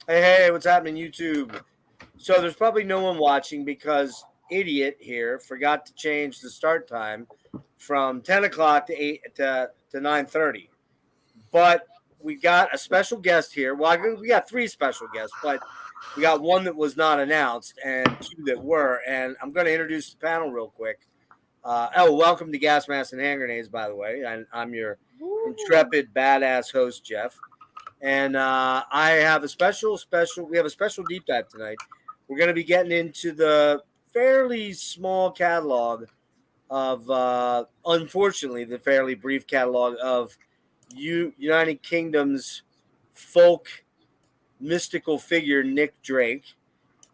Hey, what's happening, YouTube? So there's probably no one watching because idiot here forgot to change the start time from 10 o'clock to 9:30. But we got a special guest here. Well, we got three special guests, but we got one that was not announced and two that were. And I'm going to introduce the panel real quick. Welcome to Gas Mask and Hand Grenades, by the way. I'm your Woo. intrepid, badass host, Jeff. And I have we have a special deep dive tonight. We're going to be getting into the fairly small catalog of, unfortunately, the fairly brief catalog of United Kingdom's folk mystical figure, Nick Drake.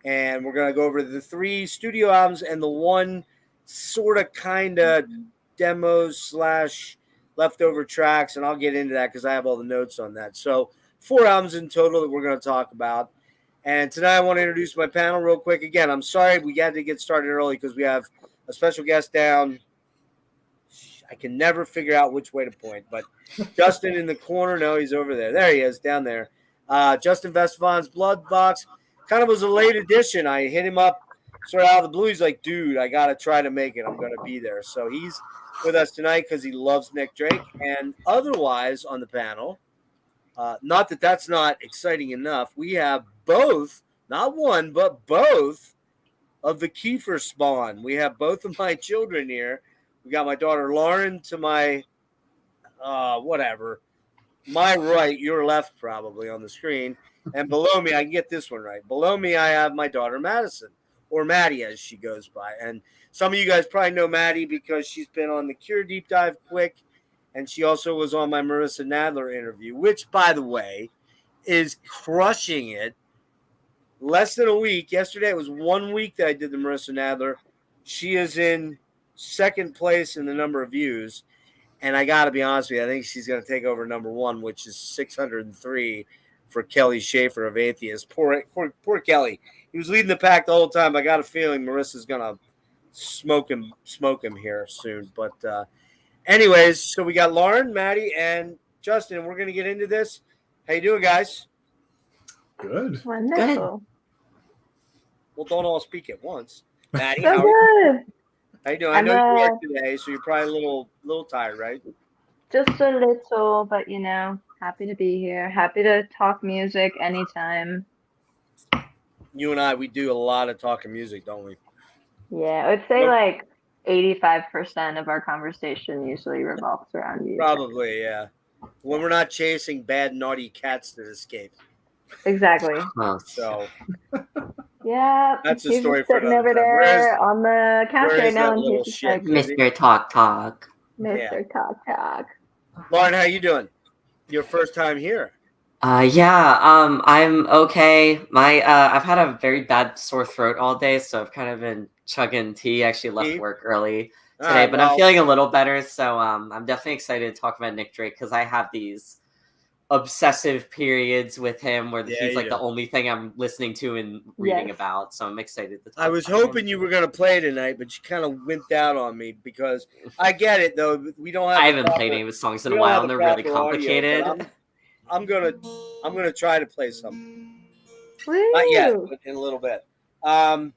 And we're going to go over the three studio albums and the one sort of kind of demos slash leftover tracks, and I'll get into that because I have all the notes on that. So 4 albums in total that we're going to talk about. And tonight I want to introduce my panel real quick. Again, I'm sorry we had to get started early because we have a special guest down. I can never figure out which way to point, but Justin in the corner. No, he's over there. There he is, down there. Justin Vestvaughn's Blood Box kind of was a late addition. I hit him up sort of out of the blue. He's like, dude, I got to try to make it. I'm going to be there. So he's with us tonight because he loves Nick Drake. And otherwise on the panel, not that that's not exciting enough, we have both, not one, but both of the Kiefer spawn. We have both of my children here. We got my daughter Lauren to my, my right, your left probably on the screen. And below me, I can get this one right. Below me, I have my daughter Madison, or Maddie as she goes by. And some of you guys probably know Maddie because she's been on the Cure Deep Dive Quick. And she also was on my Marissa Nadler interview, which, by the way, is crushing it. Less than a week. Yesterday, it was 1 week that I did the Marissa Nadler. She is in second place in the number of views. And I got to be honest with you, I think she's going to take over number one, which is 603 for Kelly Schaefer of Atheist. Poor Kelly. He was leading the pack the whole time. I got a feeling Marissa's going to smoke him here soon. But anyways, so we got Lauren, Maddie, and Justin, and we're going to get into this. How you doing, guys? Good. Wonderful. Well, don't all speak at once. Maddie, So how good. you doing? I know you work today, so you're probably a little tired, right? Just a little, but happy to be here. Happy to talk music anytime. You and I, we do a lot of talking music, don't we? Yeah, I would say like 85% of our conversation usually revolves around music. Probably, yeah. When we're not chasing bad, naughty cats that escape. Exactly. So. Yeah, that's a he's story just for sitting another over time. there on the couch right now, and little he's just shit? like, Mr. Talk Talk. Mr. Talk Talk. Lauren, how you doing? Your first time here. I'm okay. I've had a very bad sore throat all day, so I've kind of been chugging tea. Actually left work early today, but I'm feeling a little better, so I'm definitely excited to talk about Nick Drake because I have these obsessive periods with him where he's like the only thing I'm listening to and reading about, so I'm excited to talk I was hoping you were going to play tonight, but you kind of wimped out on me because I get it, though. We don't have I haven't played any of his songs in a while, and they're really complicated. Audio, I'm gonna try to play some. Woo! Not yet, but in a little bit. I'm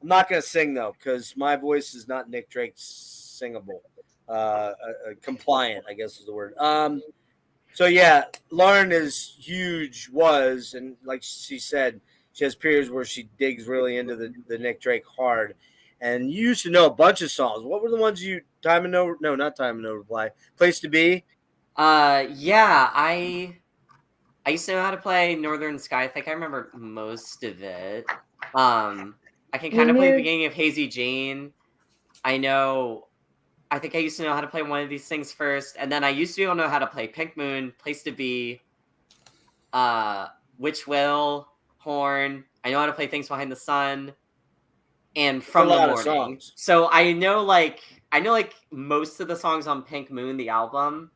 not gonna sing though, because my voice is not Nick Drake's singable. Compliant, I guess is the word. So yeah, Lauren is huge, and like she said, she has periods where she digs really into the Nick Drake hard. And you used to know a bunch of songs. What were the ones you Time and No? No, not Time and No Reply. Place to Be. Yeah, I used to know how to play Northern Sky. I think I remember most of it. I can kind of play the beginning of Hazy Jane. I think I used to know how to play one of these things first, and then I used to be able to know how to play Pink Moon, Place to Be, Witch Will, Horn. I know how to play Things Behind the Sun, and From the Morning. So I know like most of the songs on Pink Moon, the album.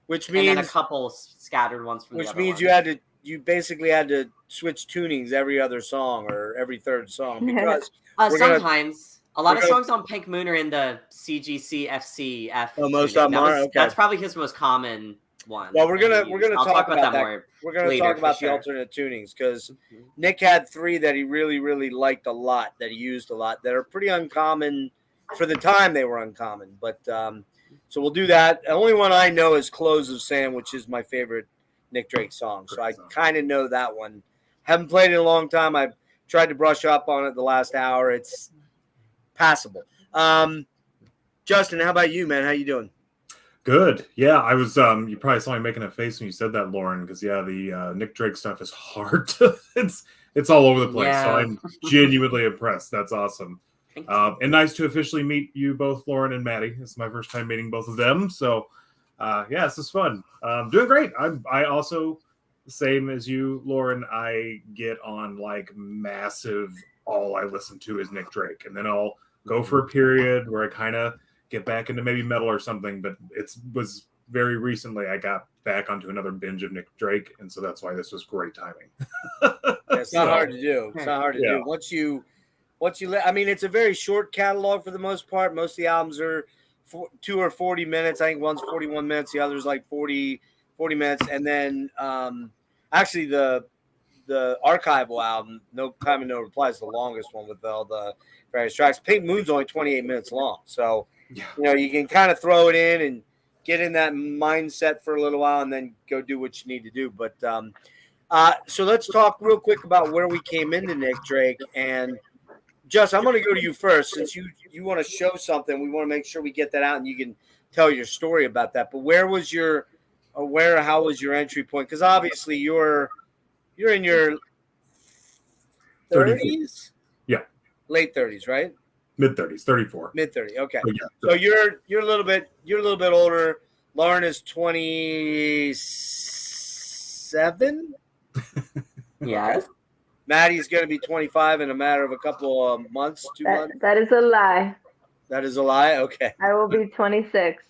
Which means, and then a couple scattered ones from the other means ones. you basically had to switch tunings every other song or every third song because sometimes a lot of songs on Pink Moon are in the CGC FC F. Oh, most of them are. Okay. That's probably his most common one. Well, we're gonna I'll talk about that. more. We're gonna later, talk about for the sure. alternate tunings because Nick had 3 that he really liked a lot, that he used a lot, that are pretty uncommon for the time. They were uncommon, but so we'll do that. The only one I know is "Clothes of Sand," which is my favorite Nick Drake song. So I kind of know that one. Haven't played it in a long time. I've tried to brush up on it the last hour. It's passable. Justin, how about you, man? How you doing? Good. Yeah, I was. You probably saw me making a face when you said that, Lauren, because the Nick Drake stuff is hard. It's all over the place. Yeah. So I'm genuinely impressed. That's awesome. And nice to officially meet you both, Lauren and Maddie. It's my first time meeting both of them. So yeah, this is fun. Doing great. I also, same as you, Lauren. I get on like massive. All I listen to is Nick Drake, and then I'll go for a period where I kind of get back into maybe metal or something, but it was very recently I got back onto another binge of Nick Drake, and so that's why this was great timing. It's not hard to do. It's not hard to do. Once you I mean, it's a very short catalog for the most part. Most of the albums are 2 or 40 minutes. I think one's 41 minutes, the other's like 40 minutes, and then actually the archival album, No Time and No Reply, is the longest one with all the various tracks. Pink Moon's only 28 minutes long, so you can kind of throw it in and get in that mindset for a little while and then go do what you need to do. But so let's talk real quick about where we came into Nick Drake. And Just, I'm going to go to you first, since you want to show something. We want to make sure we get that out and you can tell your story about that. But how was your entry point? Because obviously you're in your 30s? Yeah. Late 30s, right? Mid-30s, 34. Mid-30s, okay. Yeah. So you're a little bit older. Lauren is 27? Yes. Okay. Maddie's going to be 25 in a matter of a couple of months, 2 months. That is a lie. That is a lie? Okay. I will be 26.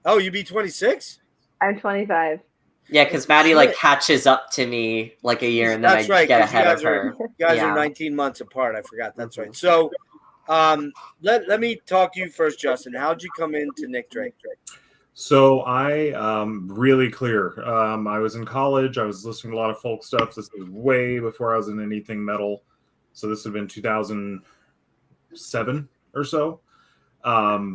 Oh, you be 26? I'm 25. Yeah, because Maddie like catches up to me like a year, and then I get ahead of her. You guys are 19 months apart. I forgot. That's right. So let me talk to you first, Justin. How'd you come into Nick Drake? So I really clear. I was in college. I was listening to a lot of folk stuff. This was way before I was in anything metal. So this would have been 2007 or so.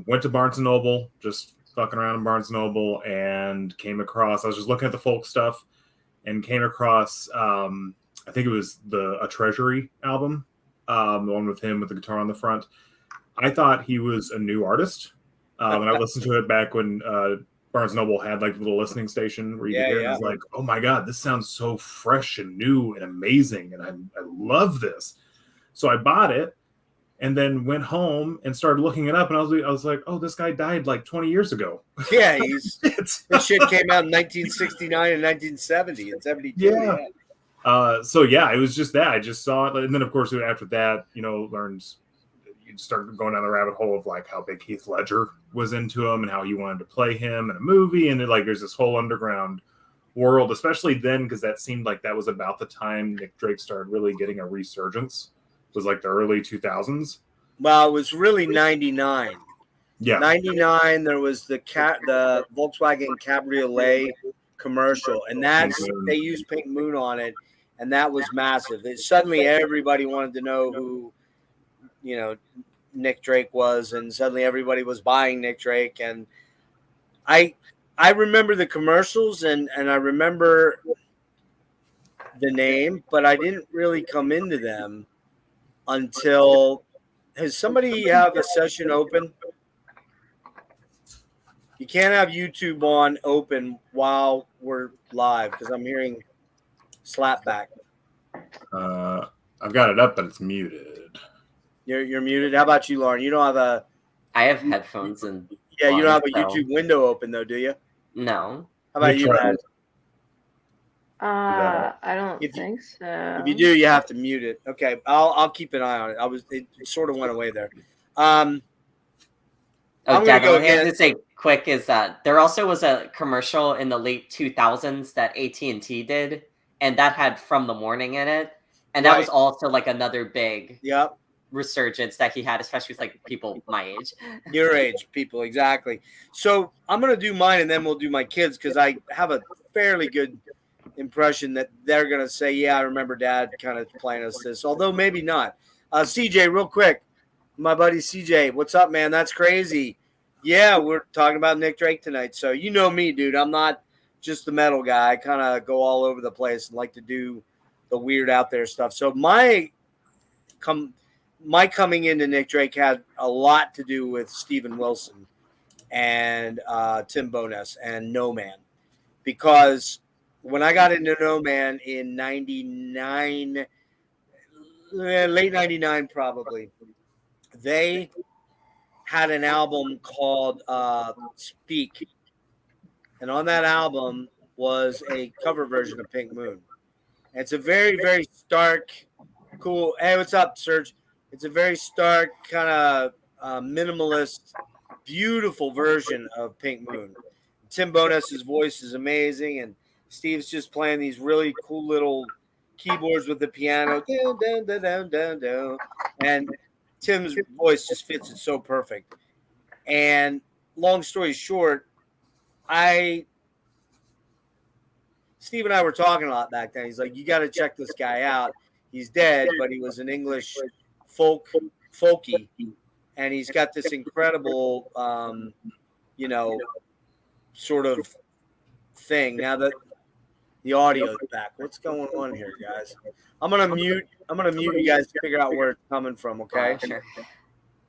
Went to Barnes & Noble, just fucking around in Barnes & Noble, and came across, I was just looking at the folk stuff and came across, I think it was a Treasury album, the one with him with the guitar on the front. I thought he was a new artist. And I listened to it back when Barnes & Noble had like a little listening station where you could hear it. I was like, oh my God, this sounds so fresh and new and amazing. And I love this. So I bought it and then went home and started looking it up. And I was like, oh, this guy died like 20 years ago. Yeah, this shit came out in 1969 and 1970 and 72. Yeah. So yeah, it was just that. I just saw it. And then of course, after that, learned, you start going down the rabbit hole of like how big Heath Ledger was into him and how he wanted to play him in a movie. And there's this whole underground world, especially then, because that seemed like that was about the time Nick Drake started really getting a resurgence. It was like the early 2000s. Well, it was really 99. Yeah. 99, there was the Volkswagen Cabriolet commercial, and they used Pink Moon on it, and that was massive. Suddenly everybody wanted to know who Nick Drake was, and suddenly everybody was buying Nick Drake. And I remember the commercials and I remember the name, but I didn't really come into them until, has somebody have a session open? You can't have YouTube on open while we're live because I'm hearing slapback. I've got it up, but it's muted. You're muted. How about you, Lauren? You don't have I have headphones and. Yeah, you don't have a YouTube window open though, do you? No. How about you, Matt? I don't think so. If you do, you have to mute it. Okay, I'll keep an eye on it. It sort of went away there. Dad, what I have to say quick is that there also was a commercial in the late 2000s that AT&T did, and that had From the Morning in it, and that was also like another big resurgence that he had, especially with like people my age. Your age people, exactly. So I'm gonna do mine, and then we'll do my kids, because I have a fairly good impression that they're gonna say, "Yeah, I remember Dad kind of playing us this," although maybe not. CJ, real quick, my buddy CJ, what's up, man? That's crazy. Yeah, we're talking about Nick Drake tonight, so you know me, dude. I'm not just the metal guy. I kind of go all over the place and like to do the weird out there stuff. So my coming into Nick Drake had a lot to do with Steven Wilson and Tim Bowness and No Man, because when I got into No Man in '99, late '99 probably, they had an album called Speak, and on that album was a cover version of Pink Moon. And it's a very, very stark, cool. Hey, what's up, Serge? It's a very stark, kind of minimalist, beautiful version of Pink Moon. Tim Bowness's voice is amazing, and Steve's just playing these really cool little keyboards with the piano. Dun, dun, dun, dun, dun, dun. And Tim's voice just fits it so perfect. And long story short, Steve and I were talking a lot back then. He's like, you got to check this guy out. He's dead, but he was an English folky, and he's got this incredible, sort of thing. Now that the audio is back, what's going on here, guys? I'm gonna mute you guys to figure out where it's coming from. Okay. Sure.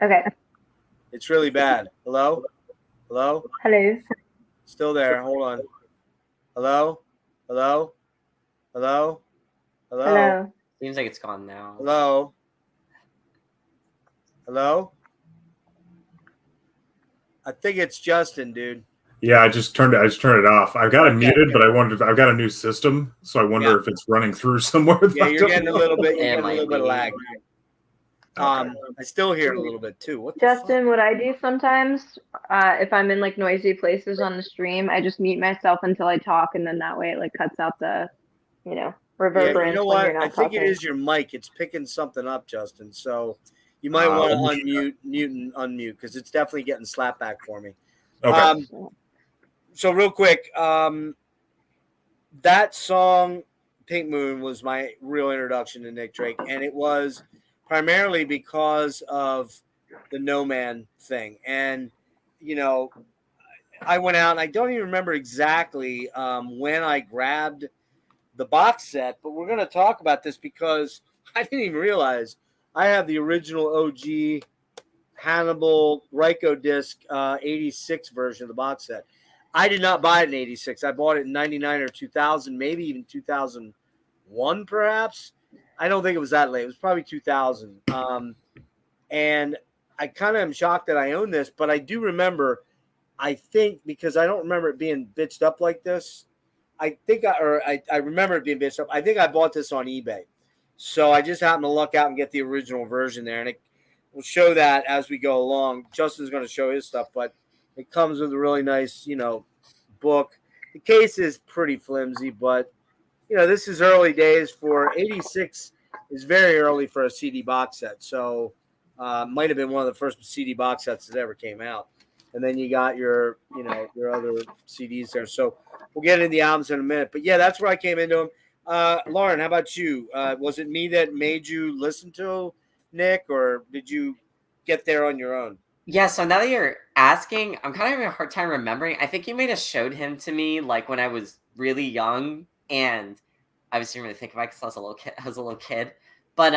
Okay. It's really bad. Hello. Hello. Still there. Hold on. Hello. Hello. Hello. Hello. Hello. Seems like it's gone now. Hello. Hello. I think it's Justin, dude. Yeah, I just turned it off. I've got it muted, but I've got a new system, so I wonder if it's running through somewhere. Yeah, you're getting a little bit. You're getting a little bit of lag. Okay. I still hear it a little bit too. What the Justin, what I do sometimes, if I'm in like noisy places on the stream, I just mute myself until I talk, and then that way it like cuts out the, reverberance. Yeah, you know when what? you're not I think talking. it is your mic. It's picking something up, Justin. So you might want to mute and unmute, because it's definitely getting slapped back for me. Okay. So real quick, that song Pink Moon was my real introduction to Nick Drake, and it was primarily because of the No Man thing. And I went out, and I don't even remember exactly when I grabbed the box set, but we're going to talk about this because I didn't even realize I have the original OG Hannibal Ryko disc 86 version of the box set. I did not buy it in 86. I bought it in 99 or 2000, maybe even 2001, perhaps. I don't think it was that late. It was probably 2000. And I kind of am shocked that I own this, but I do remember, I think, because I don't remember it being bitched up like this. I remember it being bitched up. I think I bought this on eBay. So I just happened to luck out and get the original version there. And we'll show that as we go along. Justin's going to show his stuff, but it comes with a really nice, book. The case is pretty flimsy, but, this is early days for 86 is very early for a CD box set. So might have been one of the first CD box sets that ever came out. And then you got your other CDs there. So we'll get into the albums in a minute. But, yeah, that's where I came into them. Lauren, how about you? Was it me that made you listen to Nick, or did you get there on your own? Yeah, so now that you're asking, I'm kind of having a hard time remembering. I think you might have showed him to me like when I was really young, and I was didn't really think about it because I was a little kid. But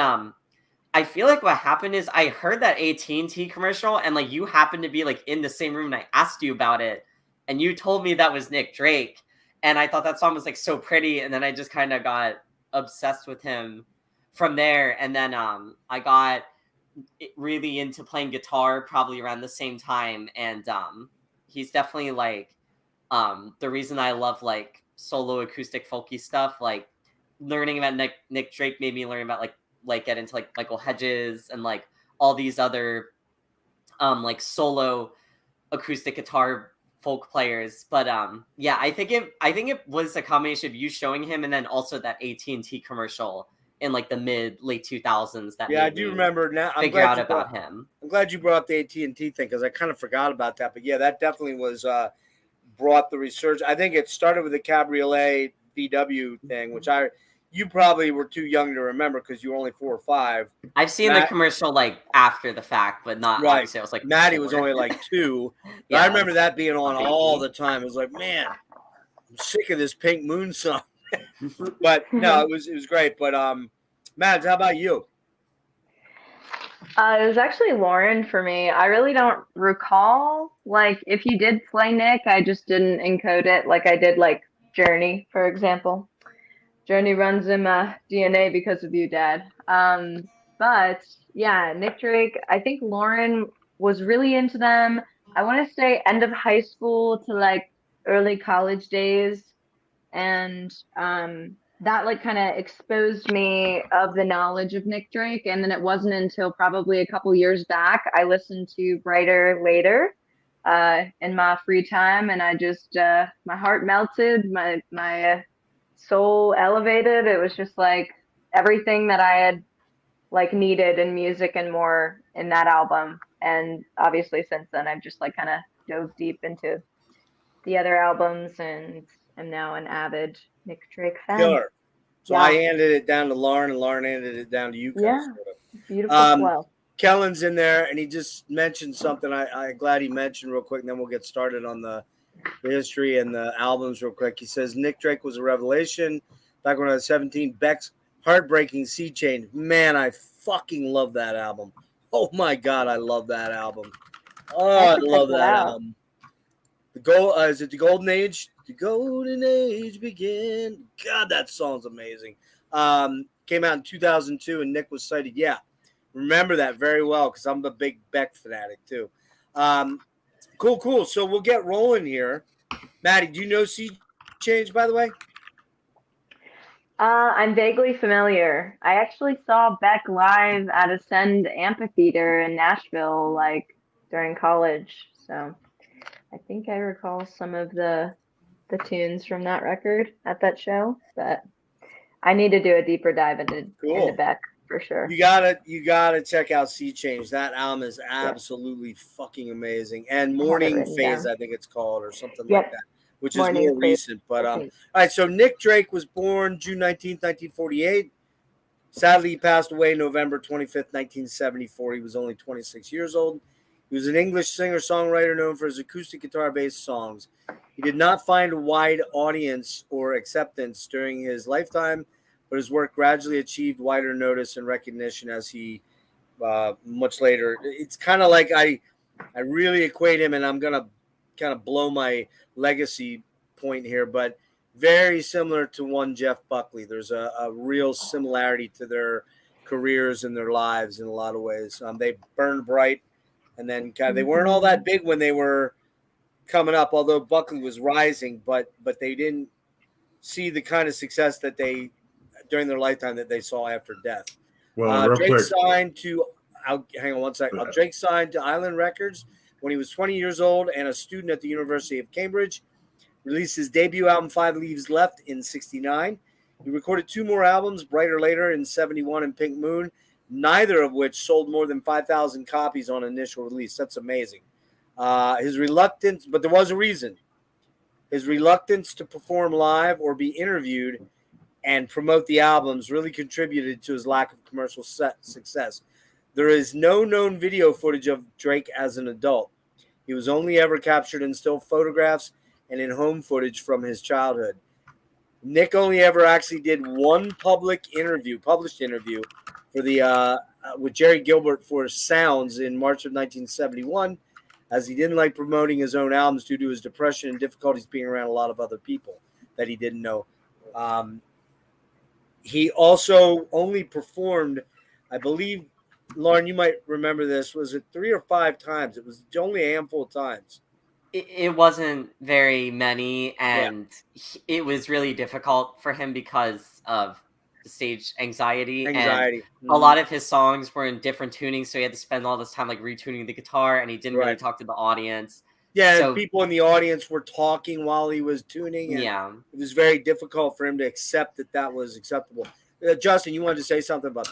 I feel like what happened is I heard that AT&T commercial, and like you happened to be like in the same room, and I asked you about it, and you told me that was Nick Drake, and I thought that song was like so pretty, and then I just kind of got obsessed with him from there, and then I got really into playing guitar probably around the same time, and he's definitely like the reason I love like solo acoustic folky stuff. Like learning about Nick Drake made me learn about like get into like Michael Hedges and like all these other like solo acoustic guitar folk players. But yeah, I think it was a combination of you showing him and then also that AT&T commercial in like the late 2000s that Yeah, I made do me remember now. figure out about him. I'm glad you brought up the AT&T thing because I kind of forgot about that. But yeah, that definitely was brought the resurgence. I think it started with the Cabriolet VW thing, which you probably were too young to remember because you were only 4 or 5. I've seen the commercial like after the fact, but not obviously. I was like Maddie 4. was only like 2. Yeah, I remember that being on all crazy. the time. It was like, man, I'm sick of this Pink Moon song. But no, it was great. But Mads, how about you? It was actually Lauren for me. I really don't recall. Like, if you did play Nick, I just didn't encode it like I did, like, Journey, for example. Journey runs in my DNA because of you, Dad. But, yeah, Nick Drake, I think Lauren was really into them. I want to say end of high school to, like, early college days. And that like kind of exposed me of the knowledge of Nick Drake. And then it wasn't until probably a couple years back I listened to Bryter Layter in my free time, and I just my heart melted, my soul elevated. It was just like everything that I had like needed in music and more in that album. And obviously since then I've just like kind of dove deep into the other albums and am now an avid Nick Drake fan. Killer. So Yeah. I handed it down to Lauren, and Lauren handed it down to you guys. Yeah. Sort of. Beautiful flow. Kellen's in there, and he just mentioned something. I'm glad he mentioned real quick, and then we'll get started on the history and the albums real quick. He says Nick Drake was a revelation back when I was 17. Beck's Heartbreaking Sea Change. Man, I fucking love that album. Oh my God, I love that album. Oh, I love that album. Is it the Golden Age? The Golden Age began. God, that song's amazing. Came out in 2002, and Nick was cited. Yeah, remember that very well because I'm a big Beck fanatic too. Cool. So we'll get rolling here. Maddie, do you know Sea Change, by the way? I'm vaguely familiar. I actually saw Beck live at Ascend Amphitheater in Nashville, like during college. So I think I recall some of the tunes from that record at that show, but I need to do a deeper dive into Beck for sure. You gotta check out Sea Change. That album is absolutely fucking amazing. And Morning Phase, I think it's called, or something like that, which is more recent. But all right, so Nick Drake was born June 19th, 1948. Sadly, he passed away November 25th, 1974. He was only 26 years old. He was an English singer-songwriter known for his acoustic guitar-based songs. He did not find a wide audience or acceptance during his lifetime, but his work gradually achieved wider notice and recognition as he much later. It's kind of like I really equate him, and I'm going to kind of blow my legacy point here, but very similar to one Jeff Buckley. There's a real similarity to their careers and their lives in a lot of ways. They burned bright, and then they weren't all that big when they were coming up, although Buckley was rising, but they didn't see the kind of success that they during their lifetime that they saw after death. Well, Drake quick. signed to hang on one second. Drake signed to Island Records when he was 20 years old and a student at the University of Cambridge. Released his debut album 5 Leaves Left in 1969. He recorded 2 more albums, Bryter Layter in 1971 and Pink Moon, neither of which sold more than 5,000 copies on initial release. That's amazing. His reluctance, but there was a reason. His reluctance to perform live or be interviewed and promote the albums really contributed to his lack of commercial success. There is no known video footage of Drake as an adult. He was only ever captured in still photographs and in home footage from his childhood. Nick only ever actually did one published interview for the with Jerry Gilbert for Sounds in March of 1971, as he didn't like promoting his own albums due to his depression and difficulties being around a lot of other people that he didn't know. He also only performed, I believe, Lauren, you might remember this, was it 3 or 5 times? It was only a handful of times. It wasn't very many, and it was really difficult for him because of the stage anxiety. And a lot of his songs were in different tunings, so he had to spend all this time like retuning the guitar, and he didn't really talk to the audience. Yeah, so, people in the audience were talking while he was tuning, and it was very difficult for him to accept that was acceptable. Justin, you wanted to say something about?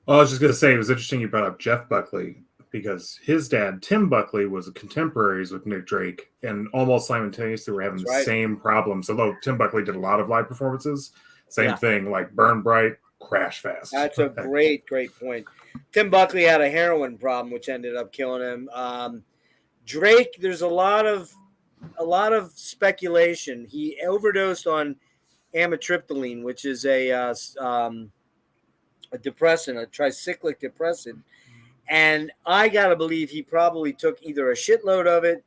I was just going to say, it was interesting you brought up Jeff Buckley, because his dad, Tim Buckley, was contemporaries with Nick Drake, and almost simultaneously were having the same problems. Although Tim Buckley did a lot of live performances, same thing, like Burn Bright, Crash Fast. That's a great point. Tim Buckley had a heroin problem, which ended up killing him. Drake, there's a lot of speculation. He overdosed on amitriptyline, which is a depressant, a tricyclic depressant. And I got to believe he probably took either a shitload of it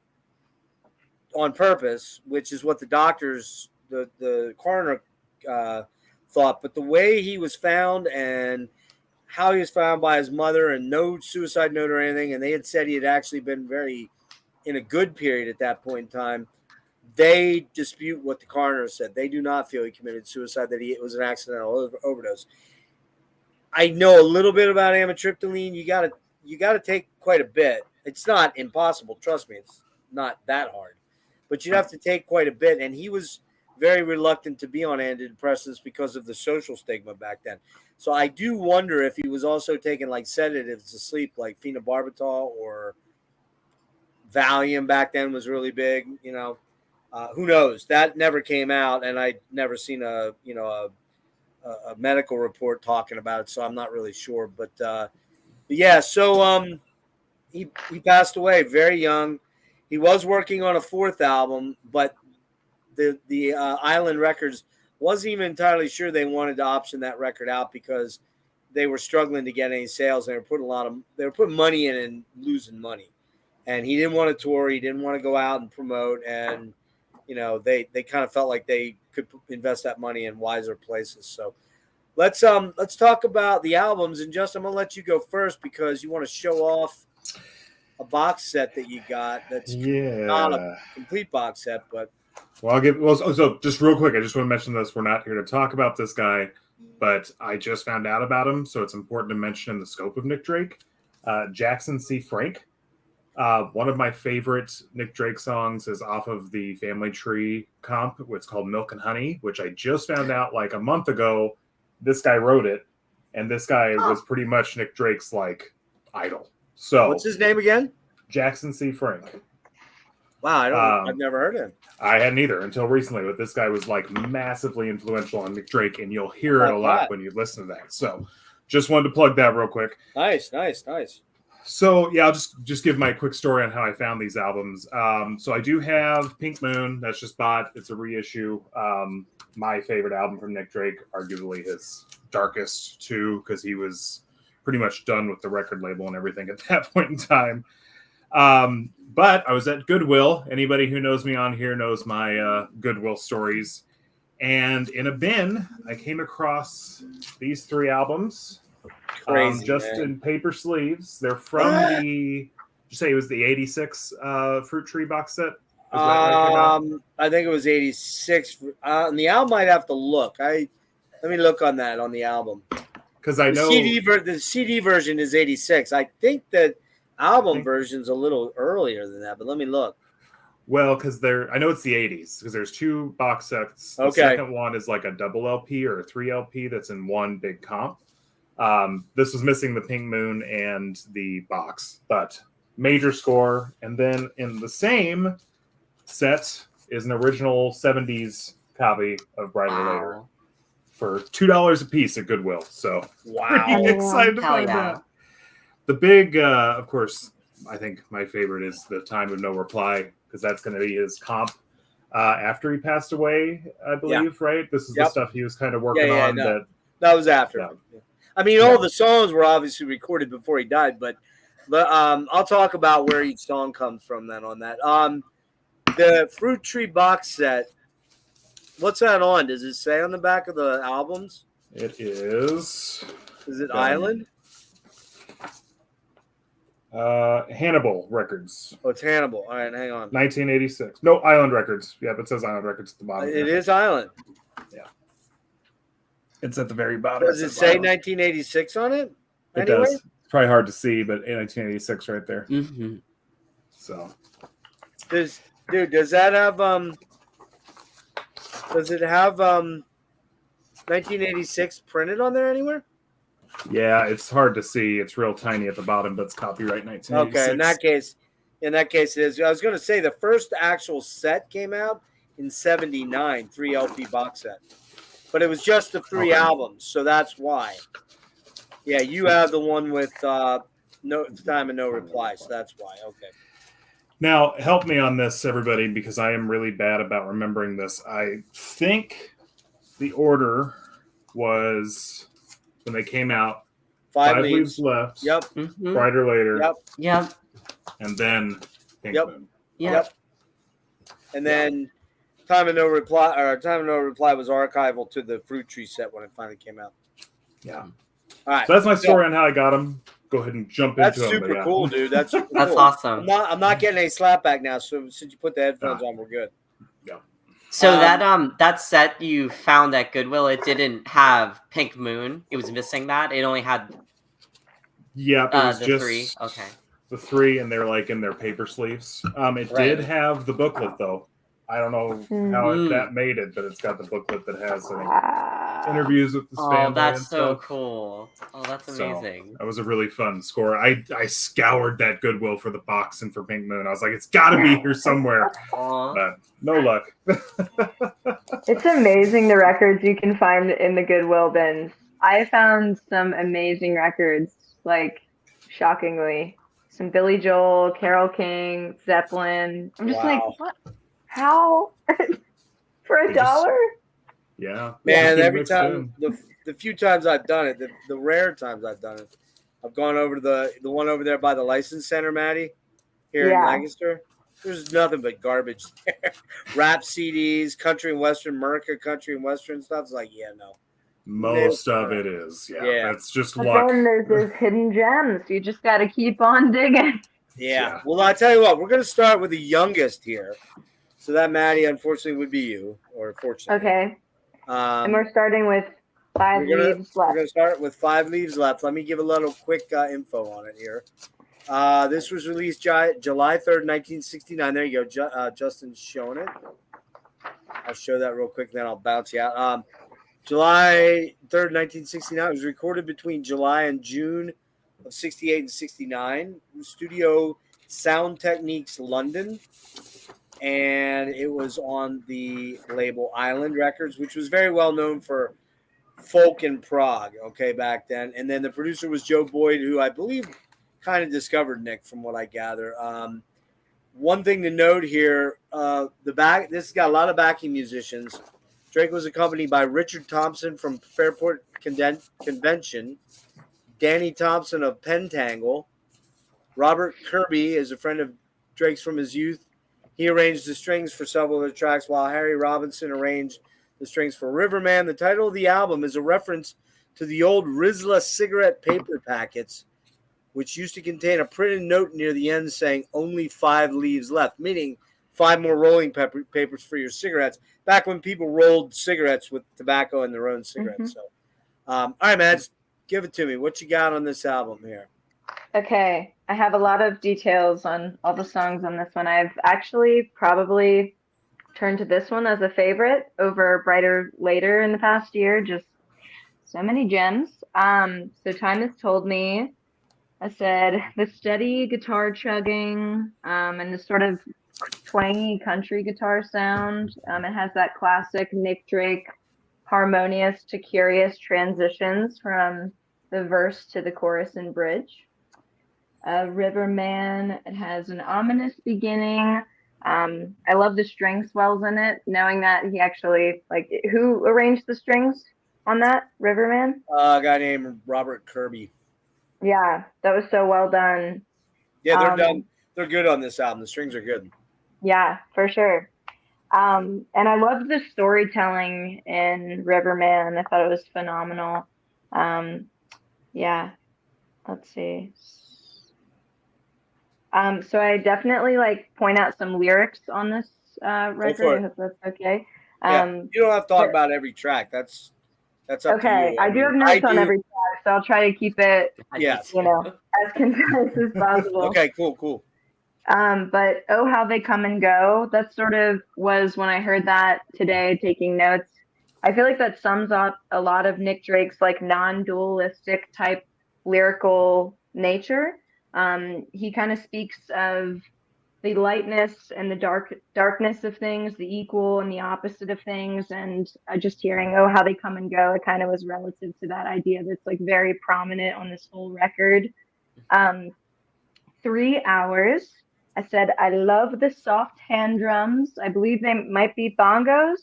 on purpose, which is what the doctors, the coroner thought. But the way he was found and how he was found by his mother, and no suicide note or anything, and they had said he had actually been in a good period at that point in time, they dispute what the coroner said. They do not feel he committed suicide, that it was an accidental overdose. I know a little bit about amitriptyline. You got to take quite a bit. It's not impossible. Trust me, it's not that hard. But you'd have to take quite a bit. And he was very reluctant to be on antidepressants because of the social stigma back then. So I do wonder if he was also taking like sedatives to sleep, like phenobarbital or Valium back then was really big. Who knows? That never came out, and I'd never seen a medical report talking about it, so I'm not really sure. But yeah, so he passed away very young. He was working on a fourth album, but the Island Records wasn't even entirely sure they wanted to option that record out because they were struggling to get any sales. They were putting money in and losing money, and he didn't want to tour. He didn't want to go out and promote, and they kind of felt like they could invest that money in wiser places. So let's talk about the albums. And Justin, I'm gonna let you go first because you want to show off a box set that you got. That's not a complete box set, but so just real quick, I just want to mention this. We're not here to talk about this guy, but I just found out about him, so it's important to mention in the scope of Nick Drake. Jackson C. Frank. One of my favorite Nick Drake songs is off of the Family Tree comp. It's called Milk and Honey, which I just found out like a month ago. This guy wrote it, and this guy was pretty much Nick Drake's like idol. So what's his name again? Jackson C. Frank. Wow, I've never heard of him. I hadn't either until recently, but this guy was like massively influential on Nick Drake, and you'll hear it a lot when you listen to that. So just wanted to plug that real quick. Nice. So yeah, I'll just give my quick story on how I found these albums. So I do have Pink Moon that's just bought. It's a reissue. My favorite album from Nick Drake, arguably his darkest too, because he was pretty much done with the record label and everything at that point in time. But I was at Goodwill. Anybody who knows me on here knows my Goodwill stories. And in a bin, I came across these 3 albums. Crazy, just man. In paper sleeves. They're from the, you say it was the 86 Fruit Tree box set? I think it was 86. And the album I'd have to look. Let me look on that on the album. Because I know the CD version is 86. I think that album version's a little earlier than that, but let me look. Well, because I know it's the 80s, because there's 2 box sets. The second one is like a double LP or a 3 LP that's in one big comp. This was missing the Pink Moon and the box, but major score. And then in the same set is an original 70s copy of Bryter Layter for $2 a piece at Goodwill. So pretty excited to find that. The big, of course, I think my favorite is The Time of No Reply, because that's going to be his comp after he passed away, I believe, right? This is the stuff he was kind of working on. That was after. Yeah. I mean, all the songs were obviously recorded before he died, but I'll talk about where each song comes from then on that. The Fruit Tree box set, what's that on? Does it say on the back of the albums? It is. Is it Island? Hannibal Records. Oh, it's Hannibal. All right, hang on. 1986. No, Island Records. Yeah, it says Island Records at the bottom. It is Island. Yeah. It's at the very bottom. Does it say 1986 on it? It does. It's probably hard to see, but 1986 right there. Mm-hmm. So. Does that have Does it have 1986 printed on there anywhere? Yeah, it's hard to see. It's real tiny at the bottom, but it's copyright 1986. Okay, in that case it is. I was going to say the first actual set came out in 79, 3 LP box set. But it was just the 3 albums, so that's why. Yeah, you have the one with no time and no reply, so that's why. Okay. Now, help me on this, everybody, because I am really bad about remembering this. I think the order was when they came out. 5 Leaves Left. Yep. Mm-hmm. Bryter Layter. Yep. Yep. And then Pink Moon. Yep. And then Time and No Reply was archival to the Fruit Tree set when it finally came out. Yeah. All right. So that's my story on how I got them. Go ahead and jump into them. That's super cool, dude. That's super That's cool. awesome. I'm not getting any slapback now, so since you put the headphones on, we're good. Yeah. So that set you found at Goodwill, it didn't have Pink Moon. It was missing that. It only had it was the just 3. Okay. the 3, and they're like in their paper sleeves. It did have the booklet though. I don't know how that made it, but it's got the booklet that has interviews with the family. Oh, that's and so stuff. cool. Oh, that's amazing. So, that was a really fun score. I scoured that Goodwill for the box and for Pink Moon. I was like, it's got to be here somewhere. But no luck. It's amazing the records you can find in the Goodwill bins. I found some amazing records, like, shockingly. Some Billy Joel, Carole King, Zeppelin. I'm just like, what? How? For $1? Yeah. Man, every time, the few times I've done it, the rare times I've done it, I've gone over to the one over there by the License Center, Maddie, here in Lancaster. There's nothing but garbage there. Rap CDs, country and western, Merca country and western stuff. It's like, yeah, no. Most of it is. Yeah. That's just but luck. then there's those hidden gems. You just got to keep on digging. Yeah. Well, I tell you what, we're going to start with the youngest here. So that, Maddie, unfortunately, would be you, or fortunately. Okay. And we're starting with 5 leaves left. We're going to start with 5 leaves left. Let me give a little quick info on it here. This was released July 3rd, 1969. There you go. Justin's showing it. I'll show that real quick, then I'll bounce you out. July 3rd, 1969. It was recorded between July and June of 68 and 69. Studio Sound Techniques, London. And it was on the label Island Records, which was very well known for folk and prog, back then. And then the producer was Joe Boyd, who I believe kind of discovered Nick, from what I gather. One thing to note here, this has got a lot of backing musicians. Drake was accompanied by Richard Thompson from Fairport Convention, Danny Thompson of Pentangle, Robert Kirby is a friend of Drake's from his youth. He arranged the strings for several of the tracks, while Harry Robinson arranged the strings for Riverman. The title of the album is a reference to the old Rizla cigarette paper packets, which used to contain a printed note near the end saying only 5 leaves left, meaning 5 more rolling papers for your cigarettes, back when people rolled cigarettes with tobacco in their own cigarettes. So, all right, Mads, give it to me. What you got on this album here? Okay, I have a lot of details on all the songs on this one. I've actually probably turned to this one as a favorite over Bryter Layter in the past year. Just so many gems. So Time Has Told Me. I said the steady guitar chugging and the sort of twangy country guitar sound. It has that classic Nick Drake harmonious to curious transitions from the verse to the chorus and bridge. Riverman, it has an ominous beginning. I love the string swells in it, knowing that he actually, who arranged the strings on that, Riverman? A guy named Robert Kirby. Yeah, that was so well done. Yeah, they're done. They're good on this album. The strings are good. Yeah, for sure. And I loved the storytelling in Riverman. I thought it was phenomenal. Yeah, let's see. So I definitely point out some lyrics on this record. I hope that's okay. You don't have to talk about every track. That's up to you. Okay, I do have notes on every track, so I'll try to keep it, as concise as possible. Okay, cool. But Oh How They Come and Go, that sort of was when I heard that today taking notes. I feel like that sums up a lot of Nick Drake's like non-dualistic type lyrical nature. He kind of speaks of the lightness and the darkness of things, the equal and the opposite of things, and just hearing how they come and go, it kind of was relative to that idea that's like very prominent on this whole record. 3 hours. I said I love the soft hand drums. I believe they might be bongos.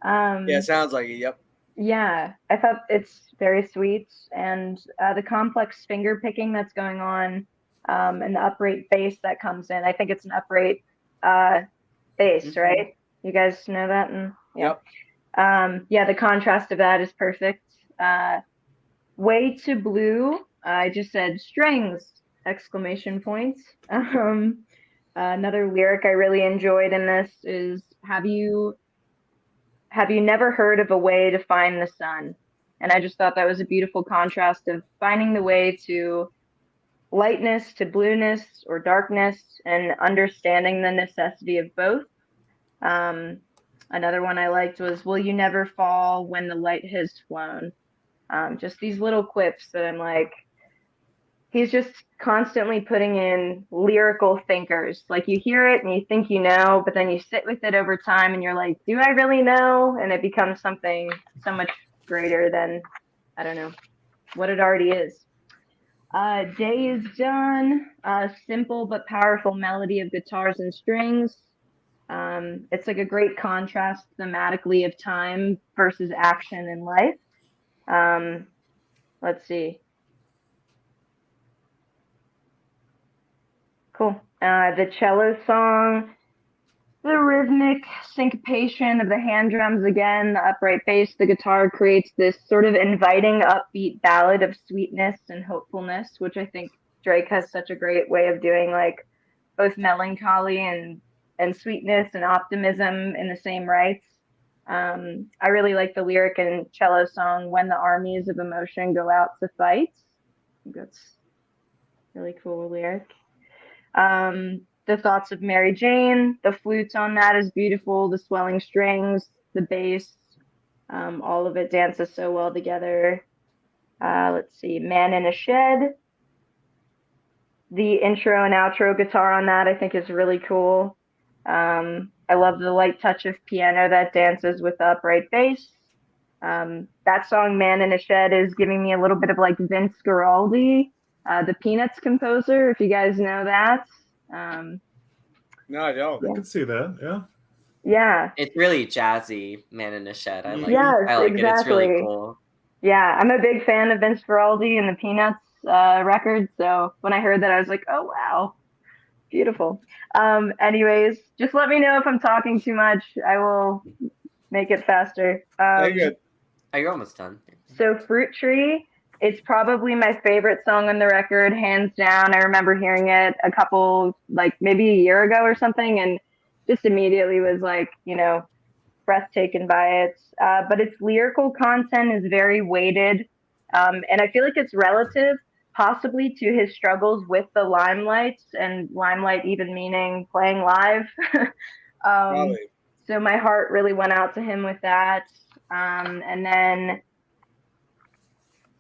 Yeah, sounds like it. Yep. Yeah, I thought it's very sweet, and the complex finger picking that's going on, and the upright bass that comes in. I think it's an upright bass, right? You guys know that? And yeah. Yep. Yeah, the contrast of that is perfect. Way to Blue. I just said strings! Exclamation points. Another lyric I really enjoyed in this is have you never heard of a way to find the sun? And I just thought that was a beautiful contrast of finding the way to lightness, to blueness or darkness, and understanding the necessity of both. Another one I liked was, will you never fall when the light has flown? Just these little quips that I'm like, he's just constantly putting in lyrical thinkers. Like you hear it and you think you know, but then you sit with it over time and you're like, do I really know? And it becomes something so much greater than, I don't know, what it already is. Day is Done. Simple but powerful melody of guitars and strings. It's like a great contrast thematically of time versus action in life. Let's see. Cool. The cello song, the rhythmic syncopation of the hand drums again, the upright bass, the guitar creates this sort of inviting, upbeat ballad of sweetness and hopefulness, which I think Drake has such a great way of doing, like both melancholy and sweetness and optimism in the same rights. I really like the lyric in cello song, when the armies of emotion go out to fight. I think that's a really cool lyric. The Thoughts of Mary Jane, the flutes on that is beautiful, the swelling strings, the bass, all of it dances so well together. Let's see, Man in a Shed. The intro and outro guitar on that I think is really cool. I love the light touch of piano that dances with the upright bass. That song, Man in a Shed, is giving me a little bit of like Vince Guaraldi, the Peanuts composer, if you guys know that. No, I don't. I can see that. Yeah. Yeah. It's really jazzy, Man in a Shed. I like Yes, it. I like exactly. it. It's really cool. Yeah, I'm a big fan of Vince Guaraldi and the Peanuts record. So when I heard that, I was like, oh, wow. Beautiful. Anyways, just let me know if I'm talking too much. I will make it faster. Very good. Oh, you're almost done. So Fruit Tree, it's probably my favorite song on the record, hands down. I remember hearing it a couple, like maybe a year ago or something, and just immediately was like, breathtaken by it. But its lyrical content is very weighted, and I feel like it's relative possibly to his struggles with the limelight, and limelight even meaning playing live. So my heart really went out to him with that. And then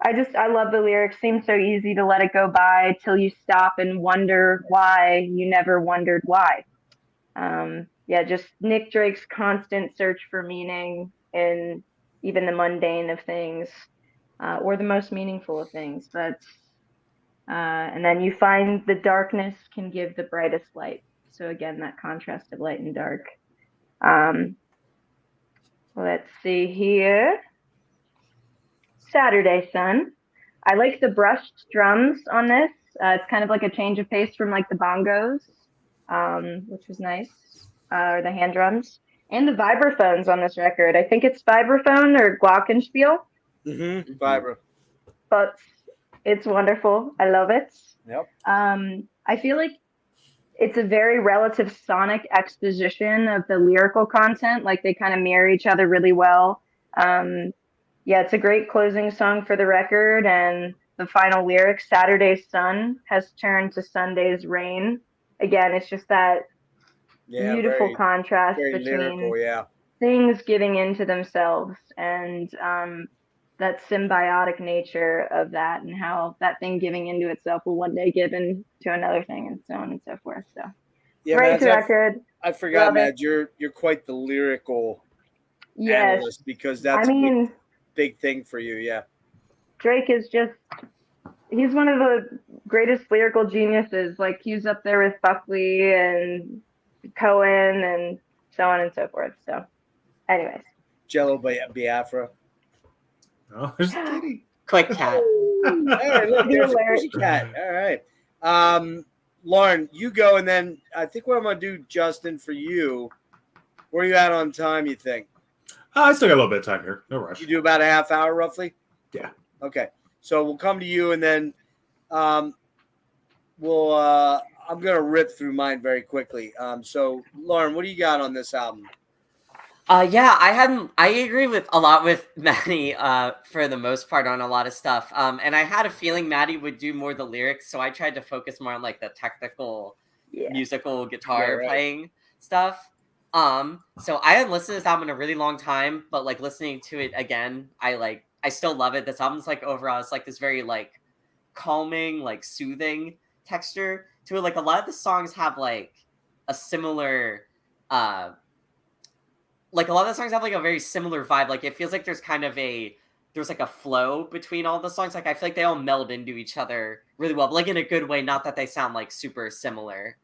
I love the lyrics. Seems so easy to let it go by till you stop and wonder why you never wondered why. Yeah, just Nick Drake's constant search for meaning in even the mundane of things, or the most meaningful of things. But and then you find the darkness can give the brightest light. So again, that contrast of light and dark. Let's see here. Saturday Sun. I like the brushed drums on this. It's kind of like a change of pace from like the bongos, which was nice, or the hand drums. And the vibraphones on this record. I think it's vibraphone or glockenspiel. Vibra. But it's wonderful. I love it. Yep. I feel like it's a very relative sonic exposition of the lyrical content. Like they kind of mirror each other really well. Yeah, it's a great closing song for the record. And the final lyric, Saturday's sun has turned to Sunday's rain. Again, it's just that beautiful contrast very between lyrical, things giving into themselves, and that symbiotic nature of that, and how that thing giving into itself will one day give into another thing, and so on and so forth. So Yeah, great Mads, record. I forgot, Love it. Mads, you're quite the lyrical Yes. analyst, because that's a big thing for you. Yeah. Drake is he's one of the greatest lyrical geniuses. Like, he's up there with Buckley and Cohen and so on and so forth. So anyways. Jello Biafra. Oh, there's a kitty. Quick cat. All right, look, there's a cat. All right. Lauren, you go, and then I think what I'm going to do, Justin, for you, where are you at on time, you think? I still got a little bit of time here. No rush. You do about a half hour, roughly? Yeah. Okay. So we'll come to you, and then I'm going to rip through mine very quickly. So, Lauren, what do you got on this album? Yeah, I agree with a lot with Maddie for the most part on a lot of stuff. And I had a feeling Maddie would do more of the lyrics, so I tried to focus more on like the technical musical guitar playing stuff. So I hadn't listened to this album in a really long time, but like listening to it again, I still love it. This album's like overall, it's like this very like calming, like soothing texture to it. Like a lot of the songs have like a similar like a lot of the songs have like a very similar vibe. Like it feels like there's like a flow between all the songs. Like I feel like they all meld into each other really well, but like in a good way, not that they sound like super similar.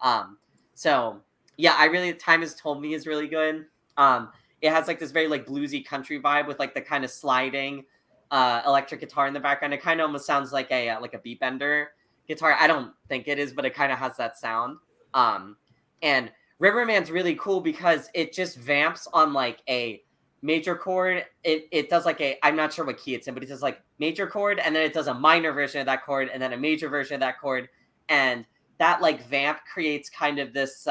So yeah, Time Has Told Me is really good. It has like this very like bluesy country vibe with like the kind of sliding electric guitar in the background. It kind of almost sounds like a beat bender guitar. I don't think it is, but it kind of has that sound. And Riverman's really cool because it just vamps on like a major chord. It does like I'm not sure what key it's in, but it does like major chord, and then it does a minor version of that chord, and then a major version of that chord, and that like vamp creates kind of this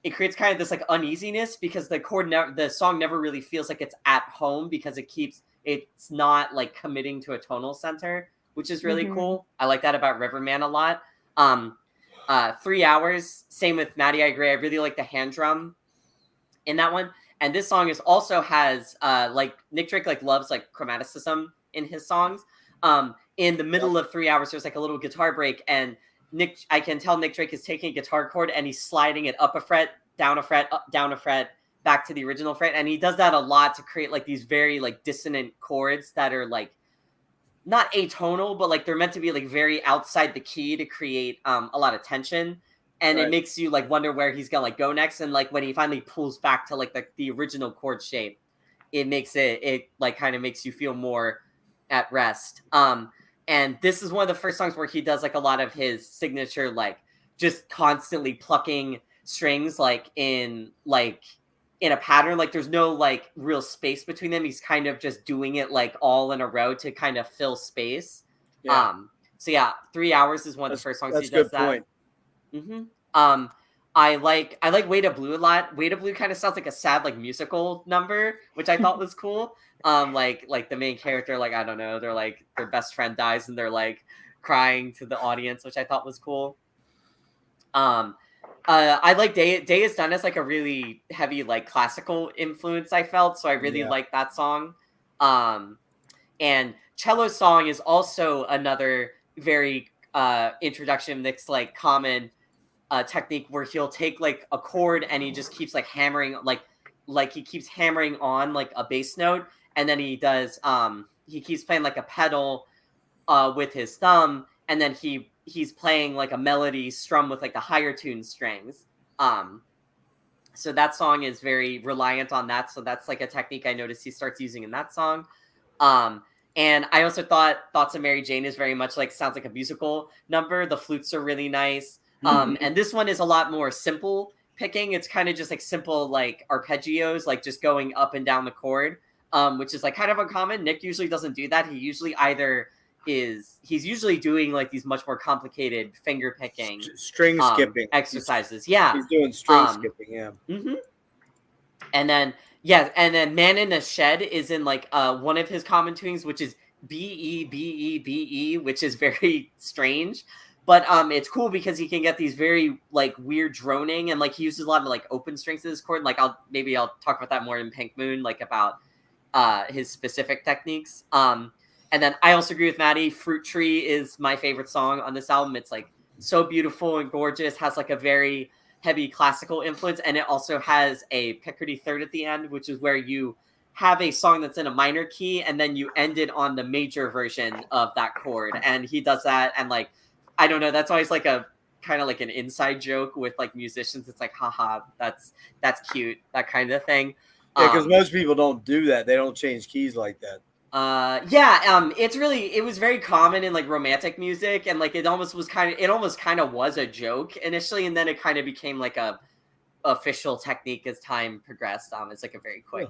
like uneasiness because the song never really feels like it's at home because it's not like committing to a tonal center, which is really cool. I like that about Riverman a lot. 3 hours, same with Maddie, I agree. I really like the hand drum in that one. And this song also has like Nick Drake like loves like chromaticism in his songs. In the middle of 3 hours, there's like a little guitar break, and I can tell Nick Drake is taking a guitar chord and he's sliding it up a fret, down a fret, up, down a fret, back to the original fret. And he does that a lot to create like these very like dissonant chords that are like not atonal, but like they're meant to be like very outside the key to create a lot of tension, and it makes you like wonder where he's gonna like go next. And like when he finally pulls back to like the original chord shape, it makes it like kind of makes you feel more at rest. And this is one of the first songs where he does like a lot of his signature like just constantly plucking strings like in a pattern. Like there's no like real space between them. He's kind of just doing it like all in a row to kind of fill space. So yeah, 3 hours is one of the first songs he does that. I like Way to Blue a lot. Way to Blue kind of sounds like a sad like musical number, which I thought was cool. Like the main character, like I don't know, they're like their best friend dies and they're like crying to the audience, which I thought was cool. I like Day Is Done as like a really heavy like classical influence, I felt, so I really like that song. And Cello Song is also another very introduction Nick's like common technique where he'll take like a chord and he just keeps like hammering like he keeps hammering on like a bass note, and then he does he keeps playing like a pedal with his thumb, and then he's playing like a melody strum with like the higher tuned strings. So that song is very reliant on that. So that's like a technique I noticed he starts using in that song. And I also thought Thoughts of Mary Jane is very much like sounds like a musical number. The flutes are really nice. And this one is a lot more simple picking. It's kind of just like simple like arpeggios, like just going up and down the chord, which is like kind of uncommon. Nick usually doesn't do that. He usually he's usually doing like these much more complicated finger picking string skipping exercises. He's doing string skipping. And then Man in a Shed is in like one of his common tunings, which is B-E, B-E, B-E, which is very strange But it's cool because he can get these very like weird droning, and like he uses a lot of like open strings to this chord. Like I'll talk about that more in Pink Moon, like about his specific techniques. And then I also agree with Maddie. Fruit Tree is my favorite song on this album. It's like so beautiful and gorgeous, has like a very heavy classical influence, and it also has a Picardy third at the end, which is where you have a song that's in a minor key and then you end it on the major version of that chord. And he does that, and like I don't know, that's always like a kind of like an inside joke with like musicians. It's like, haha, that's cute, that kind of thing. Yeah, because most people don't do that. They don't change keys like that. It was very common in like romantic music, and like it almost kind of was a joke initially, and then it kind of became like a official technique as time progressed. It's like a very quick.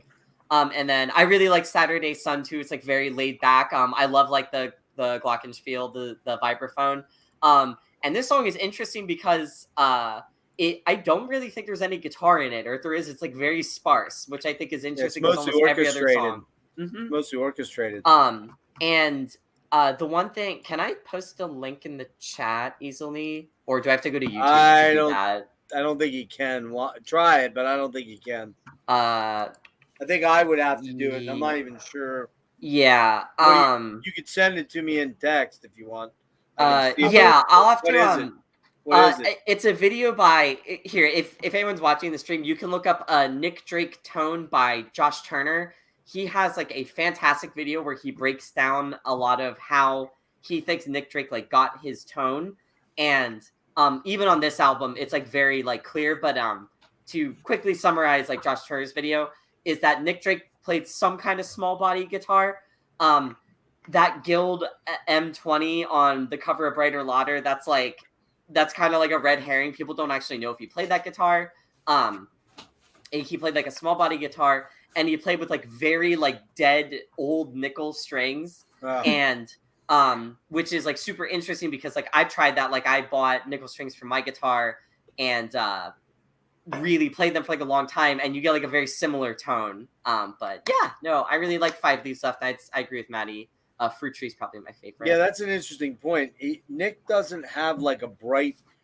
And then I really like Saturday Sun too. It's like very laid back. I love like the glockenspiel, the vibraphone. And this song is interesting because I don't really think there's any guitar in it, or if there is, it's like very sparse, which I think is interesting. It's mostly every other song. Mm-hmm. Mostly orchestrated. And the one thing, can I post a link in the chat easily, or do I have to go to YouTube? I don't think you can. Try it, but I don't think you can. I think I would have to do it. I'm not even sure. Yeah. You could send it to me in text if you want. I'll have to. What is it? It's a video by here. If anyone's watching the stream, you can look up Nick Drake Tone by Josh Turner. He has like a fantastic video where he breaks down a lot of how he thinks Nick Drake like got his tone. And even on this album, it's like very like clear. But to quickly summarize like Josh Turner's video is that Nick Drake played some kind of small body guitar. That Guild M20 on the cover of Bryter Layter, that's kind of like a red herring. People don't actually know if he played that guitar. And he played like a small body guitar, and he played with like very like dead old nickel strings. And which is like super interesting because like I've tried that. Like I bought nickel strings for my guitar and really played them for like a long time, and you get like a very similar tone. But yeah, no, I really like Five Leaves Left. I agree with Maddie. Fruit Tree is probably my favorite. Yeah, that's an interesting point. Nick doesn't have like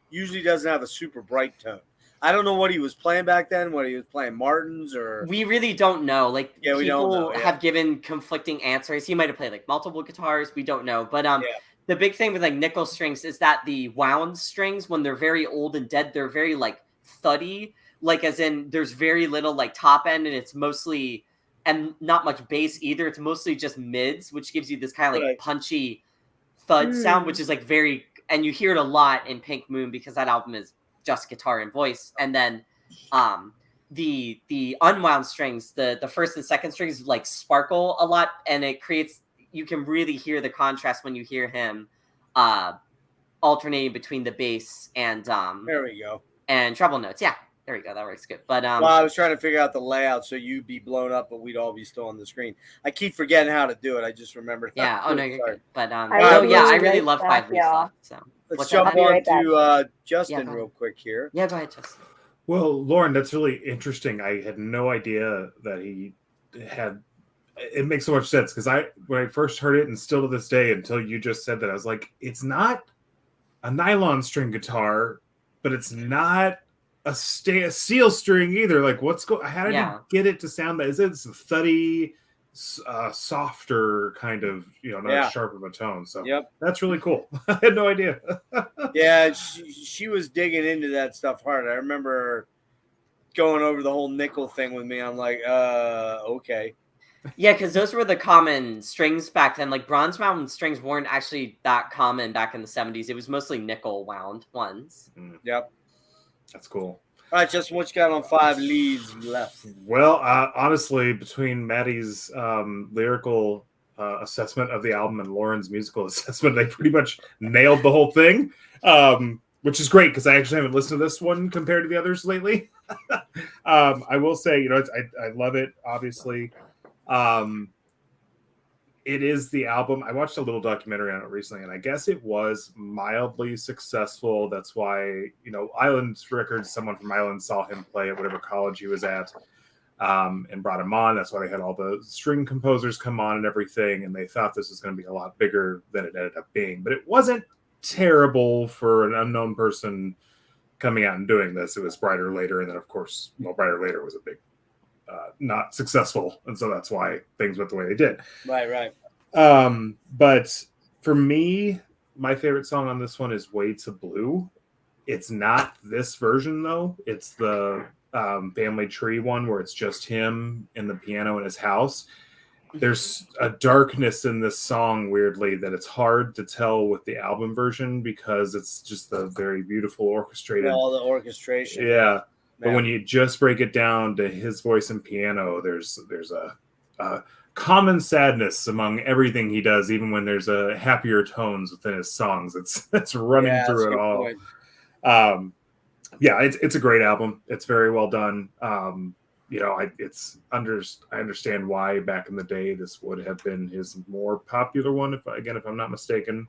usually doesn't have a super bright tone. I don't know what he was playing back then, what he was playing Martins or... We really don't know. Like, we don't know. Have given conflicting answers. He might have played like multiple guitars. We don't know. But the big thing with like nickel strings is that the wound strings, when they're very old and dead, they're very like thuddy. Like as in there's very little like top end, and it's mostly... and not much bass either. It's mostly just mids, which gives you this kind of like punchy thud sound, which is like very, and you hear it a lot in Pink Moon because that album is just guitar and voice. And then the unwound strings, the first and second strings like sparkle a lot, and it creates, you can really hear the contrast when you hear him alternating between the bass and there we go. And treble notes. Yeah. There we go. That works good. But well, I was trying to figure out the layout so you'd be blown up, but we'd all be still on the screen. I keep forgetting how to do it. I just remembered. Yeah. Oh no, you're good. But I really love Five Leaves Left. So let's jump on to Justin real quick here. Yeah, go ahead, Justin. Well, Lauren, that's really interesting. I had no idea that he had. It makes so much sense because when I first heard it, and still to this day, until you just said that, I was like, it's not a nylon string guitar, but it's not a steel string either. Like, how did you get it to sound that? Is it a thuddy, softer kind of, not as sharp of a tone? So that's really cool. I had no idea. Yeah, she was digging into that stuff hard. I remember going over the whole nickel thing with me. I'm like, okay. Yeah, because those were the common strings back then. Like bronze wound strings weren't actually that common back in the 70s. It was mostly nickel wound ones. Yep. That's cool. All right, Justin, what you got on Five Leaves Left? Well, honestly, between Maddie's lyrical assessment of the album and Lauren's musical assessment, they pretty much nailed the whole thing, which is great because I actually haven't listened to this one compared to the others lately. I will say, I love it, obviously. It is the album. I watched a little documentary on it recently, and I guess it was mildly successful. That's why, Island Records, someone from Island saw him play at whatever college he was at, and brought him on. That's why they had all the string composers come on and everything, and they thought this was going to be a lot bigger than it ended up being. But it wasn't terrible for an unknown person coming out and doing this. It was Bryter Layter, and then of course, Bryter Layter was a big not successful, and so that's why things went the way they did. Right. But for me, my favorite song on this one is Way to Blue. It's not this version though. It's the Family Tree one where it's just him and the piano in his house. There's a darkness in this song, weirdly, that it's hard to tell with the album version because it's just the very beautiful orchestrated. All the orchestration. Yeah. But when you just break it down to his voice and piano, there's a common sadness among everything he does, even when there's a happier tones within his songs. It's running through it all. It's a great album. It's very well done. I understand why back in the day this would have been his more popular one, if I'm not mistaken.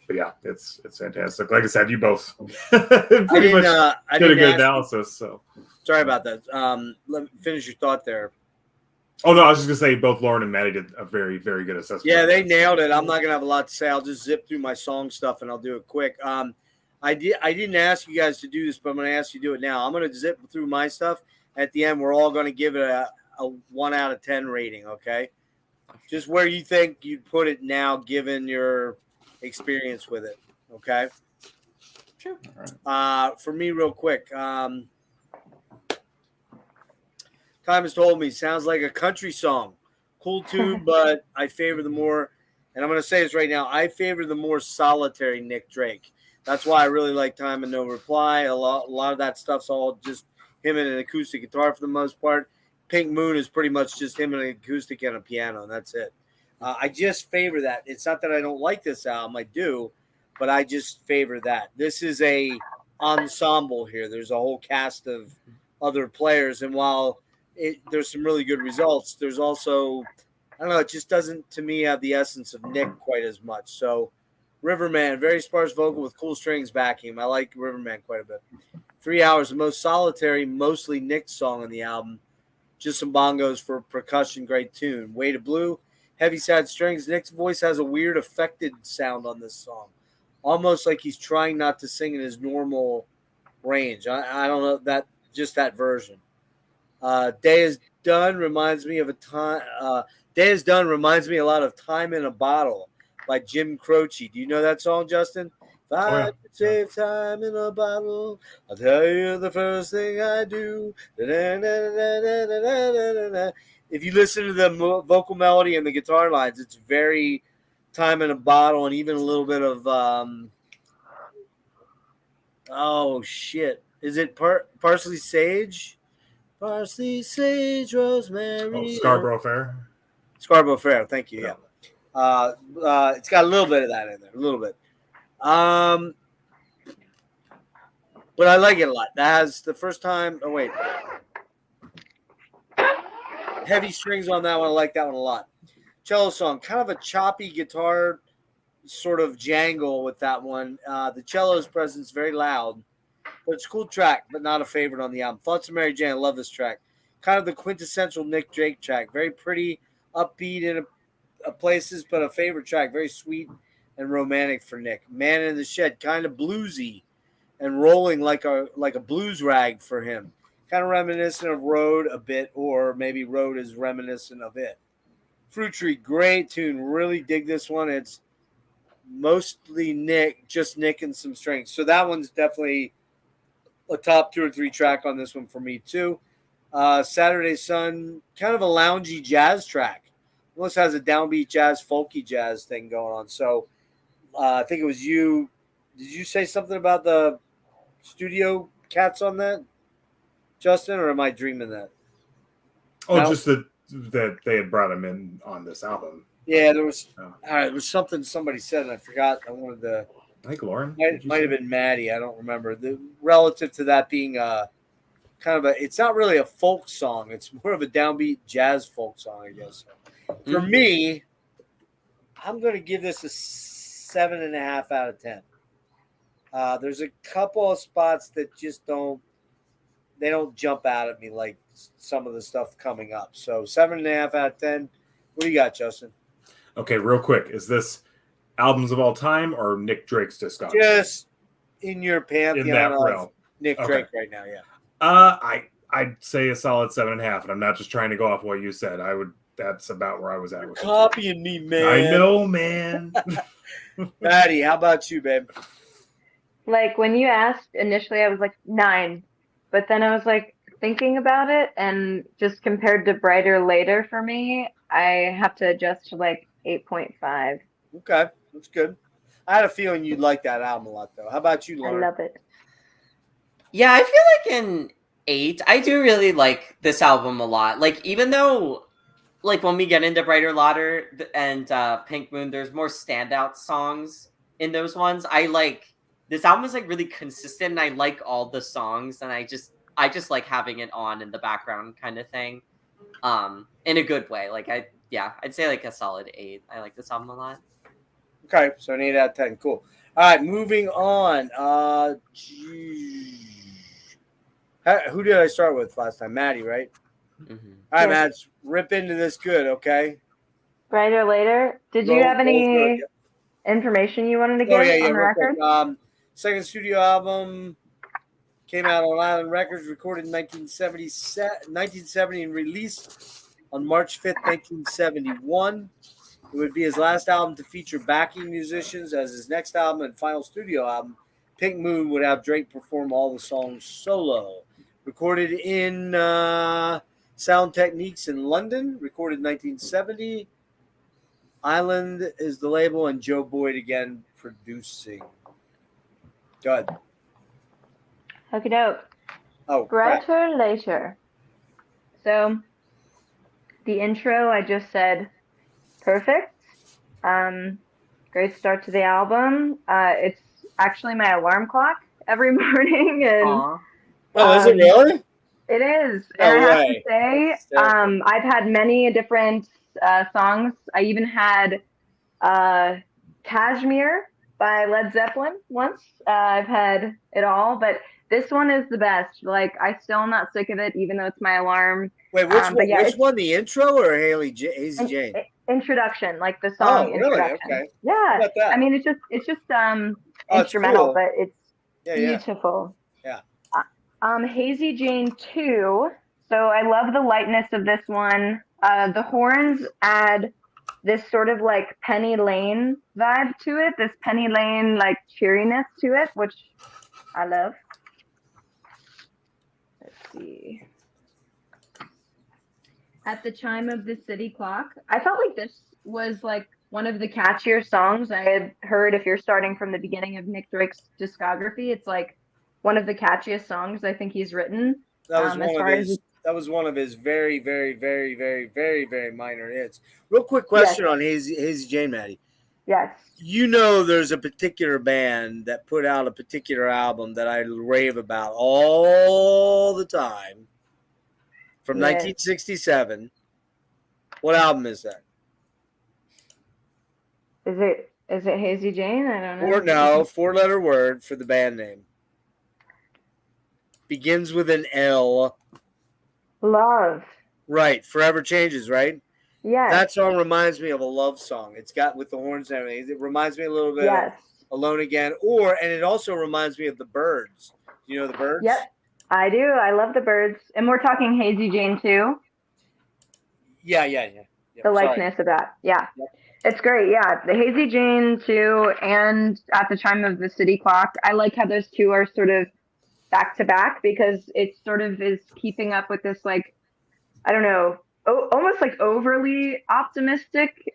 But yeah, it's fantastic. Like I said, you both pretty much did a good analysis. So sorry about that. Let me finish your thought there. Oh no, I was just gonna say both Lauren and Maddie did a very, very good assessment. Yeah, they nailed it. I'm not gonna have a lot to say. I'll just zip through my song stuff and I'll do it quick. I didn't ask you guys to do this, but I'm gonna ask you to do it now. I'm gonna zip through my stuff. At the end, we're all gonna give it a 1 out of 10 rating. Okay, just where you think you'd put it now, given your experience with it. Okay. Sure. For me, real quick. Time has told me sounds like a country song. Cool tune, but I favor the more, and I'm going to say this right now, I favor the more solitary Nick Drake. That's why I really like Time and No Reply. A lot of that stuff's all just him and an acoustic guitar for the most part. Pink Moon is pretty much just him and an acoustic and a piano, and that's it. I just favor that. It's not that I don't like this album. I do, but I just favor that. This is a ensemble here. There's a whole cast of other players, and while there's some really good results, there's also, I don't know, it just doesn't, to me, have the essence of Nick quite as much. So Riverman, very sparse vocal with cool strings backing him. I like Riverman quite a bit. 3 hours, the most solitary, mostly Nick song on the album. Just some bongos for percussion, great tune. Way to Blue, heavy sad strings. Nick's voice has a weird affected sound on this song. Almost like he's trying not to sing in his normal range. I don't know, that version. Day is Done reminds me of a time. Day is Done reminds me a lot of Time in a Bottle by Jim Croce. Do you know that song, Justin? If I could save time in a bottle, I'll tell you the first thing I do. If you listen to the vocal melody and the guitar lines, it's very Time in a Bottle, and even a little bit of is it Parsley Sage? Parsley, sage, rosemary. Scarborough Fair. Scarborough Fair, thank you. Yeah. It's got a little bit of that in there, a little bit. But I like it a lot. That has the first time. Oh wait, heavy strings on that one. I like that one a lot. Cello song, kind of a choppy guitar sort of jangle with that one. The cello's presence very loud. But it's a cool track, but not a favorite on the album. Thoughts of Mary Jane, I love this track. Kind of the quintessential Nick Drake track. Very pretty, upbeat in places, but a favorite track. Very sweet and romantic for Nick. Man in the Shed, kind of bluesy and rolling like a blues rag for him. Kind of reminiscent of Road a bit, or maybe Road is reminiscent of it. Fruit Tree, great tune. Really dig this one. It's mostly Nick, just Nick and some strings. So that one's definitely a top 2 or 3 track on this one for me too. Saturday Sun, kind of a loungy jazz track. Almost has a downbeat jazz, folky jazz thing going on. So I think it was you. Did you say something about the studio cats on that, Justin, or am I dreaming that? Oh, no? Just that they had brought him in on this album. Yeah, there was. There was something somebody said, and I forgot. I wanted to. I think Lauren might have been Maddie. I don't remember. Relative to that being kind of it's not really a folk song. It's more of a downbeat jazz folk song, I guess. For me, I'm going to give this a 7.5 out of 10. There's a couple of spots that just don't jump out at me like some of the stuff coming up. So 7.5 out of 10. What do you got, Justin? Okay, real quick. Is this albums of all time or Nick Drake's discography? Just in your pantheon In that of realm. Nick Okay. Drake right now, yeah. I'd say a solid 7.5, and I'm not just trying to go off what you said. That's about where I was at. You're with copying me, man. I know, man. Maddie, how about you, babe? Like when you asked initially, I was like 9, but then I was like thinking about it, and just compared to Bryter Layter for me, I have to adjust to like 8.5. Okay, that's good. I had a feeling you'd like that album a lot, though. How about you, Lauren? I love it. Yeah, I feel like an 8. I do really like this album a lot. Like, even though, like, when we get into Bryter Layter and Pink Moon, there's more standout songs in those ones. I like this album is like really consistent, and I like all the songs, and I just like having it on in the background kind of thing. In a good way. Like I'd say like a solid 8. I like this album a lot. Okay, so an 8 out of 10. Cool. All right, moving on. Who did I start with last time? Maddie, right? Mm-hmm. All right, Yes. Mads, rip into this good, okay? Bryter Layter. Did you have any information you wanted to give on the record? Quick. Second studio album came out on Island Records, recorded in 1970 and released on March 5th, 1971. It would be his last album to feature backing musicians. As his next album and final studio album, Pink Moon would have Drake perform all the songs solo. Recorded in Sound Techniques in London, recorded in 1970. Island is the label, and Joe Boyd again producing. Go ahead. Okie doke. Oh, Bryter Layter. So the intro, I just said perfect. Great start to the album. It's actually my alarm clock every morning, and Aww. is it really? it is. No and I have way. to say, That's I've had many different songs. I even had Kashmir by Led Zeppelin once. I've had it all, but this one is the best. Like, I still am not sick of it, even though it's my alarm. Wait, which one? Which one? The intro or Hazy Jane? Introduction, like the song introduction. Okay. Yeah. How about that? I mean, it's just it's instrumental, cool. but it's Yeah. beautiful. Yeah. Hazy Jane 2. So I love the lightness of this one. The horns add this sort of like Penny Lane vibe to it, this Penny Lane like cheeriness to it, which I love. Let's see. At the chime of the city clock. I felt like this was like one of the catchier songs I had heard. If you're starting from the beginning of Nick Drake's discography, it's like one of the catchiest songs I think he's written. That was one of his very, very, very, very, very, very minor hits. Real quick question on Hazy Jane, Maddie. Yes. You know, there's a particular band that put out a particular album that I rave about all the time from 1967. What album is that? Is it Hazy Jane? I don't know. 4-letter word for the band name. Begins with an L. Love. Right. Forever Changes, right? Yes. That song reminds me of a love song. It's got with the horns and everything. It reminds me a little bit of Alone Again. And it also reminds me of the Byrds. You know the Byrds? Yep. I do. I love the Byrds. And we're talking Hazy Jane too. Yeah. The likeness of that. Yeah. Yep. It's great. Yeah. The Hazy Jane too, and At the Chime of the City Clock. I like how those two are sort of back to back, because it sort of is keeping up with this, like, I don't know, almost like overly optimistic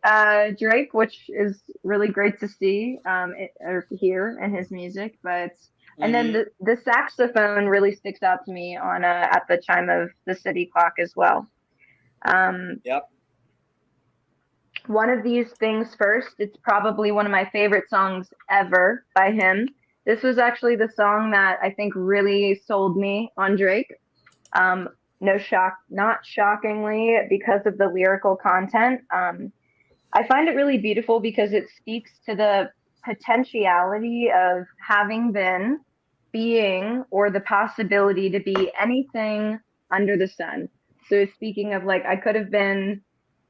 Drake, which is really great to see or hear in his music. But and then the saxophone really sticks out to me on At the Chime of the City Clock as well. Yep. One of These Things First. It's probably one of my favorite songs ever by him. This was actually the song that I think really sold me on Drake. Not shockingly, because of the lyrical content. I find it really beautiful because it speaks to the potentiality of having been, being, or the possibility to be anything under the sun. So speaking of, like, I could have been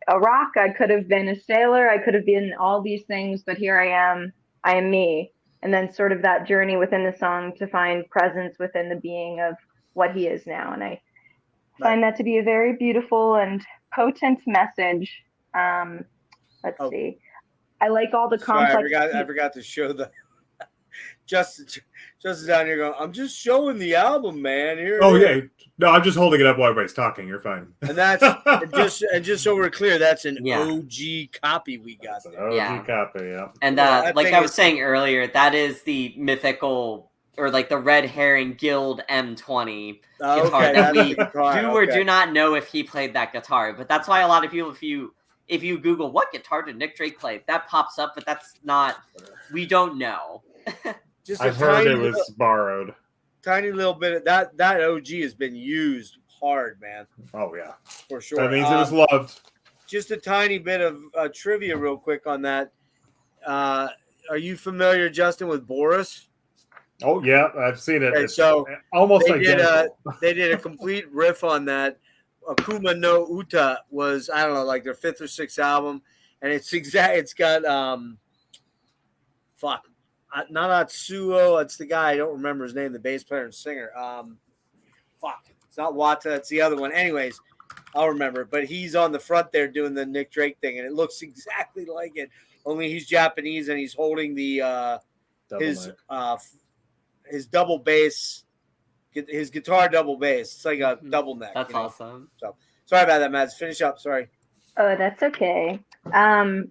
a rock. I could have been a sailor. I could have been all these things, but here I am. I am me. And then sort of that journey within the song to find presence within the being of what he is now. And I find that to be a very beautiful and potent message. Let's see. I like all the complex. I forgot to show the Justin down here going, I'm just showing the album, man. Here. Yeah. No, I'm just holding it up while everybody's talking. You're fine. And that's just so we're clear, that's an OG copy we got there. OG copy, yeah. And like I was saying earlier, that is the mythical or like the red herring Guild M20 guitar that we do or do not know if he played that guitar. But that's why a lot of people, if you Google what guitar did Nick Drake play, that pops up, but that's not, we don't know. I've heard it was borrowed. Tiny little bit of that OG has been used hard, man. Oh yeah, for sure. That means it was loved. Just a tiny bit of trivia, real quick on that. Are you familiar, Justin, with Boris? Oh yeah, I've seen it. Okay, so almost they did a complete riff on that. Akuma no Uta was, I don't know, like their 5th or 6th album, and it's got not Atsuo, it's the guy, I don't remember his name, the bass player and singer. It's not Wata, it's the other one. Anyways, I'll remember it. But he's on the front there doing the Nick Drake thing, and it looks exactly like it. Only he's Japanese and he's holding the his double bass, his guitar double bass. It's like a double neck. That's awesome. So sorry about that, Mads. Finish up. Sorry. Oh, that's okay.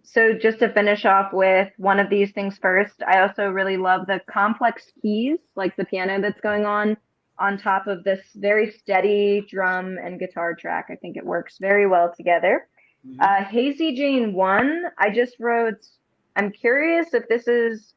So just to finish off with one of these things first, I also really love the complex keys, like the piano that's going on top of this very steady drum and guitar track. I think it works very well together. Mm-hmm. Hazy Jane 1, I just wrote, I'm curious if this is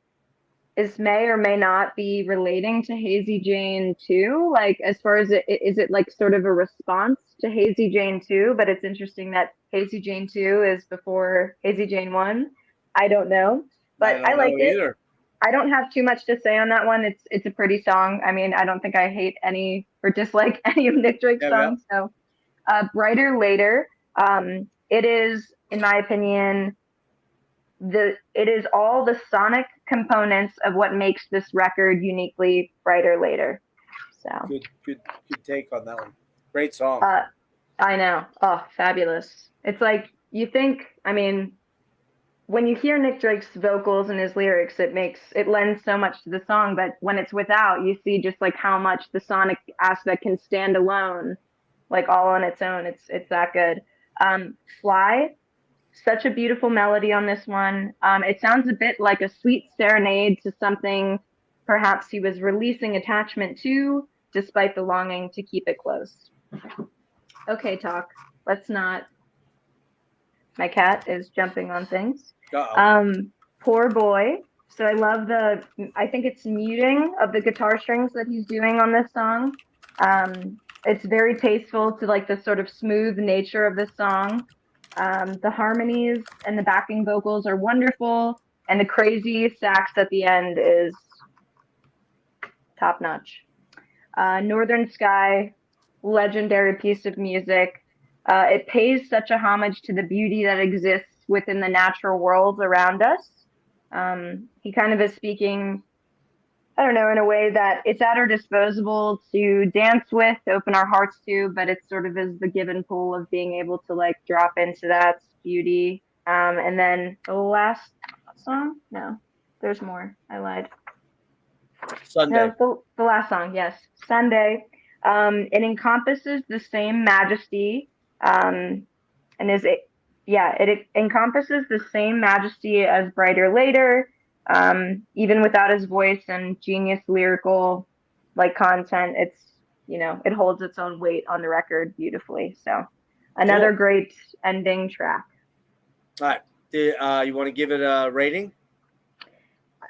may or may not be relating to Hazy Jane 2, like as far as is it like sort of a response to Hazy Jane 2, but it's interesting that Hazy Jane 2 is before Hazy Jane 1. I don't know, but I like it. Either. I don't have too much to say on that one. It's a pretty song. I mean, I don't think I hate any or dislike any of Nick Drake's songs. Yeah. So Bryter Layter, it is, in my opinion, it is all the sonic components of what makes this record uniquely Bryter Layter. So good take on that one. Great song. I know. Oh, fabulous. It's like you think, I mean, when you hear Nick Drake's vocals and his lyrics, it lends so much to the song, but when it's without, you see just like how much the sonic aspect can stand alone, like all on its own. It's that good. Fly. Such a beautiful melody on this one. It sounds a bit like a sweet serenade to something perhaps he was releasing attachment to, despite the longing to keep it close. Okay, talk. Let's not. My cat is jumping on things. Poor Boy. So I love I think it's muting of the guitar strings that he's doing on this song. It's very tasteful to like the sort of smooth nature of this song. The harmonies and the backing vocals are wonderful, and the crazy sax at the end is top notch. Northern Sky, legendary piece of music. It pays such a homage to the beauty that exists within the natural worlds around us. He kind of is speaking, I don't know, in a way that it's at our disposal to dance with, to open our hearts to, but it sort of is the given pool of being able to like drop into that beauty. And then the last song? No, there's more. I lied. Sunday. No, the last song, yes. Sunday. It encompasses the same majesty, it encompasses the same majesty as Bryter Layter, even without his voice and genius lyrical like content. It's, it holds its own weight on the record beautifully. So another great ending track. All right. You want to give it a rating?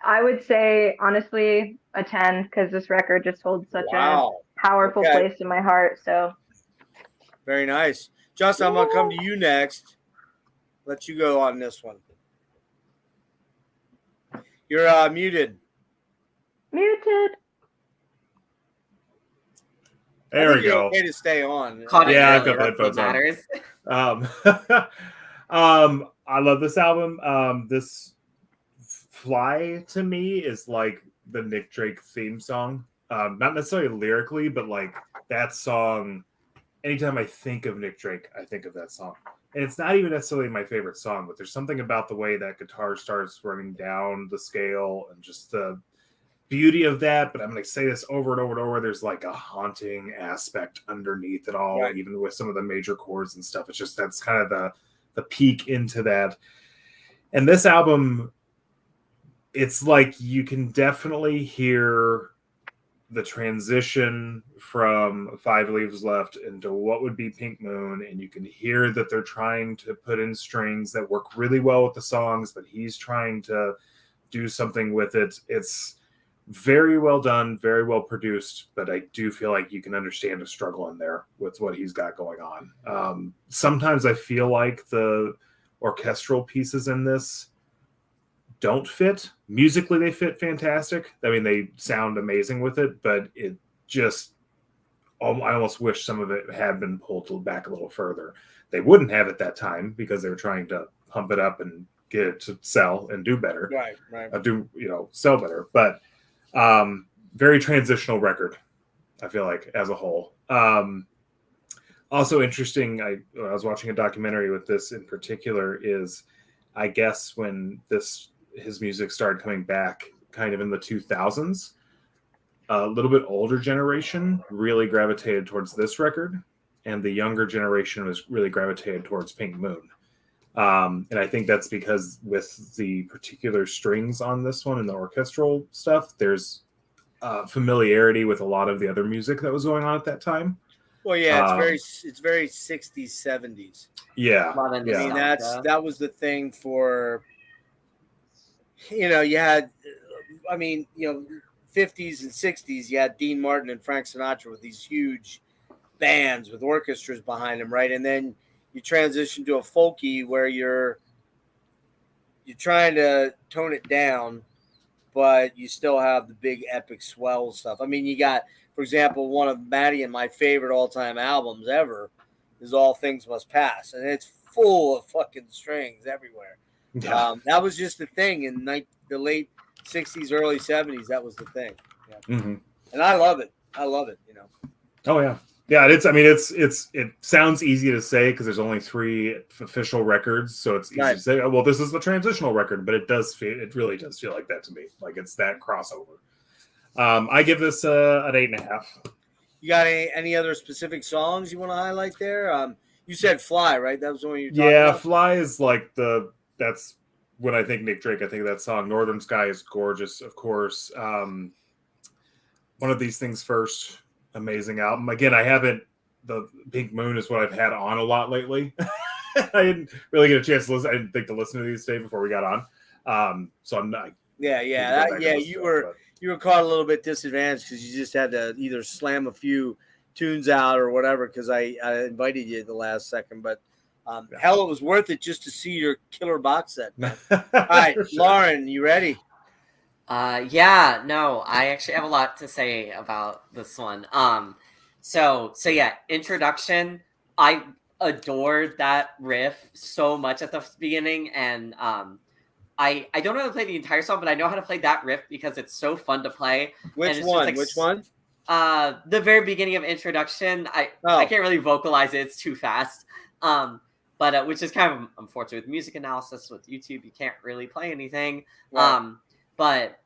I would say, honestly, a 10, because this record just holds such a powerful place in my heart. So very nice. Justin, I'm going to come to you next. Let you go on this one. You're muted. Muted. There we go. Okay to stay on. Yeah, I've got headphones on. I love this album. This Fly to me is like the Nick Drake theme song. Not necessarily lyrically, but like that song. Anytime I think of Nick Drake, I think of that song. And it's not even necessarily my favorite song, but there's something about the way that guitar starts running down the scale and just the beauty of that. But I'm going to say this over and over and over. There's like a haunting aspect underneath it all, Right. even with some of the major chords and stuff. It's just that's kind of the peak into that. And this album, it's like you can definitely hear the transition from Five Leaves Left into what would be Pink Moon, and you can hear that they're trying to put in strings that work really well with the songs, but he's trying to do something with it. It's very well done, very well produced, but I do feel like you can understand the struggle in there with what he's got going on. Sometimes I feel like the orchestral pieces in this don't fit. Musically, they fit fantastic. I mean, they sound amazing with it, but it just, I almost wish some of it had been pulled back a little further. They wouldn't have at that time because they were trying to pump it up and get it to sell and do better. Right. Sell better. But very transitional record, I feel like, as a whole. Also interesting, I was watching a documentary with this in particular, is I guess when his music started coming back kind of in the 2000s, a little bit older generation really gravitated towards this record, and the younger generation was really gravitated towards Pink Moon. And I think that's because with the particular strings on this one and the orchestral stuff, there's familiarity with a lot of the other music that was going on at that time. Well, yeah, it's very 60s, 70s. Yeah. I mean, that was the thing for, you had, 50s and 60s, you had Dean Martin and Frank Sinatra with these huge bands with orchestras behind them, right? And then you transition to a folky where you're trying to tone it down, but you still have the big epic swell stuff. I mean, you got, for example, one of Maddie and my favorite all-time albums ever is All Things Must Pass, and it's full of fucking strings everywhere. Yeah. That was just the thing in the late 60s, early 70s. That was the thing. Yeah. Mm-hmm. And I love it. Oh, yeah. Yeah, it sounds easy to say because there's only 3 official records, so it's easy to say, oh, well, this is the transitional record, but it really does feel like that to me. Like it's that crossover. I give this an 8.5. You got any other specific songs you want to highlight there? You said Fly, right? That was the one you talking about? Fly is like that's when I think Nick Drake, I think of that song. Northern Sky is gorgeous, of course. One of These Things First, amazing album. Again, the Pink Moon is what I've had on a lot lately. I didn't really get a chance to listen. I didn't think to listen to these today before we got on. So I'm not. You were caught a little bit disadvantaged because you just had to either slam a few tunes out or whatever because I invited you at the last second. But hell, it was worth it just to see your killer box set. All right, sure. Lauren, you ready? No, I actually have a lot to say about this one. So yeah, introduction. I adored that riff so much at the beginning, and I don't know how to play the entire song, but I know how to play that riff because it's so fun to play. Which one? Which one? The very beginning of introduction. I can't really vocalize it; it's too fast. But which is kind of unfortunate with music analysis with YouTube. You can't really play anything. Right. But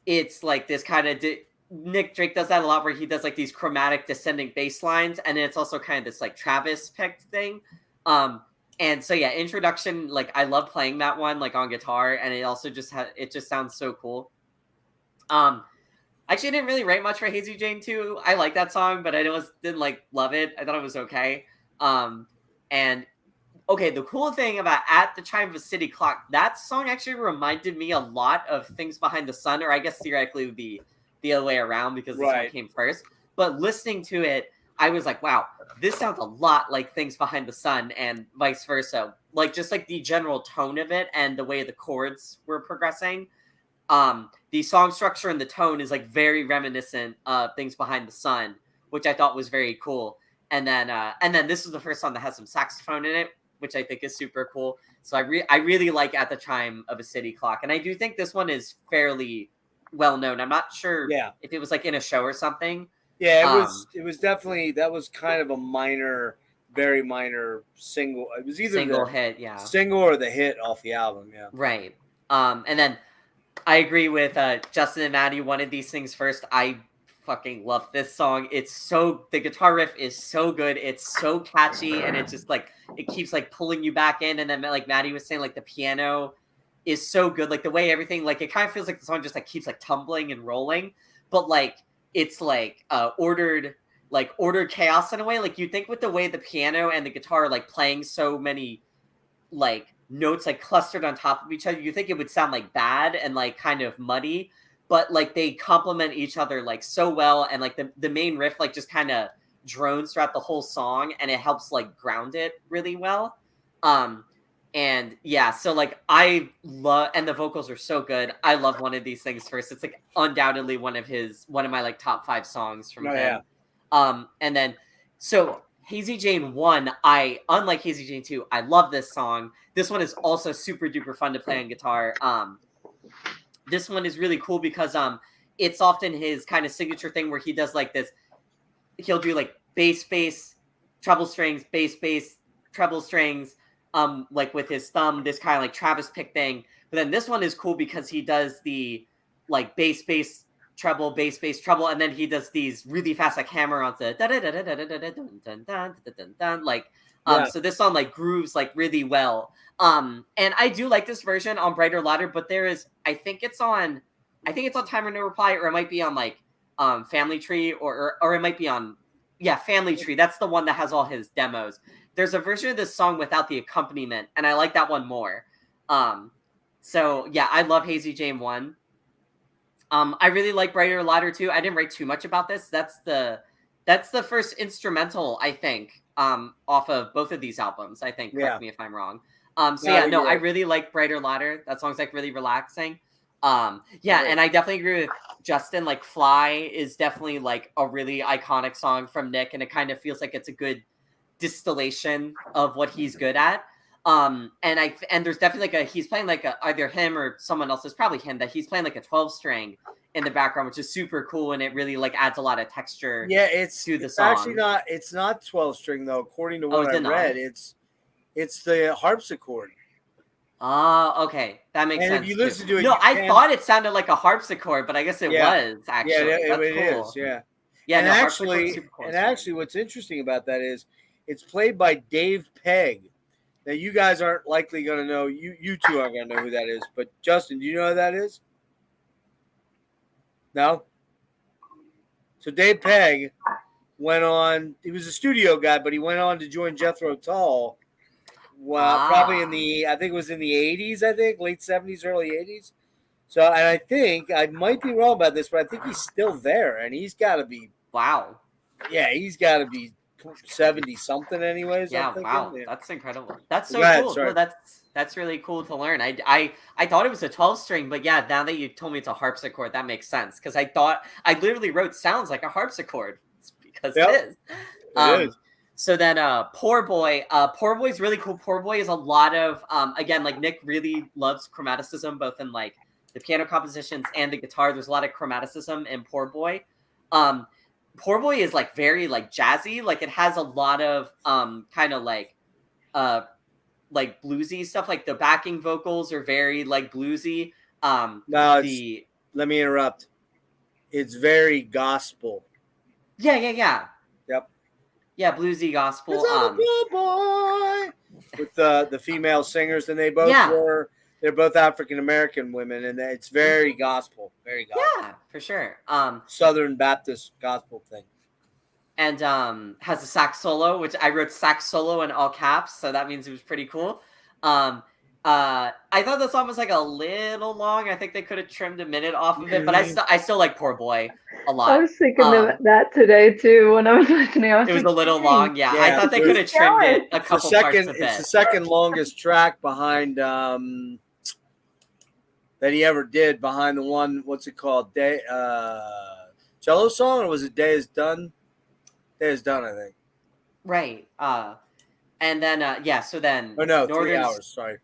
it's like this kind of Nick Drake does that a lot, where he does like these chromatic descending bass lines, and then it's also kind of this like Travis picked thing. And so yeah, introduction, like I love playing that one like on guitar, and it also just it just sounds so cool. Actually, I didn't really write much for Hazy Jane 2. I like that song, but I didn't like love it. I thought it was okay. And okay, the cool thing about At the Chime of a City Clock, that song actually reminded me a lot of Things Behind the Sun, or I guess theoretically it would be the other way around because this one came first. But listening to it, I was like, wow, this sounds a lot like Things Behind the Sun and vice versa. Like just like the general tone of it and the way the chords were progressing. The song structure and the tone is like very reminiscent of Things Behind the Sun, which I thought was very cool. And then this is the first song that has some saxophone in it, which I think is super cool. So I really like At the Chime of a City Clock. And I do think this one is fairly well known. I'm not sure if it was like in a show or something. Yeah, it was definitely, that was kind of a minor, very minor single. It was either single the hit, single or the hit off the album, Right. And then I agree with Justin and Maddie wanted these things first. I fucking love this song. The guitar riff is so good. It's so catchy, and it just like it keeps like pulling you back in. And then like Maddie was saying, like the piano is so good. Like the way everything, like it kind of feels like the song just like keeps like tumbling and rolling, but like it's like ordered chaos in a way. Like you think with the way the piano and the guitar are like playing so many like notes like clustered on top of each other, you think it would sound like bad and like kind of muddy, but like they complement each other like so well, and like the main riff like just kind of drones throughout the whole song, and it helps like ground it really well. And yeah, so like I love, and the vocals are so good. I love One of These Things First. It's like undoubtedly one of my like top 5 songs from him. And then so Hazy Jane 1, unlike Hazy Jane 2, I love this song. This one is also super duper fun to play on guitar. This one is really cool because it's often his kind of signature thing where he does like this. He'll do like bass, treble strings, bass, treble strings, like with his thumb, this kind of like Travis pick thing. But then this one is cool because he does the like bass, treble, bass, treble, and then he does these really fast like hammer-ons, like so this song like grooves like really well. And I do like this version on Bryter Layter, but there is I think it's on Time or No Reply, or it might be on like Family Tree, or it might be on Family Tree. That's the one that has all his demos. There's a version of this song without the accompaniment, and I like that one more. So yeah, I love Hazy Jane 1. I really like Bryter Layter too. I didn't write too much about this. That's the first instrumental, I think, off of both of these albums. I think. Correct me if I'm wrong. I really like Bryter Layter. That song's like really relaxing. And I definitely agree with Justin. Like Fly is definitely like a really iconic song from Nick, and it kind of feels like it's a good distillation of what he's good at. And there's definitely like he's playing like either him or someone else, it's probably him, that he's playing like a 12 string in the background, which is super cool, and it really like adds a lot of texture to the song. Actually it's not 12 string though, according to what I read. It's the harpsichord. Okay, that makes sense. If you listen to it, I thought it sounded like a harpsichord, but I guess it was actually. It is. And actually, what's interesting about that is it's played by Dave Pegg. Now, you guys aren't likely going to know. You two aren't going to know who that is. But Justin, do you know who that is? No. So Dave Pegg went on. He was a studio guy, but he went on to join Jethro Tull. Well, probably I think it was in the 80s, late 70s, early 80s. So, and I think, I might be wrong about this, but I think he's still there, and he's got to be. Wow. Yeah, he's got to be 70-something anyways. Yeah, wow. Yeah. That's incredible. That's so cool. No, that's really cool to learn. I thought it was a 12-string, but yeah, now that you told me it's a harpsichord, that makes sense. Because I literally wrote sounds like a harpsichord. It's because it is. It is. So then Poor Boy. Poor Boy is really cool. Poor Boy is a lot of, again, like Nick really loves chromaticism, both in like the piano compositions and the guitar. There's a lot of chromaticism in Poor Boy. Poor Boy is like very like jazzy. Like it has a lot of kind of like bluesy stuff. Like the backing vocals are very like bluesy. Let me interrupt. It's very gospel. Yeah. Yep. Yeah, bluesy gospel. Poor Boy with the female singers, and they both were. They're both African American women, and it's very gospel. Very gospel. Yeah, for sure. Southern Baptist gospel thing. And has a sax solo, which I wrote sax solo in all caps, so that means it was pretty cool. I thought the song was like a little long. I think they could have trimmed a minute off of it, but I still like Poor Boy a lot. I was thinking of that today too when I was listening. It was a little long. Yeah, I thought they could have trimmed it a couple parts of it. It's the second longest track behind that he ever did, behind the one. What's it called? Cello Song, or was it Day Is Done? Day Is Done, I think. Right. And then so then Oh no, 3 hours. Sorry.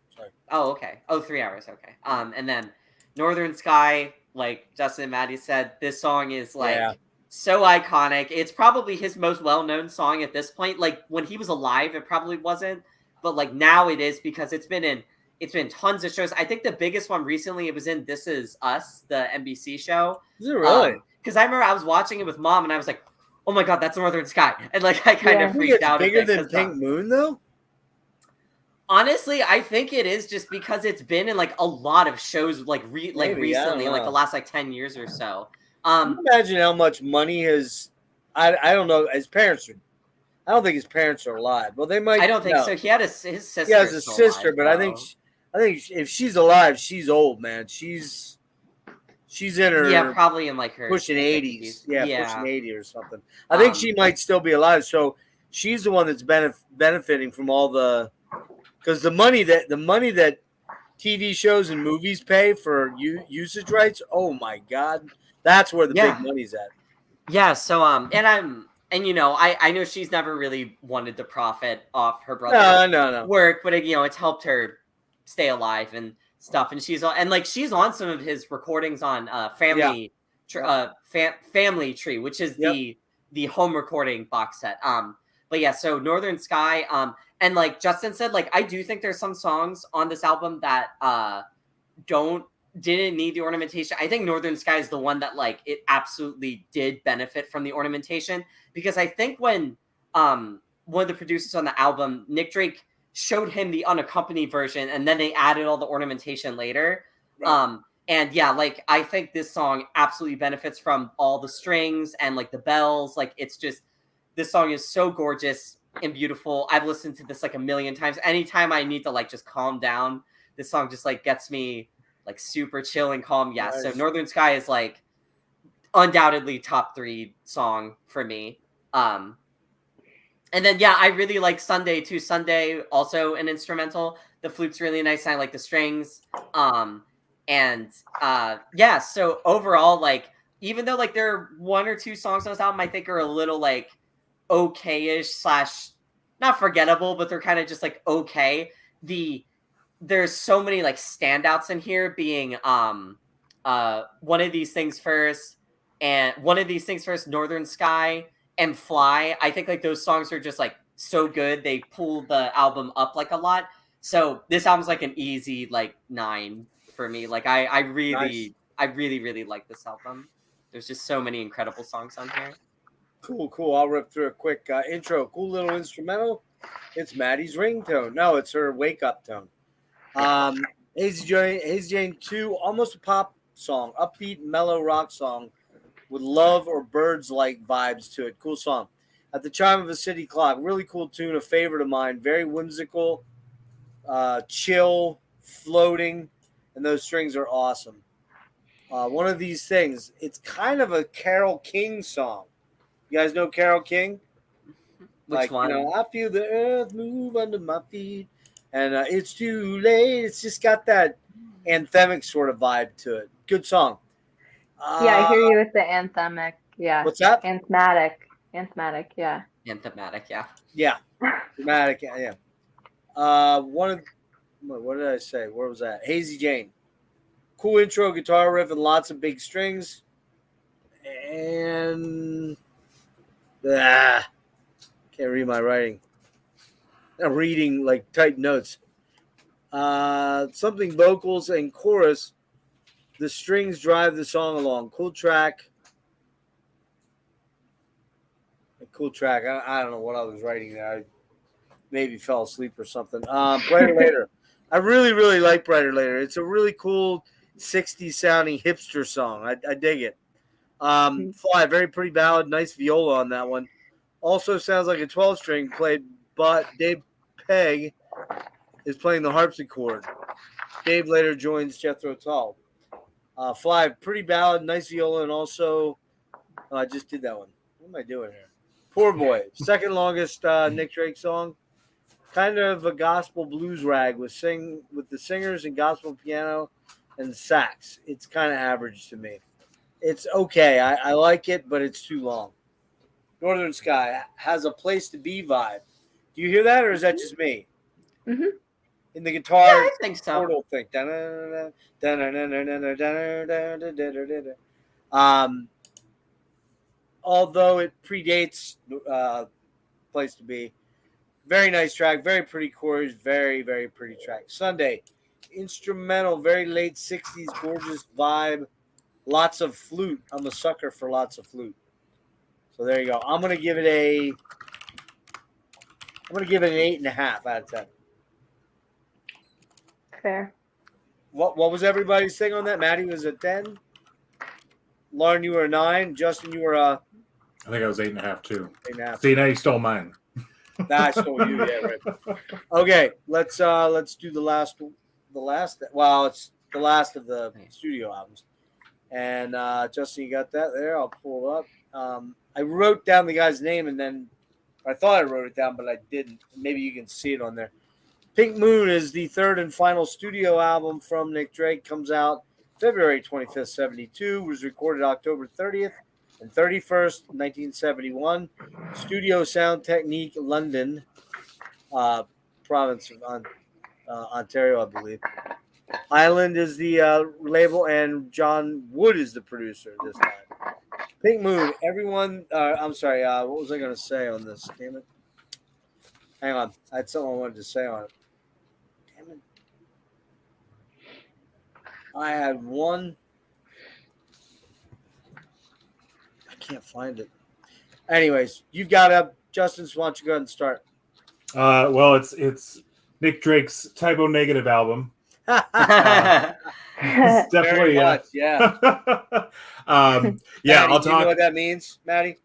Oh, okay. Oh, 3 hours. Okay. And then Northern Sky, like Justin and Maddie said, this song is like so iconic. It's probably his most well-known song at this point. Like when he was alive, it probably wasn't, but like now it is because it's been tons of shows. I think the biggest one recently, it was in This Is Us, the NBC show. Is it really? Because I remember I was watching it with Mom, and I was like, "Oh my god, that's Northern Sky!" And like I kind of freaked out. Bigger than Pink Moon, though. Honestly, I think it is just because it's been in like a lot of shows like recently, like the last like 10 years or so. Can you imagine how much money I don't know. His parents are. I don't think his parents are alive. Well, they might. I don't think so. He had his sister. He has a sister, but I think if she's alive, she's old, man. She's in her probably in like her pushing 80s. Pushing 80 or something. I think she might still be alive. So she's the one that's benefiting from all the. Because the money that TV shows and movies pay for usage rights, oh my God, that's where the big money's at. Yeah. So and you know, I know she's never really wanted to profit off her brother's work, but it's helped her stay alive and stuff. And she's on some of his recordings on Family Tree, which is the home recording box set. But yeah, so Northern Sky, and like Justin said, like I do think there's some songs on this album that didn't need the ornamentation. I think Northern Sky is the one that like it absolutely did benefit from the ornamentation, because I think when one of the producers on the album, Nick Drake, showed him the unaccompanied version, and then they added all the ornamentation later. Right. And yeah, like I think this song absolutely benefits from all the strings and like the bells. Like it's just, this song is so gorgeous and beautiful. I've listened to this like a million times. Anytime I need to like just calm down, this song just like gets me like super chill and calm. Yeah. Nice. So Northern Sky is like undoubtedly top 3 song for me. And then I really like Sunday too. Sunday also an instrumental. The flute's really nice. And I like the strings. So overall, like even though like there are 1 or 2 songs on this album I think are a little like okay-ish / not forgettable, but they're kind of just like okay. There's so many like standouts in here, being One of These Things First, Northern Sky, and Fly. I think like those songs are just like so good. They pull the album up like a lot. So this album's like an easy like 9 for me. Like I really like this album. There's just so many incredible songs on here. Cool. I'll rip through a quick intro. Cool little instrumental. It's Maddie's ringtone. No, it's her wake up tone. Hazy Jane 2, almost a pop song, upbeat, mellow rock song with love or birds like vibes to it. Cool song. At the Chime of a City Clock, really cool tune, a favorite of mine. Very whimsical, chill, floating, and those strings are awesome. One of These Things, it's kind of a Carole King song. You guys know Carole King? Which one? I feel the earth move under my feet, and it's too late. It's just got that anthemic sort of vibe to it. Good song. I hear you with the anthemic. Yeah. What's that? Anthematic. Yeah. Anthematic. Yeah. Yeah. Dramatic. Yeah. What did I say? Where was that? Hazy Jane. Cool intro, guitar riff, and lots of big strings. And can't read my writing. I'm reading like typed notes. Something vocals and chorus. The strings drive the song along. Cool track. I don't know what I was writing there. I maybe fell asleep or something. Bryter Layter. I really, really like Bryter Layter. It's a really cool 60s sounding hipster song. I dig it. Fly, very pretty ballad. Nice viola on that one. Also sounds like a 12-string played, but Dave Pegg is playing the harpsichord. Dave later joins Jethro Tull. Fly, pretty ballad, nice viola, and also I just did that one. What am I doing here? Poor Boy, second longest Nick Drake song. Kind of a gospel blues rag with the singers and gospel piano and sax. It's kind of average to me. It's okay. I like it, but it's too long. Northern Sky has a place to be vibe. Do you hear that, or is that just me? Mhm. In the guitar I think so. portal thing. Although it predates Place to Be. Very nice track, very pretty chorus, very, very pretty track. Sunday, instrumental, very late 60s, gorgeous vibe, lots of flute. I'm a sucker for lots of flute. So there you go. I'm gonna give it an 8.5 out of 10. Fair. What was everybody's thing on that? Maddie was a 10. Lauren, you were a 9. Justin, you were a. I think I was 8.5 too. 8.5. See, now you stole mine. I stole you, yeah, right. Okay, let's do the last. Well, it's the last of the studio albums. And Justin, you got that there? I'll pull it up. I wrote down the guy's name, and then I thought I wrote it down, but I didn't. Maybe you can see it on there. Pink Moon is the third and final studio album from Nick Drake. Comes out February 25th, 72. Was recorded October 30th and 31st, 1971. Studio Sound Technique, London, province of Ontario, I believe. Island is the label, and John Wood is the producer this time. Pink Moon, everyone. I'm sorry. What was I going to say on this? Damn it. Hang on. I had something I wanted to say on it. Damn it. I had one. I can't find it. Anyways, you've got up. Justin, why don't you go ahead and start? Well, it's Nick Drake's Typo Negative album. It's definitely much, yeah. Maddie, I'll talk. Do you know what that means, Maddie?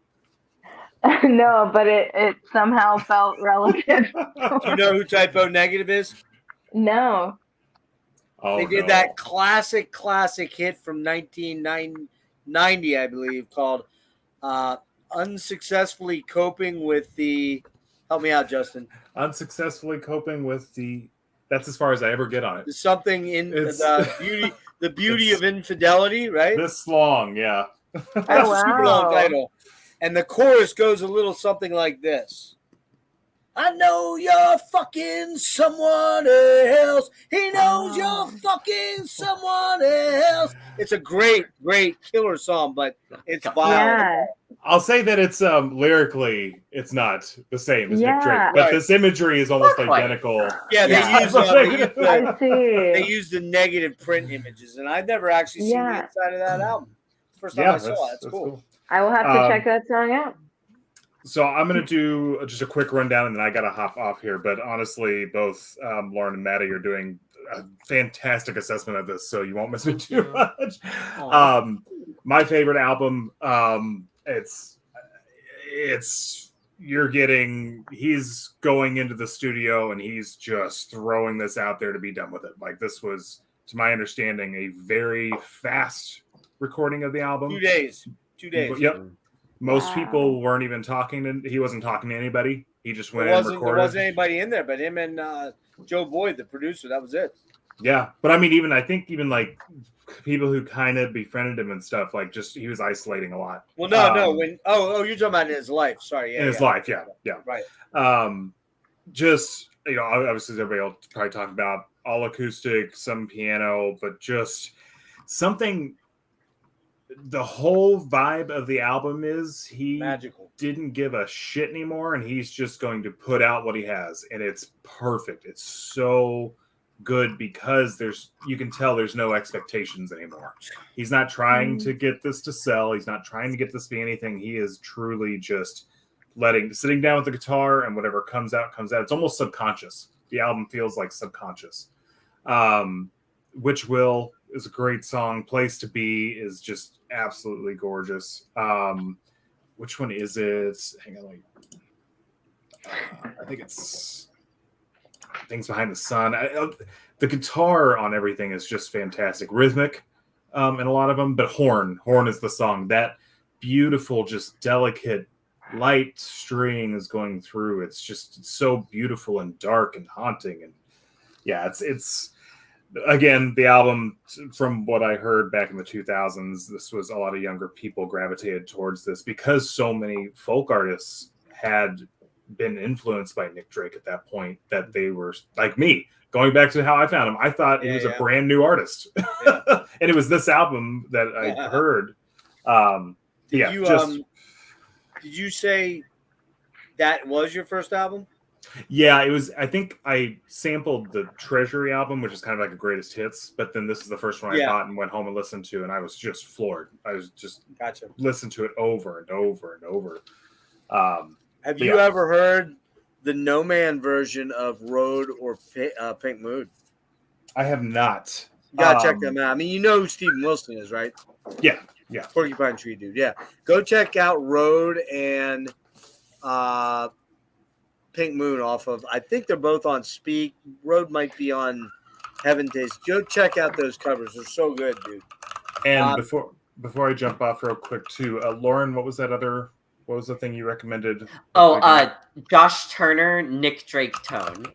No, but it somehow felt relative. Do you know who Typo Negative is? No. Oh, they did that classic hit from 1990, I believe, called Unsuccessfully Coping with the. Help me out, Justin. Unsuccessfully Coping with the. That's as far as I ever get on it. There's something in the beauty of infidelity, right? This long, yeah. That's a super long title. And the chorus goes a little something like this. I know you're fucking someone else. He knows you're fucking someone else. It's a great killer song, but it's violent. Yeah. I'll say that it's lyrically, it's not the same as Nick Drake, but this imagery is almost identical. Yeah, they use the negative print images, and I've never actually seen the inside of that album. First time I saw it. That's cool. I will have to check that song out. So I'm going to do just a quick rundown, and then I got to hop off here. But honestly, both Lauren and Maddie are doing a fantastic assessment of this, so you won't miss me too much. My favorite album, he's going into the studio and he's just throwing this out there to be done with it. Like, this was, to my understanding, a very fast recording of the album. 2 days. Yep. Most people weren't even talking he wasn't talking to anybody. He just went and recorded. There wasn't anybody in there but him and Joe Boyd, the producer. That was it. Yeah. But I mean, I think even like people who kind of befriended him and stuff, like, just he was isolating a lot. Well, no. When you're talking about in his life. Sorry. In his life, yeah. Right. Just, obviously everybody will probably talk about all acoustic, some piano, but just something. The whole vibe of the album is he magical. Didn't give a shit anymore, and he's just going to put out what he has, and it's perfect. It's so good because you can tell there's no expectations anymore. He's not trying to get this to sell. He's not trying to get this to be anything. He is truly just sitting down with the guitar, and whatever comes out. It's almost subconscious. The album feels like subconscious. Which Will is a great song. Place to Be is just absolutely gorgeous. Which one is it? Hang on, I think it's Things Behind the Sun. The guitar on everything is just fantastic. Rhythmic in a lot of them, but Horn is the song. That beautiful, just delicate, light string is going through. It's so beautiful and dark and haunting. And yeah, it's again, the album, from what I heard back in the 2000s, this was a lot of younger people gravitated towards this because so many folk artists had been influenced by Nick Drake at that point, that they were like me. Going back to how I found him, I thought he was a brand new artist, and it was this album that I heard. Did you say that was your first album? Yeah, it was. I think I sampled the Treasury album, which is kind of like a greatest hits, but then this is the first one I bought and went home and listened to, and I was just floored. I was just listened to it over and over and over. Have you ever heard the No Man version of Road or Pink Moon? I have not. You gotta check them out. I mean, you know who Steven Wilson is, right? Yeah. Porcupine Tree dude. Yeah, go check out Road and Pink Moon off of. I think they're both on Speak. Road might be on Heaven Taste. Go check out those covers. They're so good, dude. And before I jump off real quick too, Lauren, what was the thing you recommended? Josh Turner, Nick Drake Tone.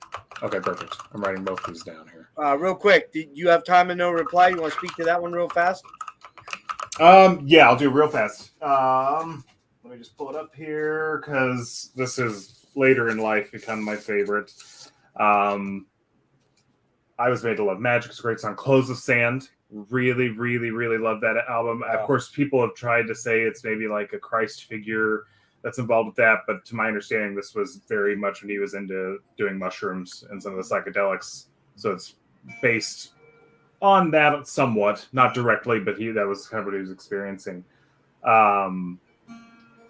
Okay, perfect. I'm writing both these down here. Real quick, do you have time and no reply? You want to speak to that one real fast? Yeah, I'll do real fast. Let me just pull it up here because this is later in life become my favorite. I Was Made to Love Magic is a great song. Clothes of Sand. Really, really, really love that album. Of course, people have tried to say it's maybe like a Christ figure that's involved with that, but to my understanding, this was very much when he was into doing mushrooms and some of the psychedelics. So it's based on that somewhat, not directly, but that was kind of what he was experiencing.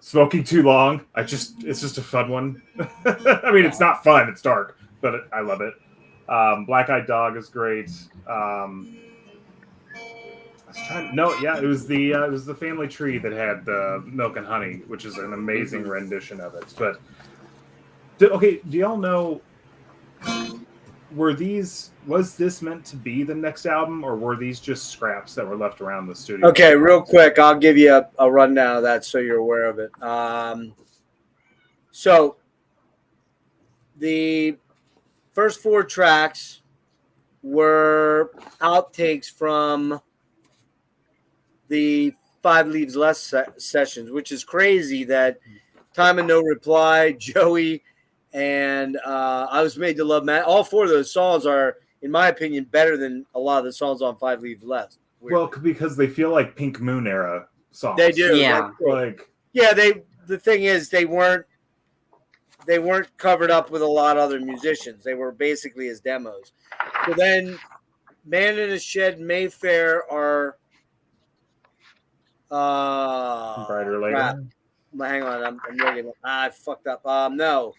Smoking Too Long. It's just a fun one. I mean, it's not fun. It's dark, but I love it. Black Eyed Dog is great. It was the Family Tree that had the Milk and Honey, which is an amazing rendition of it. But do y'all know? Was this meant to be the next album, or were these just scraps that were left around the studio? Okay, real quick, I'll give you a rundown of that so you're aware of it. So the first 4 tracks were outtakes from the 5 Leaves Less sessions, which is crazy that Time and No Reply, Joey, and I Was Made to Love Matt. All 4 of those songs are, in my opinion, better than a lot of the songs on 5 Leaves Less. Weird. Well, because they feel like Pink Moon era songs. They do. Yeah. The thing is, they weren't covered up with a lot of other musicians. They were basically as demos. So then Man in a Shed, Mayfair are Bryter Layter. crap. Hang on, I'm looking. I fucked up. No.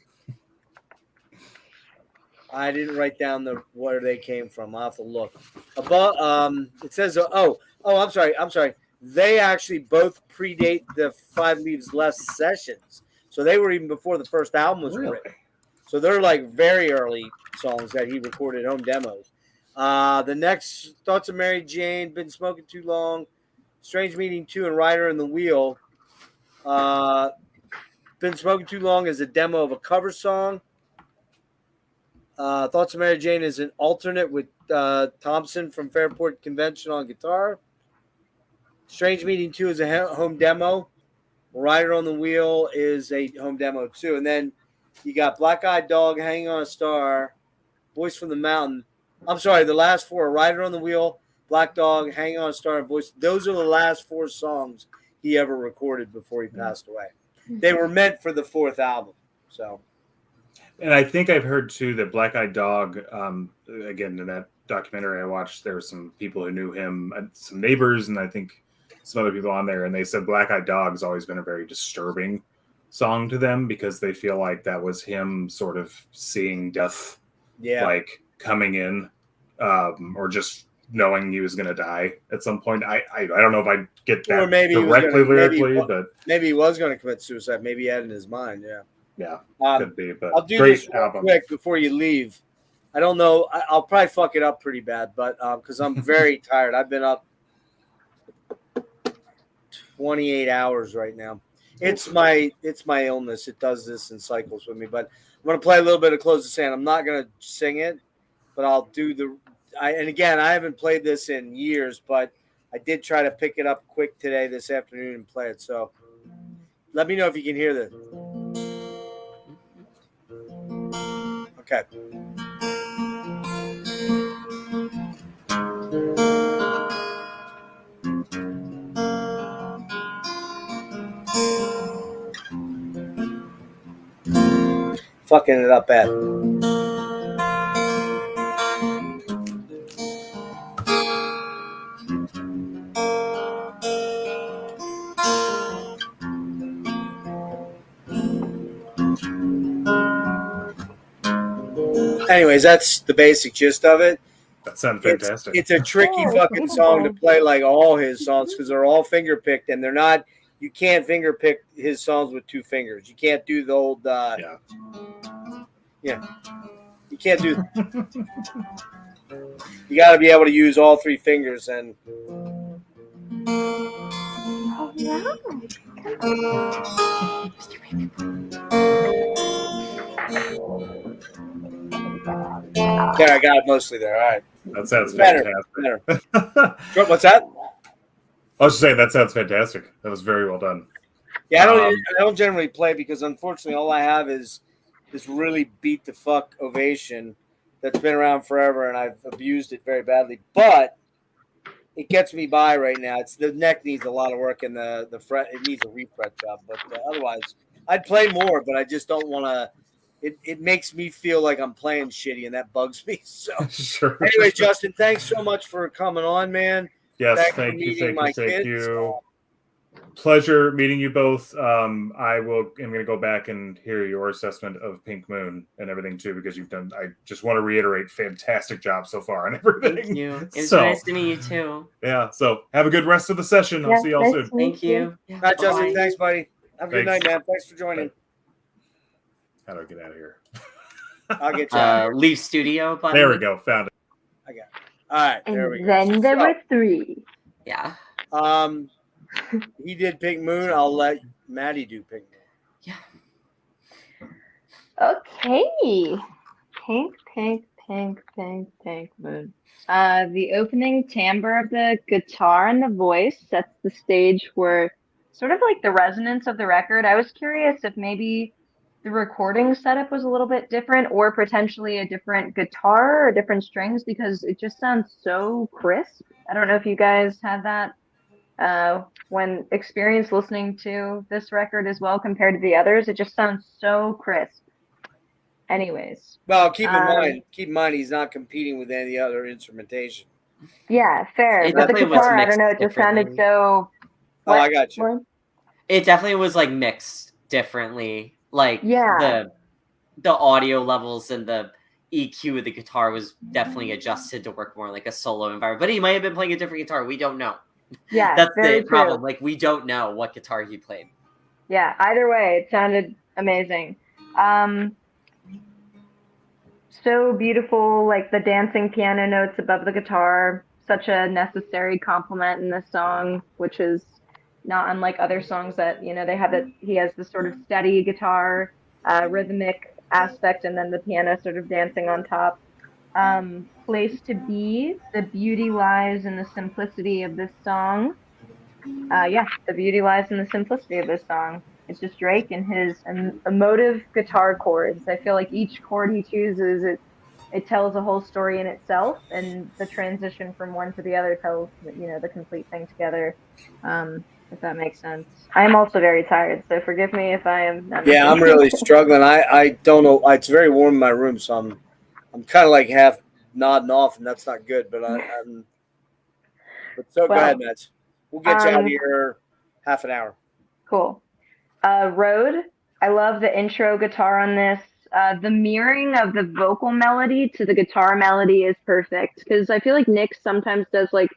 I didn't write down where they came from. I'll have to look. It says I'm sorry. They actually both predate the 5 Leaves Less sessions. So they were even before the first album was written. So they're like very early songs that he recorded home demos. The next, Thoughts of Mary Jane, Been Smoking Too Long, Strange Meeting 2, and Rider in the Wheel. Been Smoking Too Long is a demo of a cover song. Thoughts of Mary Jane is an alternate with Thompson from Fairport Convention on guitar. Strange Meeting 2 is a home demo. Rider on the Wheel is a home demo too. And then you got Black Eyed Dog, Hanging on a Star, Voice from the Mountain. I'm sorry, the last 4, Rider on the Wheel, Black Dog, Hanging on a Star, and Voice. Those are the last 4 songs he ever recorded before he passed away. They were meant for the 4th album. So, and I think I've heard too that Black Eyed Dog, again, in that documentary I watched, there were some people who knew him, some neighbors, and I think some other people on there, and they said Black Eyed Dog has always been a very disturbing song to them because they feel like that was him sort of seeing death, like coming in, or just knowing he was going to die at some point. I don't know if I get that, or maybe directly lyrically, but maybe he was going to commit suicide. Maybe he had in his mind. Could be. But I'll do this real quick before you leave. I don't know. I'll probably fuck it up pretty bad, but because I'm very tired. I've been up 28 hours right now. It's my illness. It does this in cycles with me. But I'm going to play a little bit of Close the Sand. I'm not going to sing it, but I'll do and again, I haven't played this in years, but I did try to pick it up quick today, this afternoon, and play it. So let me know if you can hear this. Okay. Fucking it up bad. Anyways, that's the basic gist of it. That sounds fantastic. It's a tricky Yeah, fucking it's song to beautiful. play like all his songs because they're all finger picked and they're not. You can't finger pick his songs with 2 fingers. You can't do the old. Yeah. You can't do. You got to be able to use all 3 fingers and. Oh, yeah. There, I got it mostly there. All right. That sounds Better. fantastic. What's that? I was just saying that sounds fantastic. That was very well done. Yeah, I don't generally play because unfortunately all I have is this really beat the fuck Ovation that's been around forever and I've abused it very badly. But it gets me by right now. It's the neck needs a lot of work and the fret it needs a refret job. But otherwise, I'd play more, but I just don't want to. It makes me feel like I'm playing shitty, and that bugs me. So, Sure. anyway, Justin, thanks so much for coming on, man. Yes, Thanks thank for you, meeting thank my you, thank kids. you. Pleasure meeting you both. I'm going to go back and hear your assessment of Pink Moon and everything too, because you've done. I just want to reiterate, fantastic job so far and everything. Thank you. It's So, nice to meet you too. Yeah. So have a good rest of the session. I'll see y'all soon. Thank you. Yeah, All right, Justin. bye. Thanks, buddy. Have a good night, man. Thanks for joining. How do I get out of here? I'll get you out. Leave studio button. There we go. Found it. I got it. All right. There we And go. then there were 3. Yeah. He did Pink Moon. I'll let Maddie do Pink Moon. Yeah. Okay. Pink Moon. The opening timbre of the guitar and the voice sets the stage for sort of like the resonance of the record. I was curious if maybe the recording setup was a little bit different or potentially a different guitar or different strings because it just sounds so crisp. I don't know if you guys had that when experienced listening to this record as well compared to the others. It just sounds so crisp. Anyways. Well, keep in mind he's not competing with any other instrumentation. Yeah, fair. It But the definitely was guitar, I don't know, it mixed just sounded differently. so. Oh, I got you. What? It definitely was like mixed differently. Like Yeah. the audio levels and the EQ of the guitar was definitely adjusted to work more like a solo environment. But he might have been playing a different guitar. We don't know. Yeah, That's very the problem. true. Like we don't know what guitar he played. Yeah, either way, it sounded amazing. So beautiful, like the dancing piano notes above the guitar. Such a necessary complement in this song, which is not unlike other songs that, you know, they have that he has this sort of steady guitar, rhythmic aspect, and then the piano sort of dancing on top. Place to be. The beauty lies in the simplicity of this song. The beauty lies in the simplicity of this song. It's just Drake and his emotive guitar chords. I feel like each chord he chooses, it tells a whole story in itself, and the transition from one to the other tells, you know, the complete thing together. If that makes sense. I am also very tired, so forgive me if I am. Yeah, I'm really struggling. I don't know. It's very warm in my room, so I'm kind of like half nodding off, and that's not good. But I'm. But so go ahead, Matt. We'll get you out of here half an hour. Cool. Road. I love the intro guitar on this. The mirroring of the vocal melody to the guitar melody is perfect because I feel like Nick sometimes does like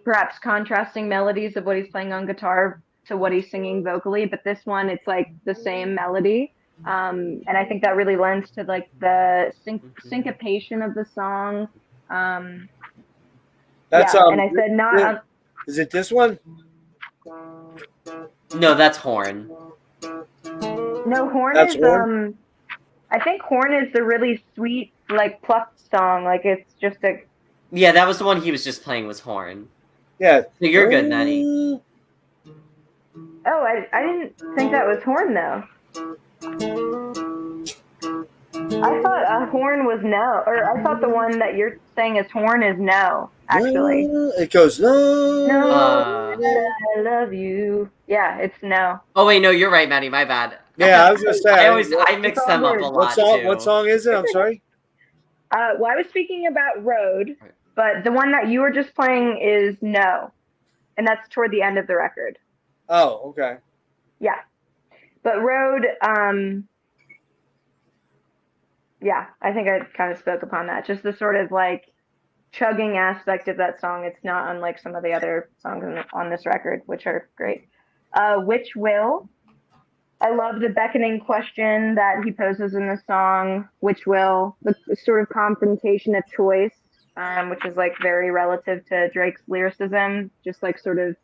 perhaps contrasting melodies of what he's playing on guitar to what he's singing vocally, but this one it's like the same melody, and I think that really lends to like the syncopation of the song. That's and I said not. Is it this one? No, that's horn. No, horn That's is horn? I think horn is the really sweet, like plucked song. Like it's just a. Yeah, that was the one he was just playing was horn. Yeah. So you're good, Maddie. Oh, I didn't think that was horn though. I thought horn was no, or I thought the one that you're saying is horn is no. Actually, No, it goes no. no, I love you. Yeah, it's no. Oh wait, no, you're right, Maddie. My bad. Yeah, I was gonna say. I mix all them up good. a What lot song? too. What song is it? I'm sorry. Well, I was speaking about road, but the one that you were just playing is no, and that's toward the end of the record. Oh, okay. Yeah, but road. Yeah, I think I kind of spoke upon that. Just the sort of like chugging aspect of that song. It's not unlike some of the other songs on this record, which are great. Which will. I love the beckoning question that he poses in the song, which will, the sort of confrontation of choice, which is like very relative to Drake's lyricism, just like sort of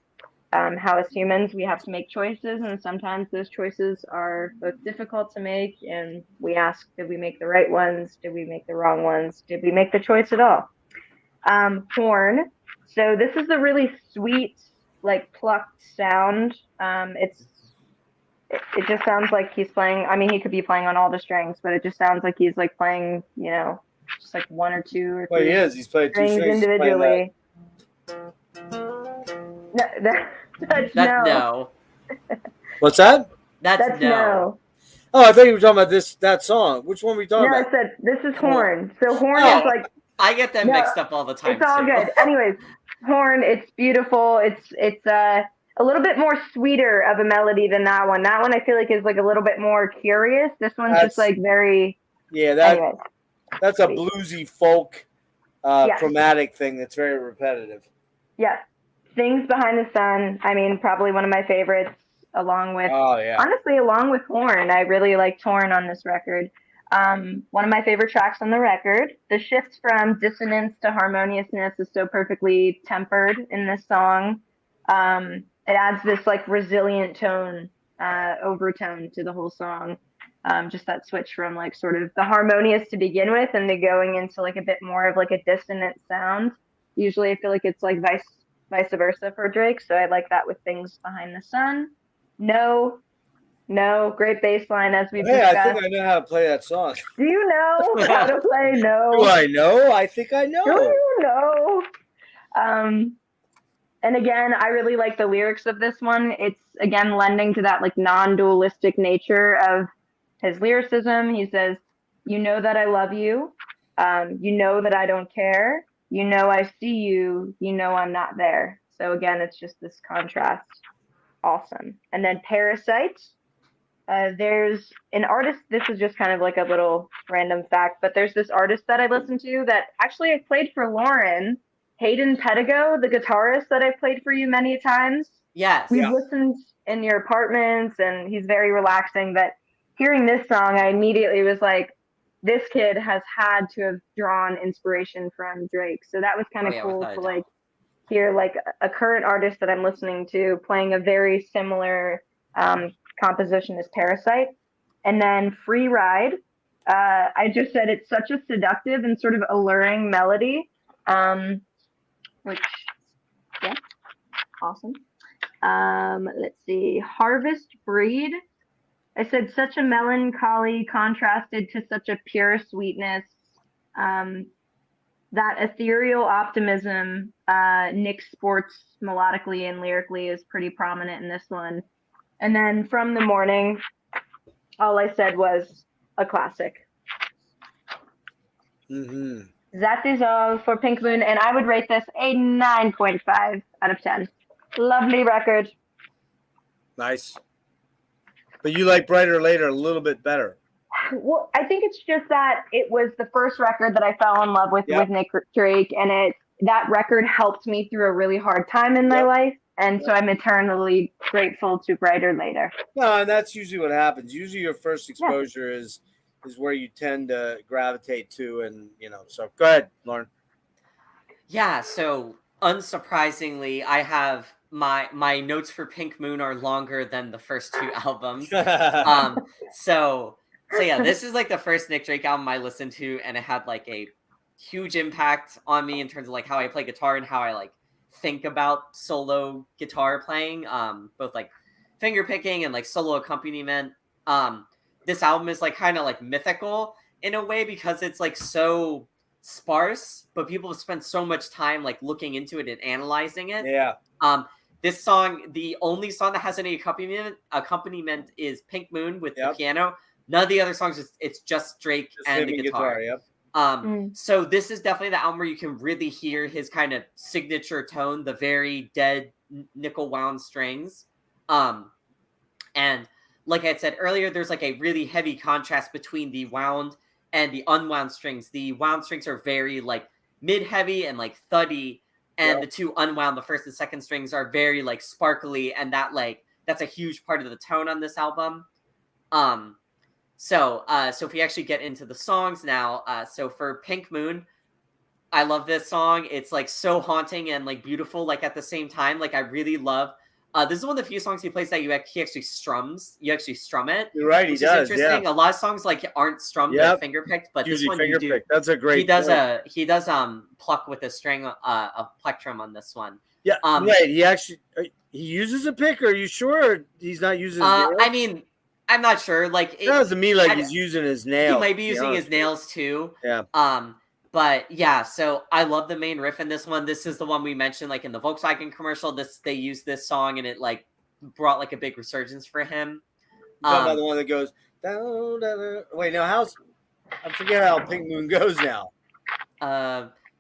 how as humans we have to make choices, and sometimes those choices are both difficult to make, and we ask, did we make the right ones? Did we make the wrong ones? Did we make the choice at all? Horn. So this is a really sweet, like plucked sound. It just sounds like he's playing. I mean, he could be playing on all the strings, but it just sounds like he's like playing, just like one or two or three. Well, he is. He's playing two strings individually. No, that's no. What's that? That's no. Oh, I thought you were talking about that song. Which one were we talking about? I said this is horn. So horn is like. I get them mixed up all the time. It's all good. Anyways, horn. It's beautiful. It's a little bit more sweeter of a melody than that one. That one I feel like is like a little bit more curious. This one's just like very. Yeah, that's a bluesy folk chromatic thing that's very repetitive. Yeah. Things Behind the Sun. I mean, probably one of my favorites, along with honestly, along with horn. I really liked horn on this record. One of my favorite tracks on the record. The shift from dissonance to harmoniousness is so perfectly tempered in this song. It adds this like resilient tone, overtone to the whole song. Just that switch from like sort of the harmonious to begin with and then going into like a bit more of like a dissonant sound. Usually I feel like it's like vice versa for Drake. So I like that with Things Behind the Sun. No, great bass line as we've discussed. I think I know how to play that song. Do you know how to play No? Do I know? I think I know. Do you know? And again, I really like the lyrics of this one. It's, again, lending to that like non-dualistic nature of his lyricism. He says, you know that I love you. You know that I don't care. You know I see you. You know I'm not there. So again, it's just this contrast. Awesome. And then Parasite. There's an artist, this is just kind of like a little random fact, but there's this artist that I listen to that actually I played for Lauren, Hayden Pedigo, the guitarist that I played for you many times. Yes. We've listened in your apartments and he's very relaxing, but hearing this song, I immediately was like, this kid has had to have drawn inspiration from Drake. So that was kind of cool to like hear like a current artist that I'm listening to playing a very similar composition as Parasite. And then Free Ride. I just said it's such a seductive and sort of alluring melody. Which, yeah, awesome. Let's see. Harvest Breed. I said such a melancholy contrasted to such a pure sweetness. That ethereal optimism Nick sports melodically and lyrically is pretty prominent in this one. And then From the Morning, all I said was a classic. Mm-hmm. That is all for Pink Moon, and I would rate this a 9.5 out of 10. Lovely record. Nice. But you like Bryter Layter a little bit better. Well, I think it's just that it was the first record that I fell in love with Nick Drake, and that record helped me through a really hard time in my life. And so I'm eternally grateful to Bryter Layter. No, and that's usually what happens. Usually your first exposure is where you tend to gravitate to, and so go ahead, Lauren. Yeah, so unsurprisingly, I have my notes for Pink Moon are longer than the first two albums. So yeah, this is like the first Nick Drake album I listened to, and it had like a huge impact on me in terms of like how I play guitar and how I like think about solo guitar playing, both like finger picking and like solo accompaniment. This album is like kind of like mythical, in a way because it's like so sparse, but people have spent so much time like looking into it and analyzing it. Yeah. This song, the only song that has any accompaniment is Pink Moon with the piano. None of the other songs, it's just Drake and the guitar. Yep. So this is definitely the album where you can really hear his kind of signature tone, the very dead nickel wound strings. And like I said earlier, there's like a really heavy contrast between the wound and the unwound strings. The wound strings are very like mid-heavy and like thuddy, and the two unwound, the first and second strings, are very like sparkly, and that's a huge part of the tone on this album. So if we actually get into the songs now, so for Pink Moon, I love this song. It's like so haunting and like beautiful, like at the same time. Like I really love. This is one of the few songs he plays that he actually strums. You actually strum it. You're right. He does. Interesting. A lot of songs like aren't strummed, they're finger picked, but usually this one you do. That's a great. He does pluck with a string of plectrum on this one. Yeah. Right. He uses a pick. Are you sure? Or he's not using. I mean, I'm not sure. Like it sounds to me like he's using his nails. He might be using his nails too. Yeah. But yeah, so I love the main riff in this one. This is the one we mentioned, like in the Volkswagen commercial. They used this song, and it like brought like a big resurgence for him. Talking about the one that goes down, down. Wait, now I forget how Pink Moon goes now.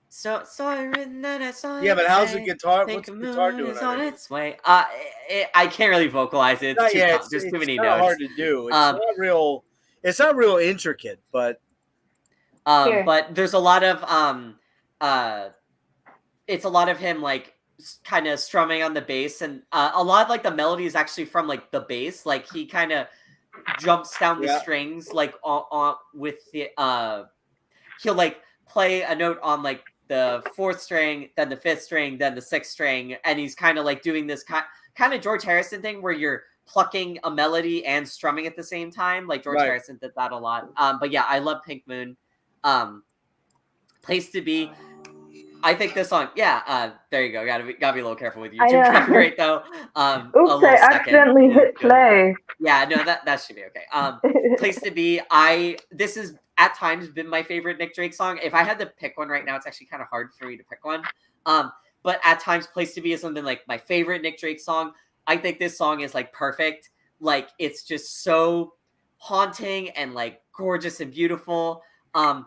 So I written that I saw. Yeah, but how's the guitar? What's the guitar doing? On its way. I can't really vocalize it. There's too many notes. It's hard to do. It's not real. It's not real intricate, but. But there's a lot of it's a lot of him like kind of strumming on the bass, and a lot of like the melody is actually from like the bass. Like he kind of jumps down the strings like on with the he'll like play a note on like the fourth string, then the fifth string, then the sixth string, and he's kind of like doing this kind of George Harrison thing where you're plucking a melody and strumming at the same time. Like George Harrison did that a lot. But yeah, I love Pink Moon. Place to Be. I think this song, there you go. Gotta be a little careful with YouTube copyright though. Oops, I accidentally hit play. Yeah, no, that should be okay. Place to Be. This has at times been my favorite Nick Drake song. If I had to pick one right now, it's actually kind of hard for me to pick one. But at times, Place to Be is something like my favorite Nick Drake song. I think this song is like perfect. Like it's just so haunting and like gorgeous and beautiful. And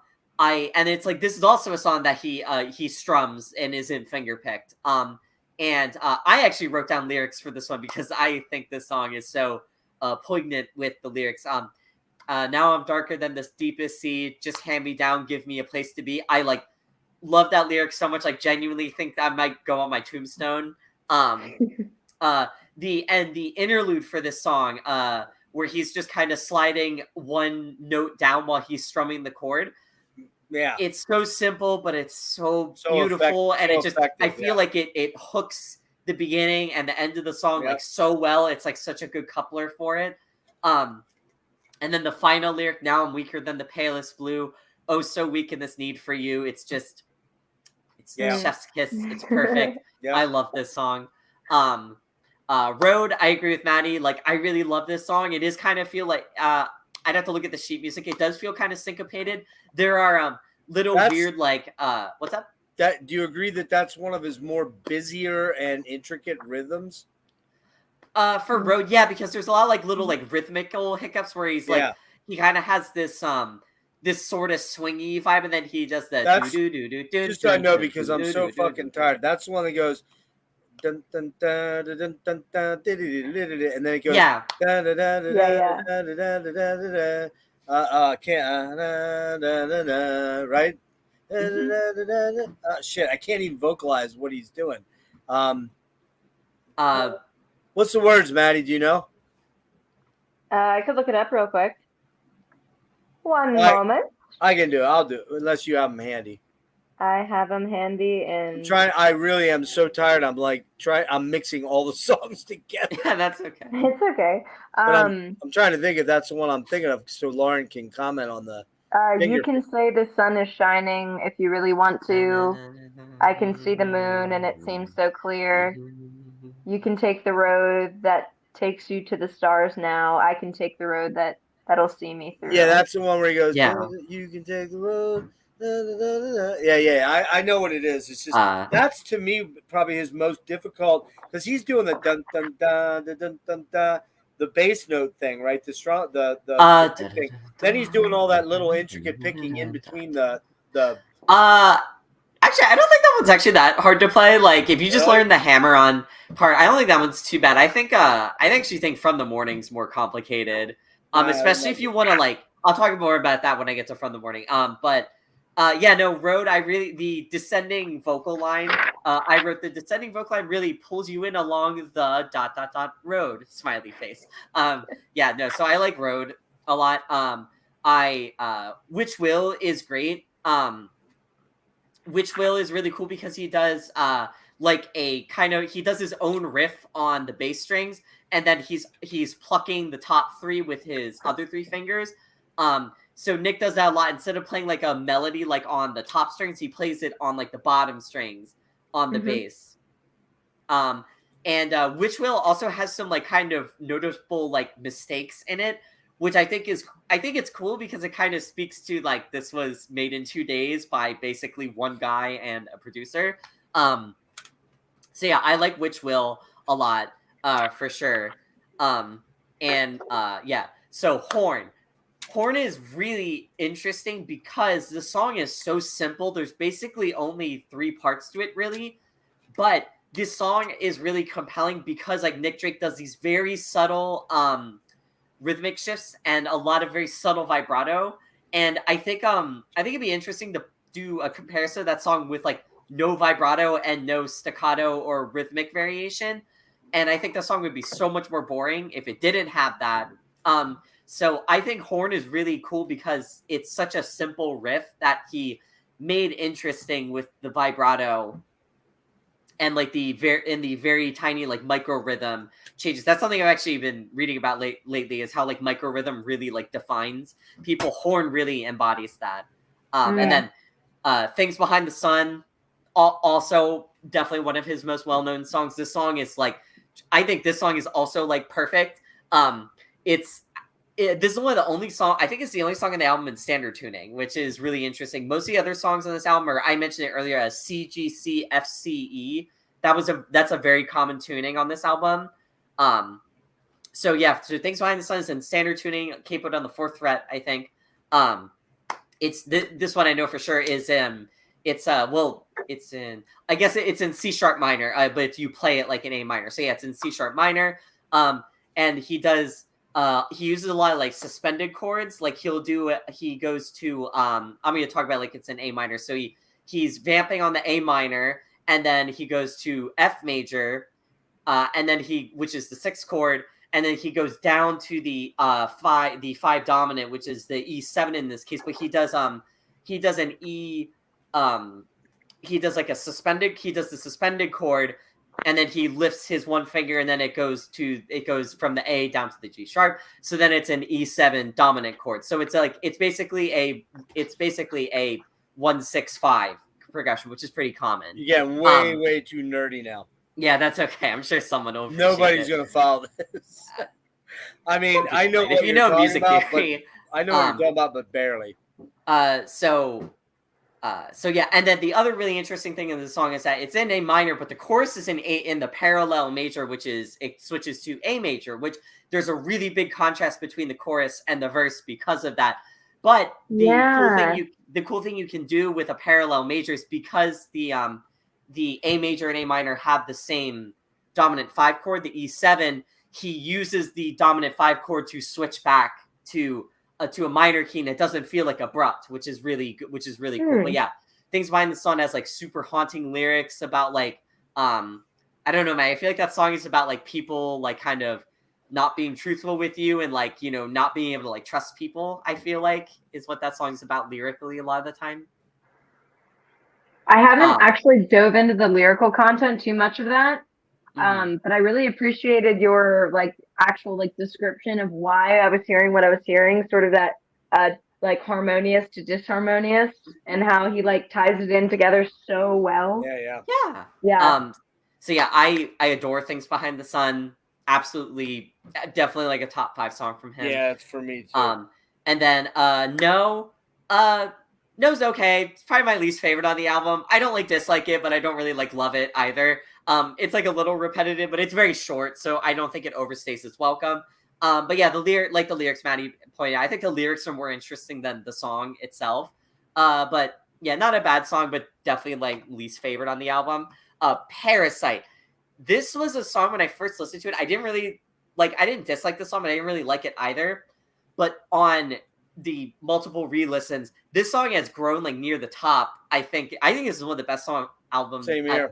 it's like this is also a song that he strums and isn't finger picked. And I actually wrote down lyrics for this one because I think this song is so poignant with the lyrics. Now I'm darker than the deepest sea. Just hand me down, give me a place to be. I like love that lyric so much. Like genuinely think that might go on my tombstone. The interlude for this song, where he's just kind of sliding one note down while he's strumming the chord. Yeah, it's so simple, but it's so beautiful, and I feel like it hooks the beginning and the end of the song like so well. It's like such a good coupler for it. And then the final lyric, now I'm weaker than the palest blue. Oh, so weak in this need for you. It's just, chef's kiss. It's perfect. I love this song. Road, I agree with Maddie. Like, I really love this song. It is kind of feel like, I'd have to look at the sheet music. It does feel kind of syncopated. There are weird, like, what's up? Do you agree that that's one of his more busier and intricate rhythms? For Road, yeah, because there's a lot of like little like rhythmical hiccups where he's like he kind of has this this sort of swingy vibe, and then he does that. Just so I know, because I'm so fucking tired. That's the one that goes. Dun, dun, dun, dun, dun, dun, dun, and then it goes. Right? Shit, I can't even vocalize what he's doing. What's the words, Maddie? Do you know? I could look it up real quick. One moment. I can do it. I'll do it, unless you have them handy. I have them handy and I really am so tired. I'm like I'm mixing all the songs together. Yeah, that's okay. It's okay. I'm trying to think if that's the one I'm thinking of, so Lauren can comment on the. You can say the sun is shining if you really want to. I can see the moon and it seems so clear. You can take the road that takes you to the stars now. I can take the road that that'll see me through. Yeah, that's the one where he goes, Yeah. you can take the road. Da, da, da, da, da. Yeah. I know what it is. It's just that's to me probably his most difficult because he's doing the dun dun dun dun dun dun dun, the bass note thing, right? The strong the thing. Then he's doing all that little intricate picking in between the. Actually, I don't think that one's actually that hard to play. Like, if you just learn the hammer-on part, I don't think that one's too bad. I actually think From the Morning's more complicated. Especially if you want to, like, I'll talk more about that when I get to From the Morning. Road, the descending vocal line, I wrote the descending vocal line really pulls you in along the ... road, smiley face. So I like Road a lot. Which Will is great. Which Will is really cool because he does he does his own riff on the bass strings, and then he's plucking the top three with his other three fingers. So Nick does that a lot. Instead of playing like a melody like on the top strings, he plays it on like the bottom strings on the bass. Which Will also has some like kind of noticeable like mistakes in it, which I think it's cool because it kind of speaks to like this was made in 2 days by basically one guy and a producer. I like Which Will a lot for sure. So Horn is really interesting because the song is so simple. There's basically only 3 parts to it really, but this song is really compelling because like Nick Drake does these very subtle rhythmic shifts and a lot of very subtle vibrato, and I think it'd be interesting to do a comparison of that song with like no vibrato and no staccato or rhythmic variation, and I think the song would be so much more boring if it didn't have that. So I think Horn is really cool because it's such a simple riff that he made interesting with the vibrato and like the very tiny like micro rhythm changes. That's something I've actually been reading about lately is how like micro rhythm really like defines people. Horn really embodies that. And then Things Behind the Sun, also definitely one of his most well-known songs. This song is like, I think this song is also like perfect. This is one of the only song, I think it's the only song on the album in standard tuning, which is really interesting. Most of the other songs on this album are, I mentioned it earlier, as C, G, C, F, C, E. That's a very common tuning on this album. So Things Behind the Sun is in standard tuning, capoed on the 4th fret, I think. It's this one I know for sure is it's in C sharp minor, but you play it like in A minor. So it's in C sharp minor. And he uses a lot of like suspended chords. Like he goes to I'm going to talk about like it's in A minor. So he's vamping on the A minor, and then he goes to F major, and then which is the 6th chord, and then he goes down to the 5 dominant, which is the E7 in this case. But he does the suspended chord, and then he lifts his one finger, and then it goes from the A down to the G sharp. So then it's an E7 dominant chord. So it's basically a 1-6-5 progression, which is pretty common. You're getting way too nerdy now. Yeah, that's okay. I'm sure someone will. Nobody's gonna follow this. I mean, I know what you're talking music about, theory. But I know what you're talking about, but barely. And then the other really interesting thing in the song is that it's in A minor, but the chorus is in the parallel major, it switches to A major, which there's a really big contrast between the chorus and the verse because of that. But the cool thing you can do with a parallel major is because the A major and A minor have the same dominant 5 chord, the E7, he uses the dominant 5 chord to switch back to a minor key, and it doesn't feel like abrupt, which is really cool. But yeah, Things Behind the Sun has like super haunting lyrics about like I don't know, man, I feel like that song is about like people like kind of not being truthful with you and like, you know, not being able to like trust people, I feel like is what that song is about lyrically a lot of the time. I haven't actually dove into the lyrical content too much of that. But I really appreciated your like actual like description of why I was hearing what I was hearing, sort of that like harmonious to disharmonious, and how he like ties it in together so well. Yeah. So I adore Things Behind the Sun. absolutely, definitely like a top 5 song from him. Yeah, it's for me too. And then No, No's okay. It's probably my least favorite on the album. I don't like dislike it, but I don't really like love it either. It's like a little repetitive, but it's very short, so I don't think it overstays its welcome. But yeah, the lyrics Maddie pointed out, I think the lyrics are more interesting than the song itself. But yeah, not a bad song, but definitely like least favorite on the album. Parasite. This was a song when I first listened to it. I didn't dislike the song, but I didn't really like it either. But on the multiple re-listens, this song has grown like near the top. I think this is one of the best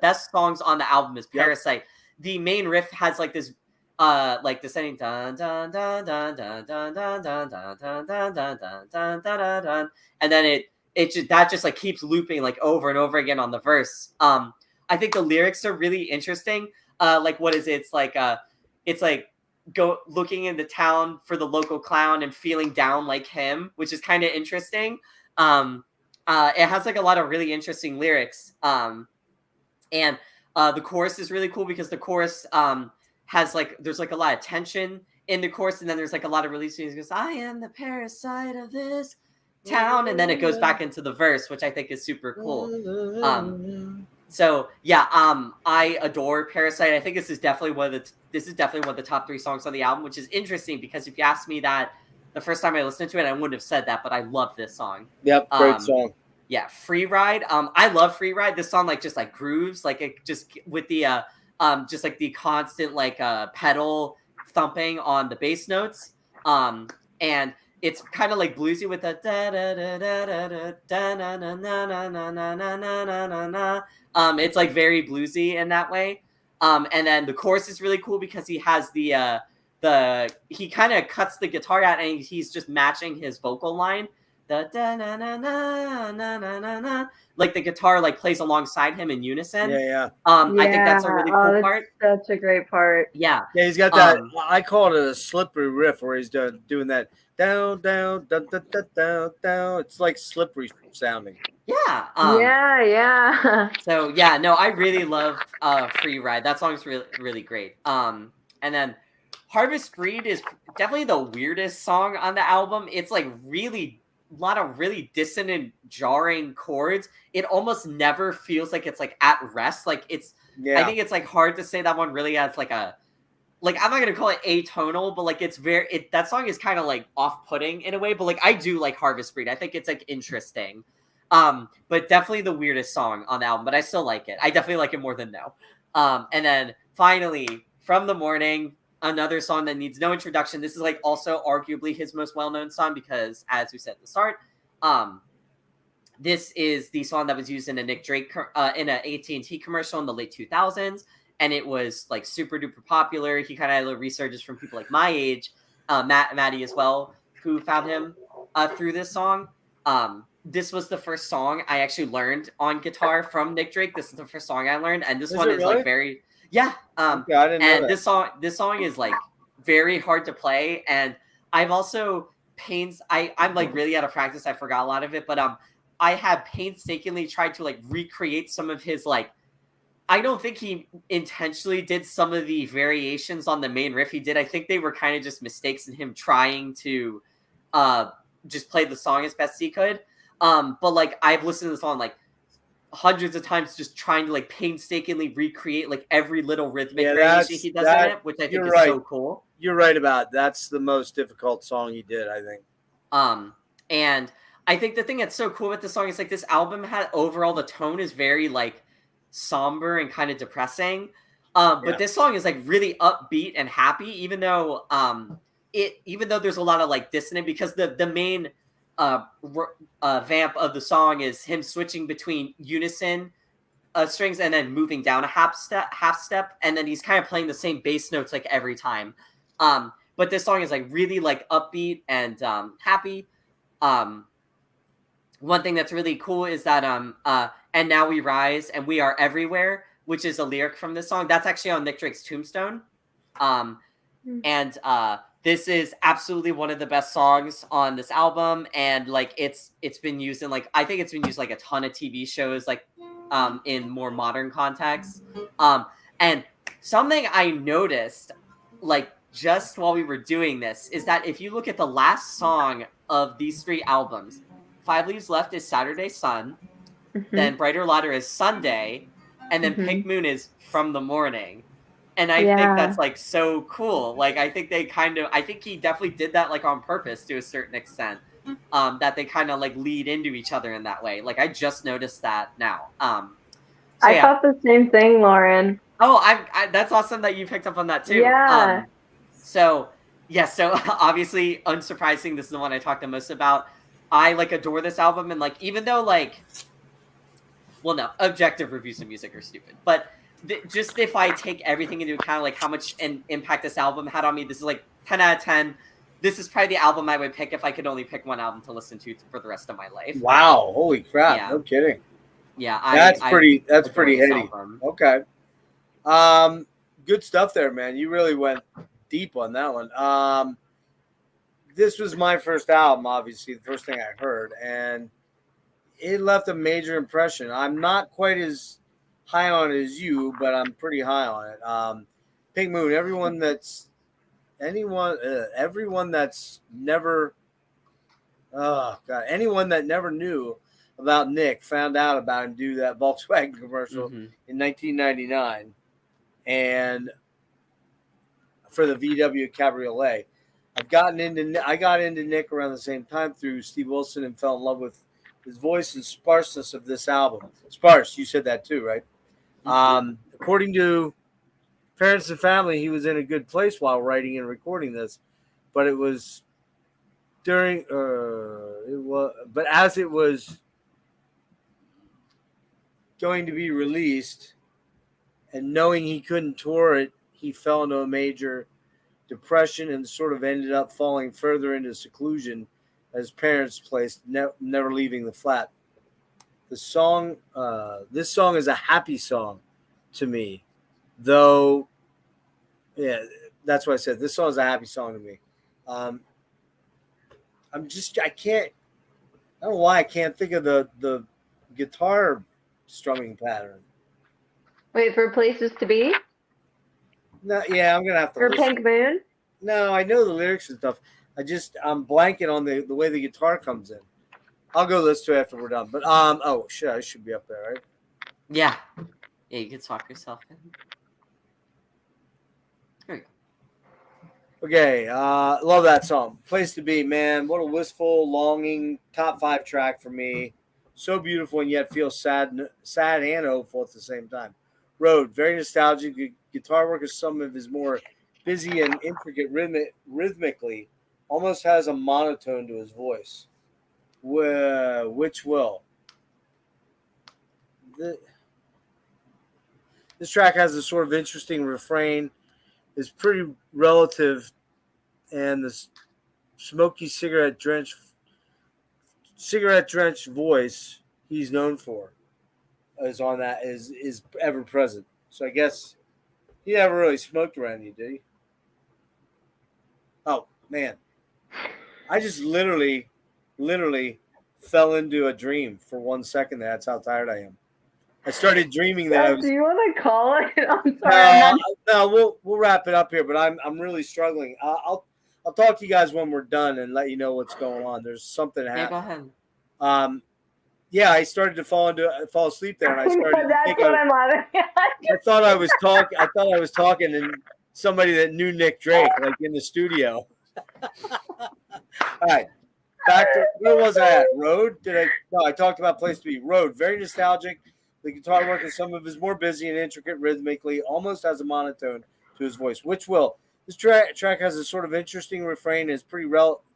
best songs on the album is Parasite. Yep. The main riff has like this descending dun dun dun dun dun dun dun dun dun dun dun dun dun dun dun, and then it just like keeps looping like over and over again on the verse. I think the lyrics are really interesting. Like what is it? It's like go looking into town for the local clown and feeling down like him, which is kind of interesting. It has like a lot of really interesting lyrics. And the chorus is really cool because the chorus has like there's like a lot of tension in the chorus, and then there's like a lot of release music. It goes, I am the parasite of this town, and then it goes back into the verse, which I think is super cool. So yeah, I adore Parasite. I think this is definitely one of the top 3 songs on the album, which is interesting because if you asked me that the first time I listened to it, I wouldn't have said that, but I love this song. Yep, great song. Yeah, Free Ride. I love Free Ride. This song like just like grooves, like it just with the just like the constant like pedal thumping on the bass notes. And it's kind of like bluesy with the da da da da da da na na na na na na na na na. It's like very bluesy in that way. And then the chorus is really cool because he has he kind of cuts the guitar out and he's just matching his vocal line. The da na na na na na na na. Like the guitar like plays alongside him in unison. Yeah. I think that's a really cool part. Such a great part. Yeah. Yeah, he's got that. I call it a slippery riff where he's doing that down, down, down, down, down, down, down. It's like slippery sounding. Yeah. Yeah. So yeah, no, I really love Free Ride. That song's really, really great. And then Harvest Breed is definitely the weirdest song on the album. It's like a lot of really dissonant, jarring chords. It almost never feels like it's like at rest. Like I think it's like hard to say that one really has like I'm not gonna call it atonal, but like that song is kind of like off-putting in a way. But like I do like Harvest Breed. I think it's like interesting. But definitely the weirdest song on the album. But I still like it. I definitely like it more than No. And then finally, From the Morning, another song that needs no introduction. This is like also arguably his most well-known song because, as we said at the start, this is the song that was used in a Nick Drake in an AT&T commercial in the late 2000s. And it was like super duper popular. He kind of had a little resurgence from people like my age, Maddie as well, who found him through this song. This was the first song I actually learned on guitar from Nick Drake. This is the first song I learned, and this one is really? like very I didn't know that. This song is like very hard to play, and I've also I'm like really out of practice. I forgot a lot of it, but I have painstakingly tried to like recreate some of his like. I don't think he intentionally did some of the variations on the main riff he did. I think they were kind of just mistakes in him trying to just play the song as best he could. But like I've listened to the song like hundreds of times, just trying to like painstakingly recreate like every little rhythmic variation he does in it, which I think is so cool. You're right about it. That's the most difficult song he did, I think. And I think the thing that's so cool with the song is like this album had overall the tone is very like somber and kind of depressing. But this song is like really upbeat and happy, even though there's a lot of like dissonant because the main vamp of the song is him switching between unison strings and then moving down a half step, and then he's kind of playing the same bass notes like every time. But this song is like really like upbeat and happy. One thing that's really cool is that and now we rise and we are everywhere, which is a lyric from this song. That's actually on Nick Drake's tombstone. And this is absolutely one of the best songs on this album, and like it's been used in like I think it's been used like a ton of TV shows like in more modern contexts. And something I noticed like just while we were doing this, is that if you look at the last song of these 3 albums, 5 Leaves Left is Saturday Sun, then Bryter Layter is Sunday, and then Pink Moon is From the Morning. And I think that's like so cool. Like I think he definitely did that like on purpose to a certain extent. That they kind of like lead into each other in that way. Like I just noticed that now. I thought the same thing, Lauren. Oh, I that's awesome that you picked up on that too. Yeah. So obviously, unsurprising, this is the one I talked the most about. I like adore this album, and like even though like, well, no, objective reviews of music are stupid, but just if I take everything into account, like how much an impact this album had on me, this is like 10 out of 10. This is probably the album I would pick if I could only pick one album to listen to for the rest of my life. Wow! Holy crap! Yeah. No kidding. Yeah, That's pretty heady. Album. Okay. Good stuff there, man. You really went deep on that one. This was my first album, obviously, the first thing I heard, and it left a major impression. I'm not quite as high on it as you, but I'm pretty high on it. Pink Moon. Everyone that's never, anyone that never knew about Nick found out about him do that Volkswagen commercial in 1999, and for the VW Cabriolet. I got into Nick around the same time through Steve Wilson and fell in love with his voice and sparseness of this album. Sparse, you said that too, right? According to Parents and Family, he was in a good place while writing and recording this, but it was during but as it was going to be released and knowing he couldn't tour it, he fell into a major depression and sort of ended up falling further into seclusion at his parents' place, never leaving the flat. This song is a happy song to me, though. Yeah, that's what I said. This song is a happy song to me. I don't know why I can't think of the guitar strumming pattern. Wait, for Places to Be? No, yeah, I'm gonna have to. For Pink Moon? No, I know the lyrics and stuff. I'm blanking on the way the guitar comes in. I'll go listen to it after we're done. But oh shit, I should be up there, right? Yeah, you can swap yourself in. There you go. Okay, love that song. Place to Be, man. What a wistful, longing top 5 track for me. So beautiful and yet feels sad and hopeful at the same time. Road, very nostalgic. Guitar work is some of his more busy and intricate rhythmically, almost has a monotone to his voice. Which will. This track has a sort of interesting refrain. It's pretty relative, and the smoky cigarette-drenched voice he's known for is ever present. So I guess he never really smoked around you, did he? Oh man, I just literally fell into a dream for 1 second. That's how tired I am. I started dreaming that I was. Do you want to call it? I'm sorry. No, we'll wrap it up here. But I'm really struggling. I'll talk to you guys when we're done and let you know what's going on. There's something happening. Yeah, go ahead. Yeah, I started to fall asleep there, and I started. That's what I'm on. I thought I was talking, and somebody that knew Nick Drake, like in the studio. All right, back to where was I at? Road? I talked about Place to Be. Road, very nostalgic. The guitar work is some of his more busy and intricate rhythmically, almost has a monotone to his voice. Which will. This track has a sort of interesting refrain. Is pretty relatively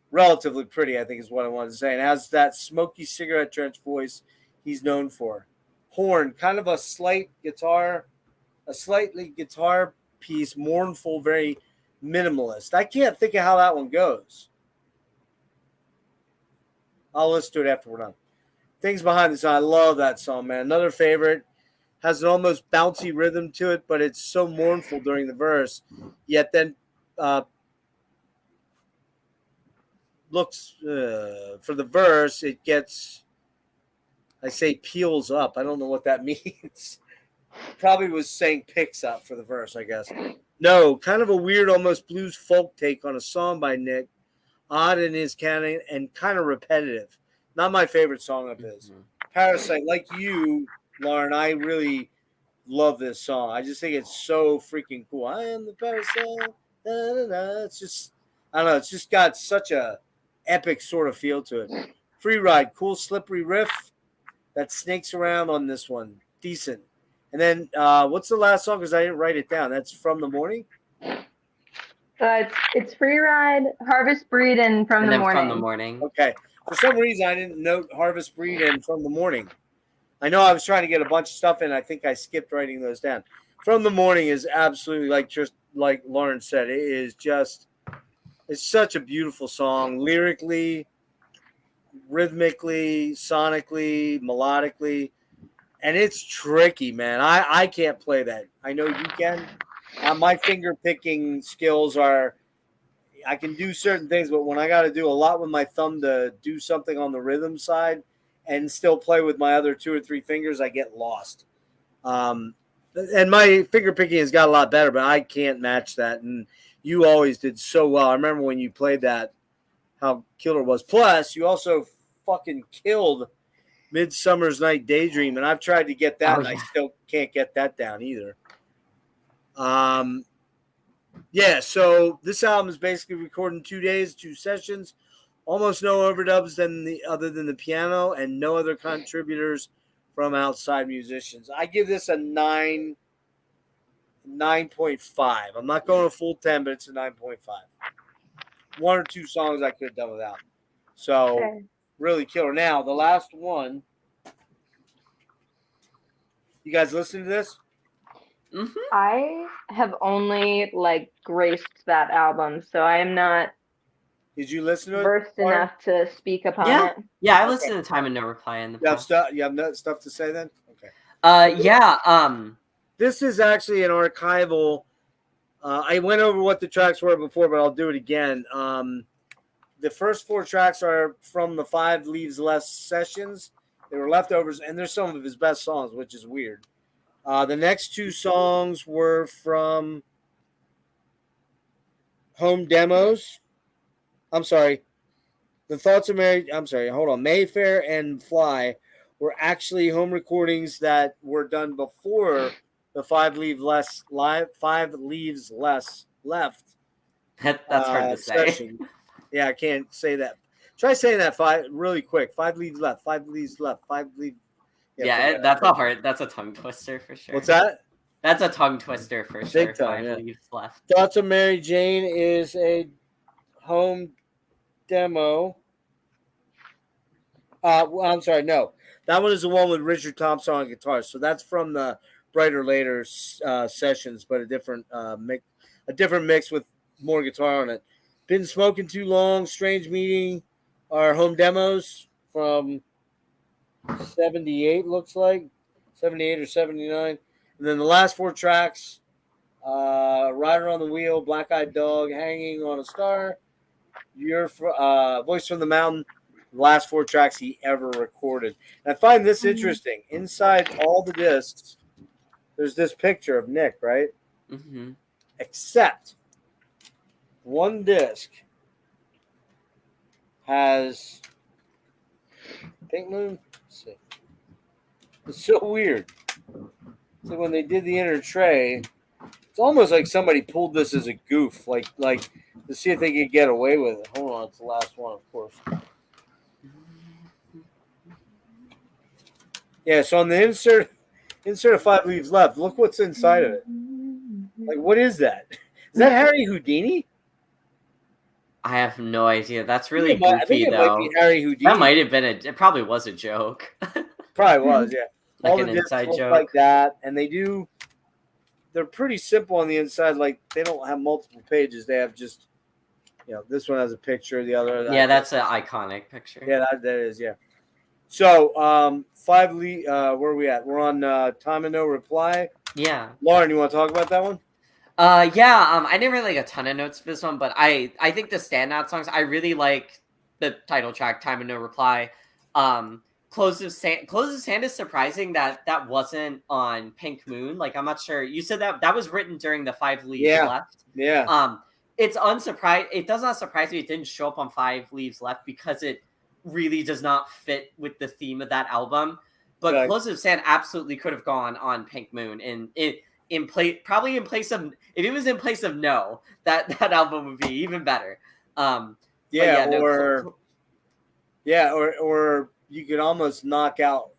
pretty, I think is what I wanted to say. And has that smoky cigarette drenched voice he's known for. Horn, kind of a slightly guitar piece, mournful, very minimalist. I can't think of how that one goes. I'll listen to it after we're done. Things Behind the Song. I love that song, man. Another favorite. Has an almost bouncy rhythm to it, but it's so mournful during the verse. Yet then looks for the verse, it gets, I say peels up. I don't know what that means. Probably was saying picks up for the verse, I guess. No, kind of a weird, almost blues folk take on a song by Nick. Odd in his canon and kind of repetitive. Not my favorite song of his. Parasite, like you, Lauren, I really love this song. I just think it's so freaking cool. I am the parasite. Da, da, da. It's just, I don't know. It's just got such a epic sort of feel to it. Free Ride, cool slippery riff that snakes around on this one. Decent. And then what's the last song? Because I didn't write it down. That's From the Morning? It's Free Ride, Harvest Breed, and From the Morning. From the Morning. Okay. For some reason, I didn't note Harvest Breed and From the Morning. I know I was trying to get a bunch of stuff in. I think I skipped writing those down. From the Morning is absolutely just like Lauren said. It is just, it's such a beautiful song, lyrically, rhythmically, sonically, melodically, and it's tricky, man. I can't play that. I know you can. My finger picking skills are, I can do certain things, but when I got to do a lot with my thumb to do something on the rhythm side and still play with my other 2 or 3 fingers, I get lost. And my finger picking has got a lot better, but I can't match that. And you always did so well. I remember when you played that, how killer it was. Plus, you also fucking killed Midsummer's Night Daydream, and I've tried to get that, and I still can't get that down either. Yeah, so this album is basically recorded in 2 days, 2 sessions, almost no overdubs other than the piano, and no other contributors from outside musicians. I give this a 9.5. I'm not going a full 10, but it's a 9.5. 1 or 2 songs I could have done without. So really killer. Now the last one. You guys listen to this? Mm-hmm. I have only graced that album, so I am not. Did you listen to it? Versed enough to speak upon it. Yeah, I listened to Time and No Reply in the past. You have stuff to say then? Okay. This is actually an archival. I went over what the tracks were before, but I'll do it again. The first 4 tracks are from the 5 Leaves Less sessions. They were leftovers, and they're some of his best songs, which is weird. The next 2 songs were from home demos. I'm sorry. The Thoughts of Mary. I'm sorry. Hold on. Mayfair and Fly were actually home recordings that were done before the 5 Leaves Less left. That's hard to say. Yeah, I can't say that. Try saying that really quick. 5 leaves left. 5 leaves left. 5 leaves. Yeah, that's a tongue twister for sure. What's that? That's a tongue twister for sure. Big time, 5 leaves left. Thoughts of Mary Jane is a home demo. I'm sorry, no. That one is the one with Richard Thompson on guitar. So that's from the Bryter Layter sessions, but a different mix with more guitar on it. Been Smoking Too Long, Strange Meeting are home demos from 78, looks like 78 or 79. And then the last 4 tracks, Rider on the Wheel, Black Eyed Dog, Hanging on a Star, Your Voice from the Mountain, the last 4 tracks he ever recorded. And I find this interesting. Inside all the discs, there's this picture of Nick, right? Mm-hmm. Except one disc has Pink Moon. Let's see. It's so weird. So when they did the inner tray, it's almost like somebody pulled this as a goof, like to see if they could get away with it. Hold on, it's the last one, of course. Yeah, so on the insert of 5 Leaves Left, look what's inside of it. Like, what is that? Is that Harry Houdini? I have no idea. That's really goofy, I think it might be Harry Houdini. That might have been it probably was a joke. Probably was, yeah. Like all an the inside look joke. like that, and they're pretty simple on the inside. Like, they don't have multiple pages. They have just, this one has a picture, the other. Yeah, that's an iconic picture. Yeah, that is, yeah. So, 5 Leaves, where are we at? We're on Time and No Reply. Yeah. Lauren, you want to talk about that one? I didn't really like a ton of notes for this one, but I think the standout songs, I really like the title track, Time and No Reply. Close of Sand is surprising that wasn't on Pink Moon. Like, I'm not sure. You said that was written during the 5 Leaves Left. Yeah. It's unsurprised. It does not surprise me it didn't show up on 5 Leaves Left because it really does not fit with the theme of that album. But Right. Close of Sand absolutely could have gone on Pink Moon, and probably in place of, if it was in place of No, that album would be even better. Or you could almost knock out.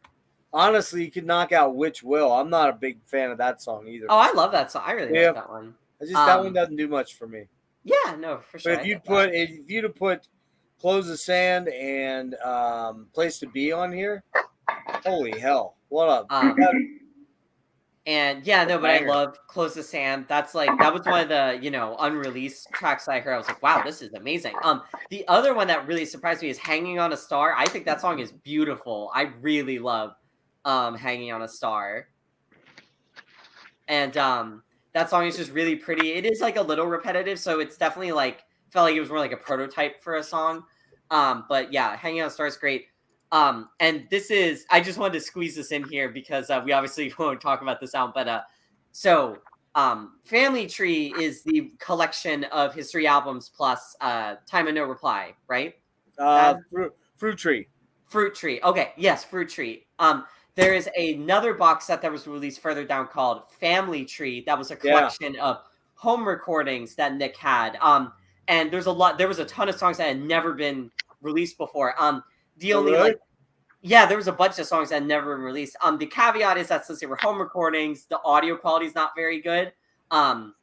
Honestly, you could knock out Which Will. I'm not a big fan of that song either. Oh, I love that song. I really like that one. That one doesn't do much for me. Yeah, no, for sure. But if you'd have put Close the Sand and Place to Be on here, holy hell! What up? And yeah, no, but I love Close the Sand. That was one of the unreleased tracks I heard. I was like, wow, this is amazing. The other one that really surprised me is Hanging on a Star. I think that song is beautiful. I really love Hanging on a Star. And that song is just really pretty. It is like a little repetitive, so it's definitely felt like it was more like a prototype for a song. But yeah, Hanging on a Star is great. And this is, I just wanted to squeeze this in here because we obviously won't talk about this album, but Family Tree is the collection of his 3 albums plus Time and No Reply, right? Fruit Tree. Fruit Tree. Okay, yes, Fruit Tree. There is another box set that was released further down called Family Tree. That was a collection of home recordings that Nick had. And there was a ton of songs that had never been released before. There was a bunch of songs that had never been released. The caveat is that since they were home recordings, the audio quality is not very good. The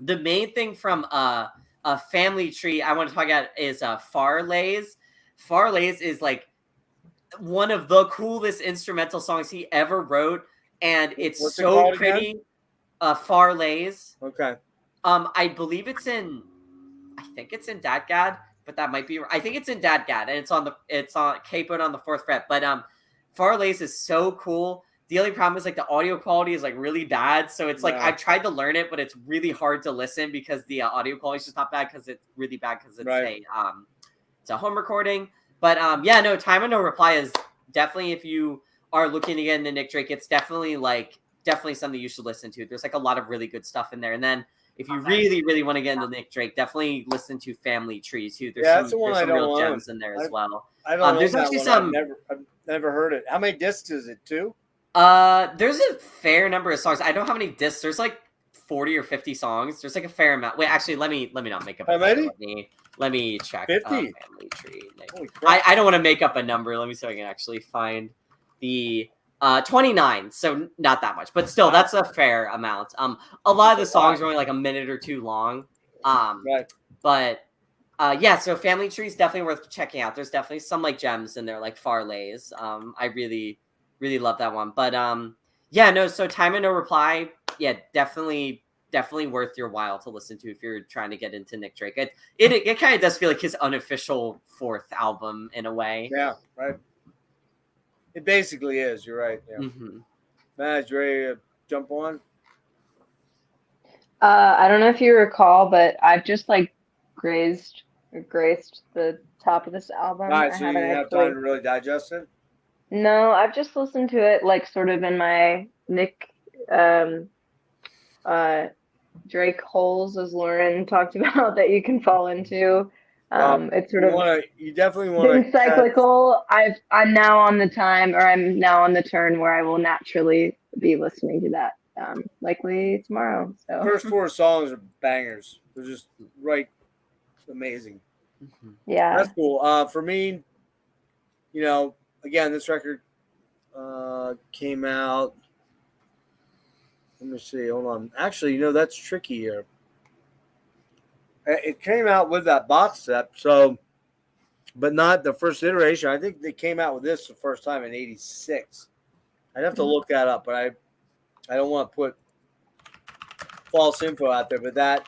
main thing from a Family Tree I want to talk about is Far Lays. Far Lays is one of the coolest instrumental songs he ever wrote, and it's What's so it pretty. Far Lays. Okay. I believe I think it's in Dadgad, but that might be. I think it's in Dadgad, and it's on capoed on the 4th fret. But Far Lays is so cool. The only problem is the audio quality is really bad. So it's I've tried to learn it, but it's really hard to listen because the audio quality is just not bad because it's really bad because it's it's a home recording. But Time and No Reply is definitely, if you are looking to get into Nick Drake, it's definitely something you should listen to. There's a lot of really good stuff in there. And then if you really, really want to get into Nick Drake, definitely listen to Family Tree too. There's some real gems in there as well. I don't know. There's actually some. I've never heard it. How many discs is it? 2? There's a fair number of songs. I don't know how many discs. There's 40 or 50 songs. There's a fair amount. Wait, actually, let me not make up. How many? Let me check. 50. Family Tree. I don't want to make up a number. Let me see if I can actually find the 29. So not that much, but still, that's a fair amount. A lot of the songs are only a minute or 2 long. Right. But so Family Tree is definitely worth checking out. There's definitely some gems in there, like Far Lays. I really, really love that one. But so Time and No Reply, definitely worth your while to listen to if you're trying to get into Nick Drake. It kind of does feel like his unofficial 4th album in a way. Yeah, right. It basically is. You're right. Yeah. Mm-hmm. Matt, you ready to jump on? I don't know if you recall, but I've just graced the top of this album. All right, so you didn't have time to really digest it? No, I've just listened to it sort of in my Nick Drake holes, as Lauren talked about, that you can fall into. It's sort of you definitely want to cyclical. I'm now on the turn where I will naturally be listening to that likely tomorrow. So first 4 songs are bangers. They're just amazing. Mm-hmm. Yeah, that's cool. For me, again, this record came out. Let me see. Hold on. Actually, that's tricky here. It came out with that box set, but not the first iteration. I think they came out with this the first time in '86. I'd have to look that up, but I don't want to put false info out there. But that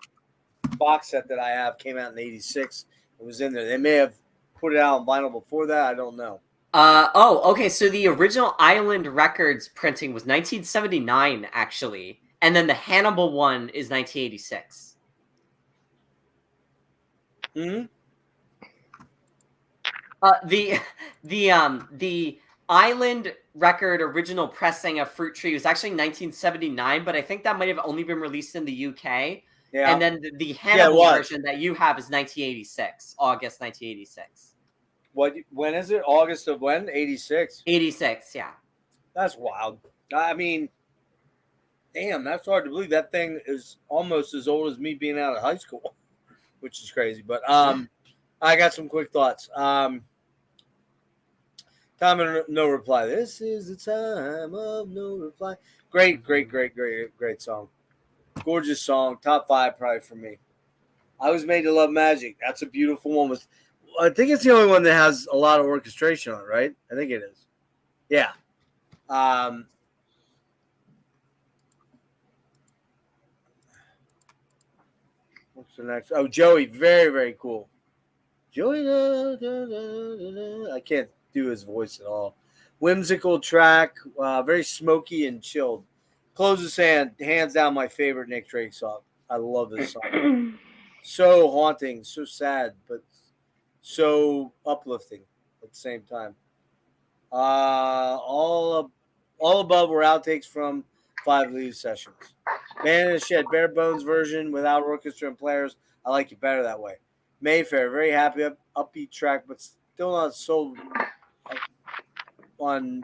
box set that I have came out in '86. It was in there. They may have put it out on vinyl before that. I don't know. Okay. So the original Island Records printing was 1979, actually, and then the Hannibal one is 1986. The Island record original pressing of Fruit Tree was actually 1979, but I think that might have only been released in the UK. Yeah. And then the Hannibal version that you have is 1986, August 1986. When is it? August of when? 86? 86, yeah. That's wild. I mean, damn, that's hard to believe. That thing is almost as old as me being out of high school, which is crazy. But I got some quick thoughts. Time of no reply. This is the time of no reply. Great song. Gorgeous song. Top 5 probably for me. I Was Made to Love Magic. That's a beautiful one. I think it's the only one that has a lot of orchestration on it, right? I think it is. Yeah. What's the next? Oh, Joey. Very, very cool. Joey. I can't do his voice at all. Whimsical track. Very smoky and chilled. Closes hand. Hands down my favorite Nick Drake song. I love this song. So haunting. So sad. But so uplifting at the same time. All above were outtakes from 5 Leaves sessions. Man in the Shed, bare bones version without orchestra and players. I like it better that way. Mayfair, very happy upbeat track, but still not sold on.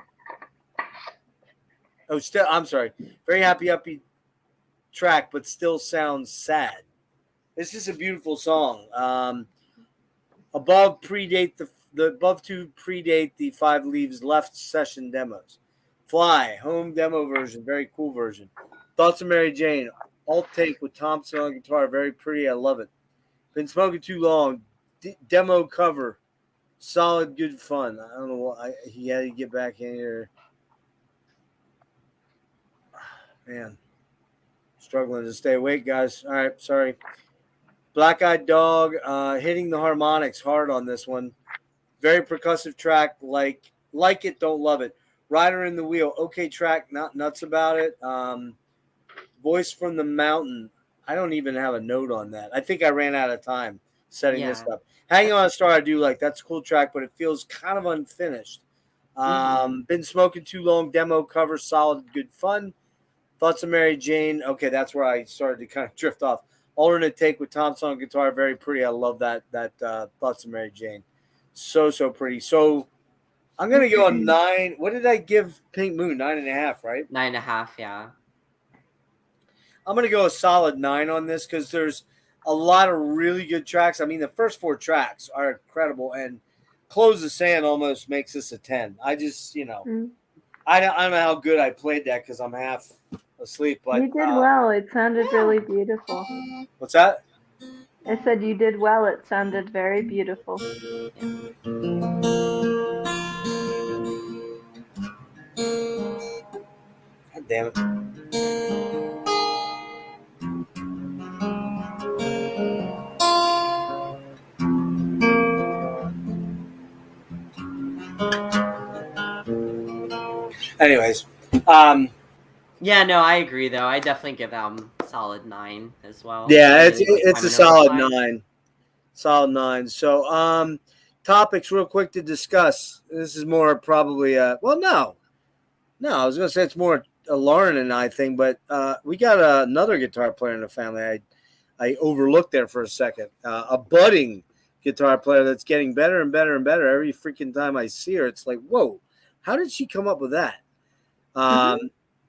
Oh, still, I'm sorry. Very happy upbeat track, but still sounds sad. This is a beautiful song. Above predate the above 2 predate the 5 Leaves left session demos. Fly, home demo version, very cool version. Thoughts of Mary Jane, alt take with Thompson on guitar, very pretty. I love it. Been Smoking Too Long, demo cover, solid, good fun. I don't know what he had to get back in here. Man, struggling to stay awake, guys. All right, sorry. Black Eyed Dog, hitting the harmonics hard on this one. Very percussive track, like it, don't love it. Rider in the Wheel, okay track, not nuts about it. Voice from the Mountain, I don't even have a note on that. I think I ran out of time setting this up. Hanging on a Star, I do like. That's a cool track, but it feels kind of unfinished. Been Smoking Too Long, demo cover, solid, good fun. Thoughts of Mary Jane, okay, that's where I started to kind of drift off. Alternate take with Thompson on guitar, very pretty. I love that Thoughts of Mary Jane. So pretty. So I'm gonna go on 9. What did I give Pink Moon? 9.5, right? 9.5, yeah. I'm gonna go a solid 9 on this because there's a lot of really good tracks. I mean, the first 4 tracks are incredible, and Close the Sand almost makes this a 10. I just, I don't know how good I played that because I'm half asleep. But you did well. It sounded really beautiful. What's that? I said you did well. It sounded very beautiful. God damn it. Anyways, yeah, no, I agree though. I definitely give them solid 9 as well. Yeah, it's a solid 9. Solid 9. So, topics real quick to discuss. This is more probably no, I was gonna say it's more a Lauren and I thing, but we got another guitar player in the family. I overlooked there for a second. A budding guitar player that's getting better and better and better every freaking time I see her. It's like, whoa, how did she come up with that?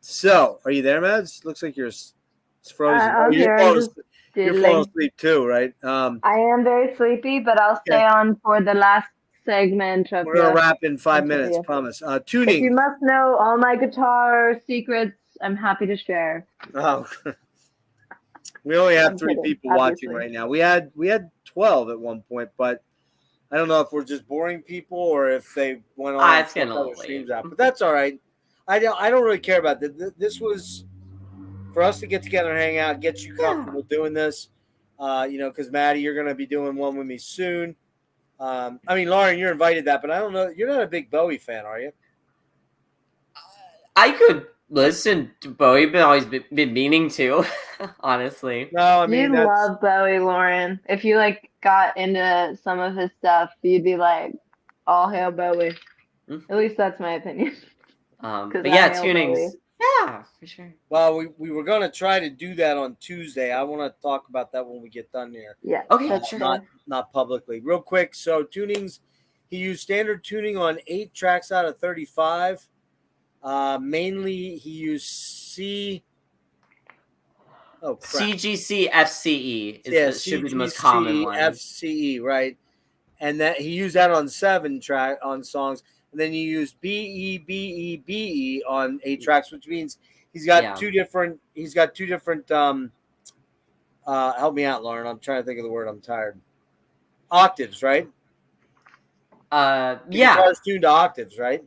So, are you there, Mads? Looks like you're frozen. You're falling asleep too, right? I am very sleepy, but I'll stay on for the last segment. We're going to wrap in 5 minutes, promise. Tuning. If you must know all my guitar secrets, I'm happy to share. Oh. We only have 3 people watching right now. We had 12 at one point, but I don't know if we're just boring people or if they went on it's getting a little late. But that's all right. I don't really care about that. This was for us to get together and hang out, get you comfortable doing this. Because Maddie, you're going to be doing one with me soon. I mean, Lauren, you're invited that, but I don't know. You're not a big Bowie fan, are you? I could listen to Bowie, but always been meaning to, honestly. No, I mean, you love Bowie, Lauren. If you got into some of his stuff, you'd be like, all hail Bowie. Mhm. At least that's my opinion. But yeah, tunings. Yeah, for sure. Well, we were gonna try to do that on Tuesday. I want to talk about that when we get done here. Yeah. Okay, sure. Not publicly. Real quick. So tunings, he used standard tuning on 8 tracks out of 35. Mainly, he used C. Oh crap. CGC FCE should be the most CGC, common one. FCE, right? And that he used that on 7 track on songs, and then he used BE on 8 tracks, which means he's got two different. He's got 2 different. Help me out, Lauren. I'm trying to think of the word. I'm tired. Octaves, right? The guitar's tuned to octaves, right?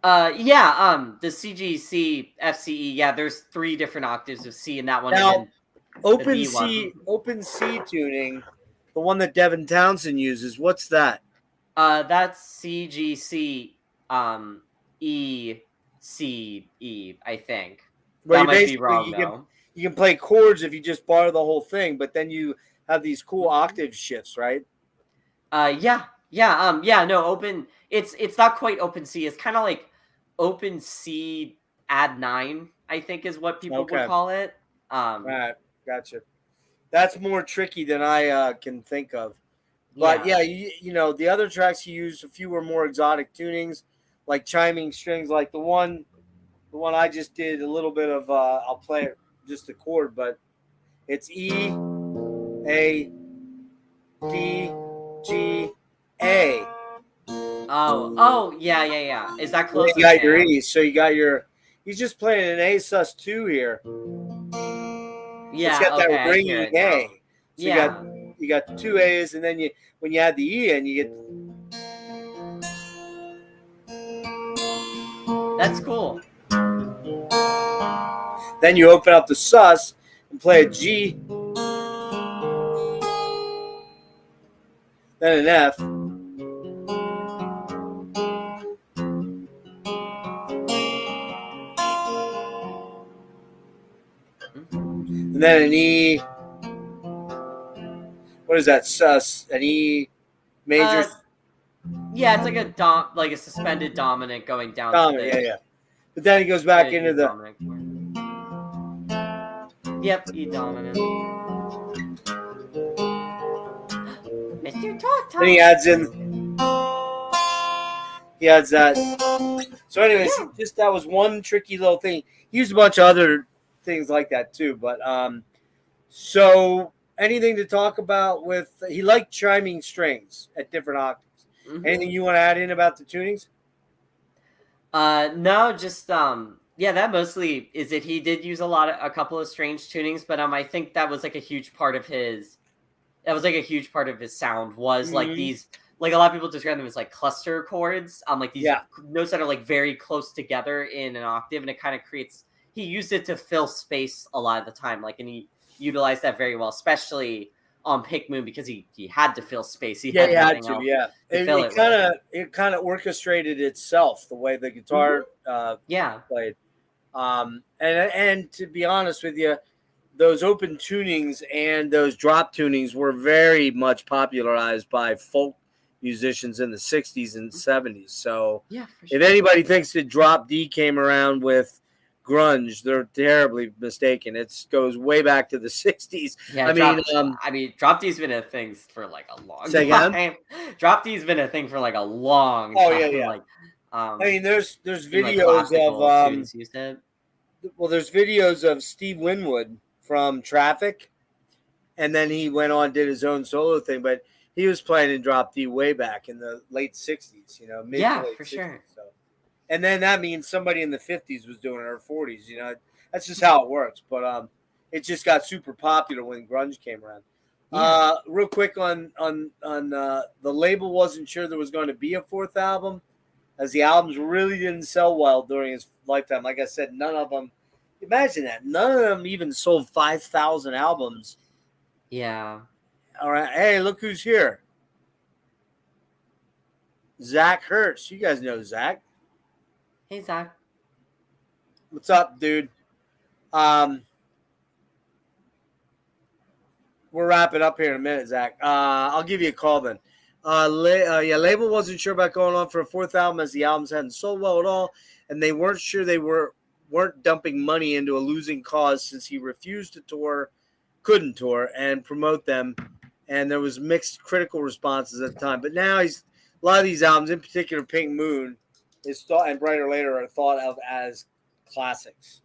The CGC FCE. Yeah, there's 3 different octaves of C in that one. Now, and then open C tuning, the one that Devin Townsend uses. What's that? That's CGC ECE, I think. Well, that might be wrong, though. You can play chords if you just borrow the whole thing, but then you have these cool octave shifts, right? No, open. It's not quite open C. It's kind of like open C add 9, I think is what people would call it. Right, gotcha. That's more tricky than I can think of. But yeah, you know, the other tracks you used, a few were more exotic tunings, like chiming strings, like the one I just did a little bit of. I'll play it just the chord, but it's E, A, D, G, A. Yeah. Is that close? You got your E, so you got your. He's just playing an A sus2 here. Yeah, it's got that ringing A. So you got 2 A's, and then when you add the E in, you get. That's cool. Then you open up the sus and play a G, then an F. And then an E. What is that? Sus. An E major. Yeah, it's like a suspended dominant going down. Yeah. But then he goes back into the. Yep, E dominant. Mr. Talk Talk. Then he adds in. He adds that. So, anyways, that was one tricky little thing. He used a bunch of other things like that too, but so anything to talk about with? He liked chiming strings at different octaves. Mm-hmm. Anything you want to add in about the tunings? No, just that mostly is it. He did use a couple of strange tunings, but I think that was like a huge part of his. That was like a huge part of his sound was like these. Like a lot of people describe them as like cluster chords. Like these notes that are like very close together in an octave, and it kind of creates. He used it to fill space a lot of the time, and he utilized that very well, especially on Pink Moon because he had to fill space. He had to. It kind of orchestrated itself the way the guitar played. And to be honest with you, those open tunings and those drop tunings were very much popularized by folk musicians in the 60s and 70s. So if anybody thinks that drop D came around with grunge, they're terribly mistaken. It goes way back to the 60s. I mean, drop D's been a thing for like a long time. Drop D's been a thing for like a long time. There's videos of there's videos of Steve Winwood from Traffic, and then he went on did his own solo thing, but he was playing in drop D way back in the late 60s, mid to late 60s. Sure. So. And then that means somebody in the 50s was doing it, or 40s. That's just how it works. But it just got super popular when grunge came around. Real quick on the label wasn't sure there was going to be a 4th album, as the albums really didn't sell well during his lifetime. Like I said, none of them. Imagine that. None of them even sold 5,000 albums. Yeah. All right. Hey, look who's here. Zach Hertz. You guys know Zach. Hey, Zach. What's up, dude? We'll wrap it up here in a minute, Zach. I'll give you a call then. Label wasn't sure about going on for a fourth album as the albums hadn't sold well at all, and they weren't sure they weren't dumping money into a losing cause since he refused to tour, couldn't tour, and promote them. And there was mixed critical responses at the time. But now a lot of these albums, in particular Pink Moon, and Bryter Layter, are thought of as classics,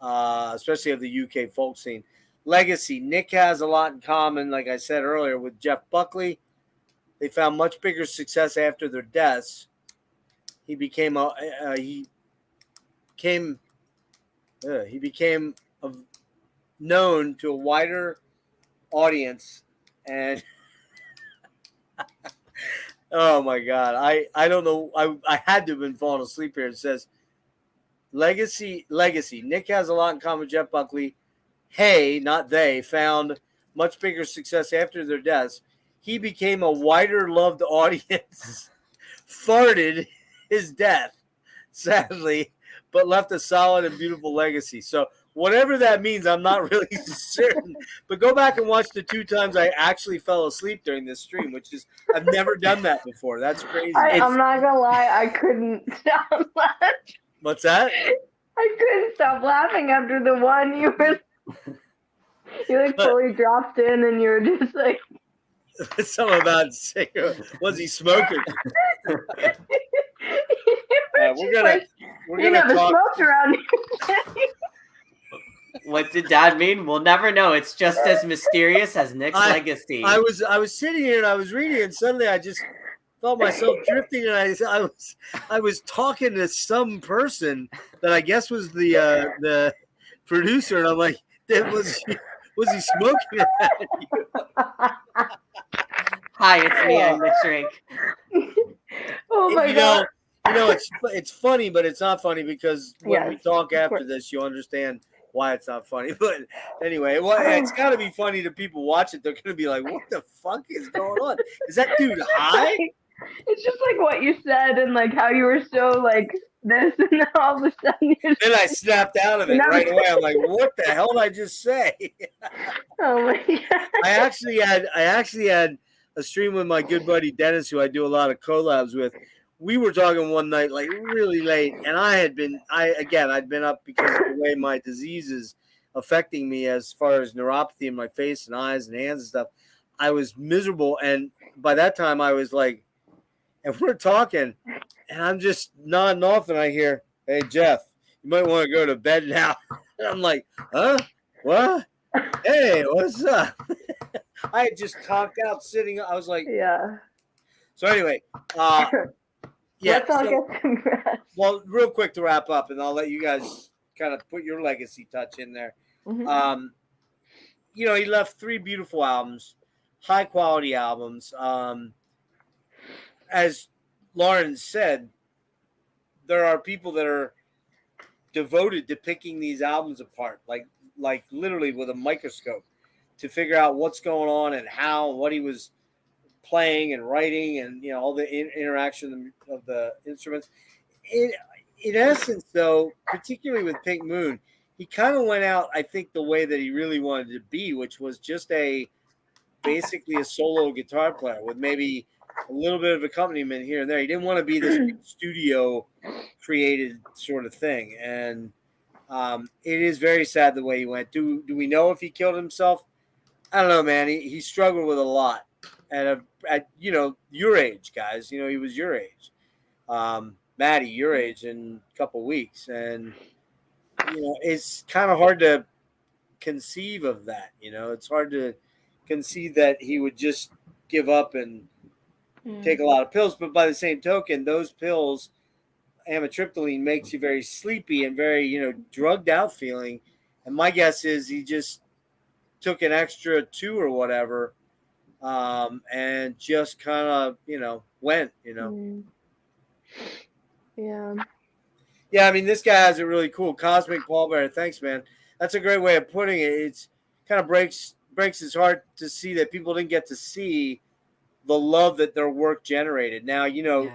especially of the UK folk scene. Legacy. Nick has a lot in common, like I said earlier, with Jeff Buckley. They found much bigger success after their deaths. He became known to a wider audience, and oh my God, I don't know. I had to have been falling asleep here. It says legacy. Nick has a lot in common with Jeff Buckley. Hey, not they, found much bigger success after their deaths. He became a wider loved audience. Farted his death, sadly, but left a solid and beautiful legacy. So whatever that means, I'm not really certain. But go back and watch the 2 times I actually fell asleep during this stream, which is I've never done that before. That's crazy. I'm not gonna lie, I couldn't stop laughing. What's that? I couldn't stop laughing after the one you like fully dropped in and you were just like something about was he smoking? We're gonna talk. Smoked around here. What did Dad mean? We'll never know. It's just as mysterious as Nick's legacy. I was sitting here and I was reading, and suddenly I just felt myself drifting, and I was talking to some person that I guess was the producer, and I'm like, was he smoking around you? Hi, it's me, I'm Nick Drake. Oh my God. It's funny, but it's not funny because when we talk after this, you'll understand why it's not funny. But anyway, it's got to be funny to people watch it. They're going to be like, what the fuck is going on? Is that dude high? It's just like what you said and like how you were so like this, and then all of a sudden then I snapped out of it right away. I'm like, what the hell did I just say? Oh my God. I actually had a stream with my good buddy Dennis, who I do a lot of collabs with. We were talking one night, like really late, and I'd been up because of the way my disease is affecting me as far as neuropathy in my face and eyes and hands and stuff. I was miserable, and by that time I was like, and we're talking, and I'm just nodding off, and I hear, "Hey Jeff, you might want to go to bed now." And I'm like, "Huh? What? Hey, what's up?" I had just conked out sitting. I was like, yeah. So anyway, yeah. Let's all get some rest. Well, real quick to wrap up, and I'll let you guys kind of put your legacy touch in there. Mm-hmm. He left 3 beautiful albums, high quality albums. As Lauren said, there are people that are devoted to picking these albums apart, like literally with a microscope, to figure out what's going on and how, what he was playing and writing, and all the interaction of the instruments. In essence, though, particularly with Pink Moon, he kind of went out, I think, the way that he really wanted to be, which was just basically a solo guitar player with maybe a little bit of accompaniment here and there. He didn't want to be this studio created sort of thing, and it is very sad the way he went. Do we know if he killed himself? I don't know, man. He struggled with a lot. At your age, guys, he was your age. Maddie, your age in a couple weeks. And, it's kind of hard to conceive of that. It's hard to conceive that he would just give up and take a lot of pills. But by the same token, those pills, amitriptyline, makes you very sleepy and very, drugged out feeling. And my guess is he just took an extra 2 or whatever, and just kind of, went, Yeah, I mean, this guy has it really cool. Cosmic Pallbearer, thanks, man. That's a great way of putting it. It's kind of breaks his heart to see that people didn't get to see the love that their work generated. Now,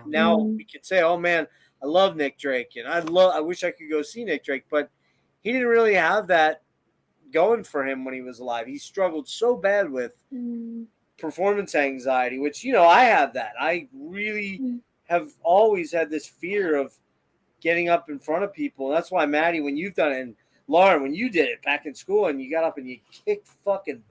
now we could say, oh man, I love Nick Drake, and I wish I could go see Nick Drake, but he didn't really have that going for him when he was alive. He struggled so bad with performance anxiety, which, I have that. I really have always had this fear of getting up in front of people. That's why, Maddie, when you've done it, and Lauren, when you did it back in school and you got up and you kicked fucking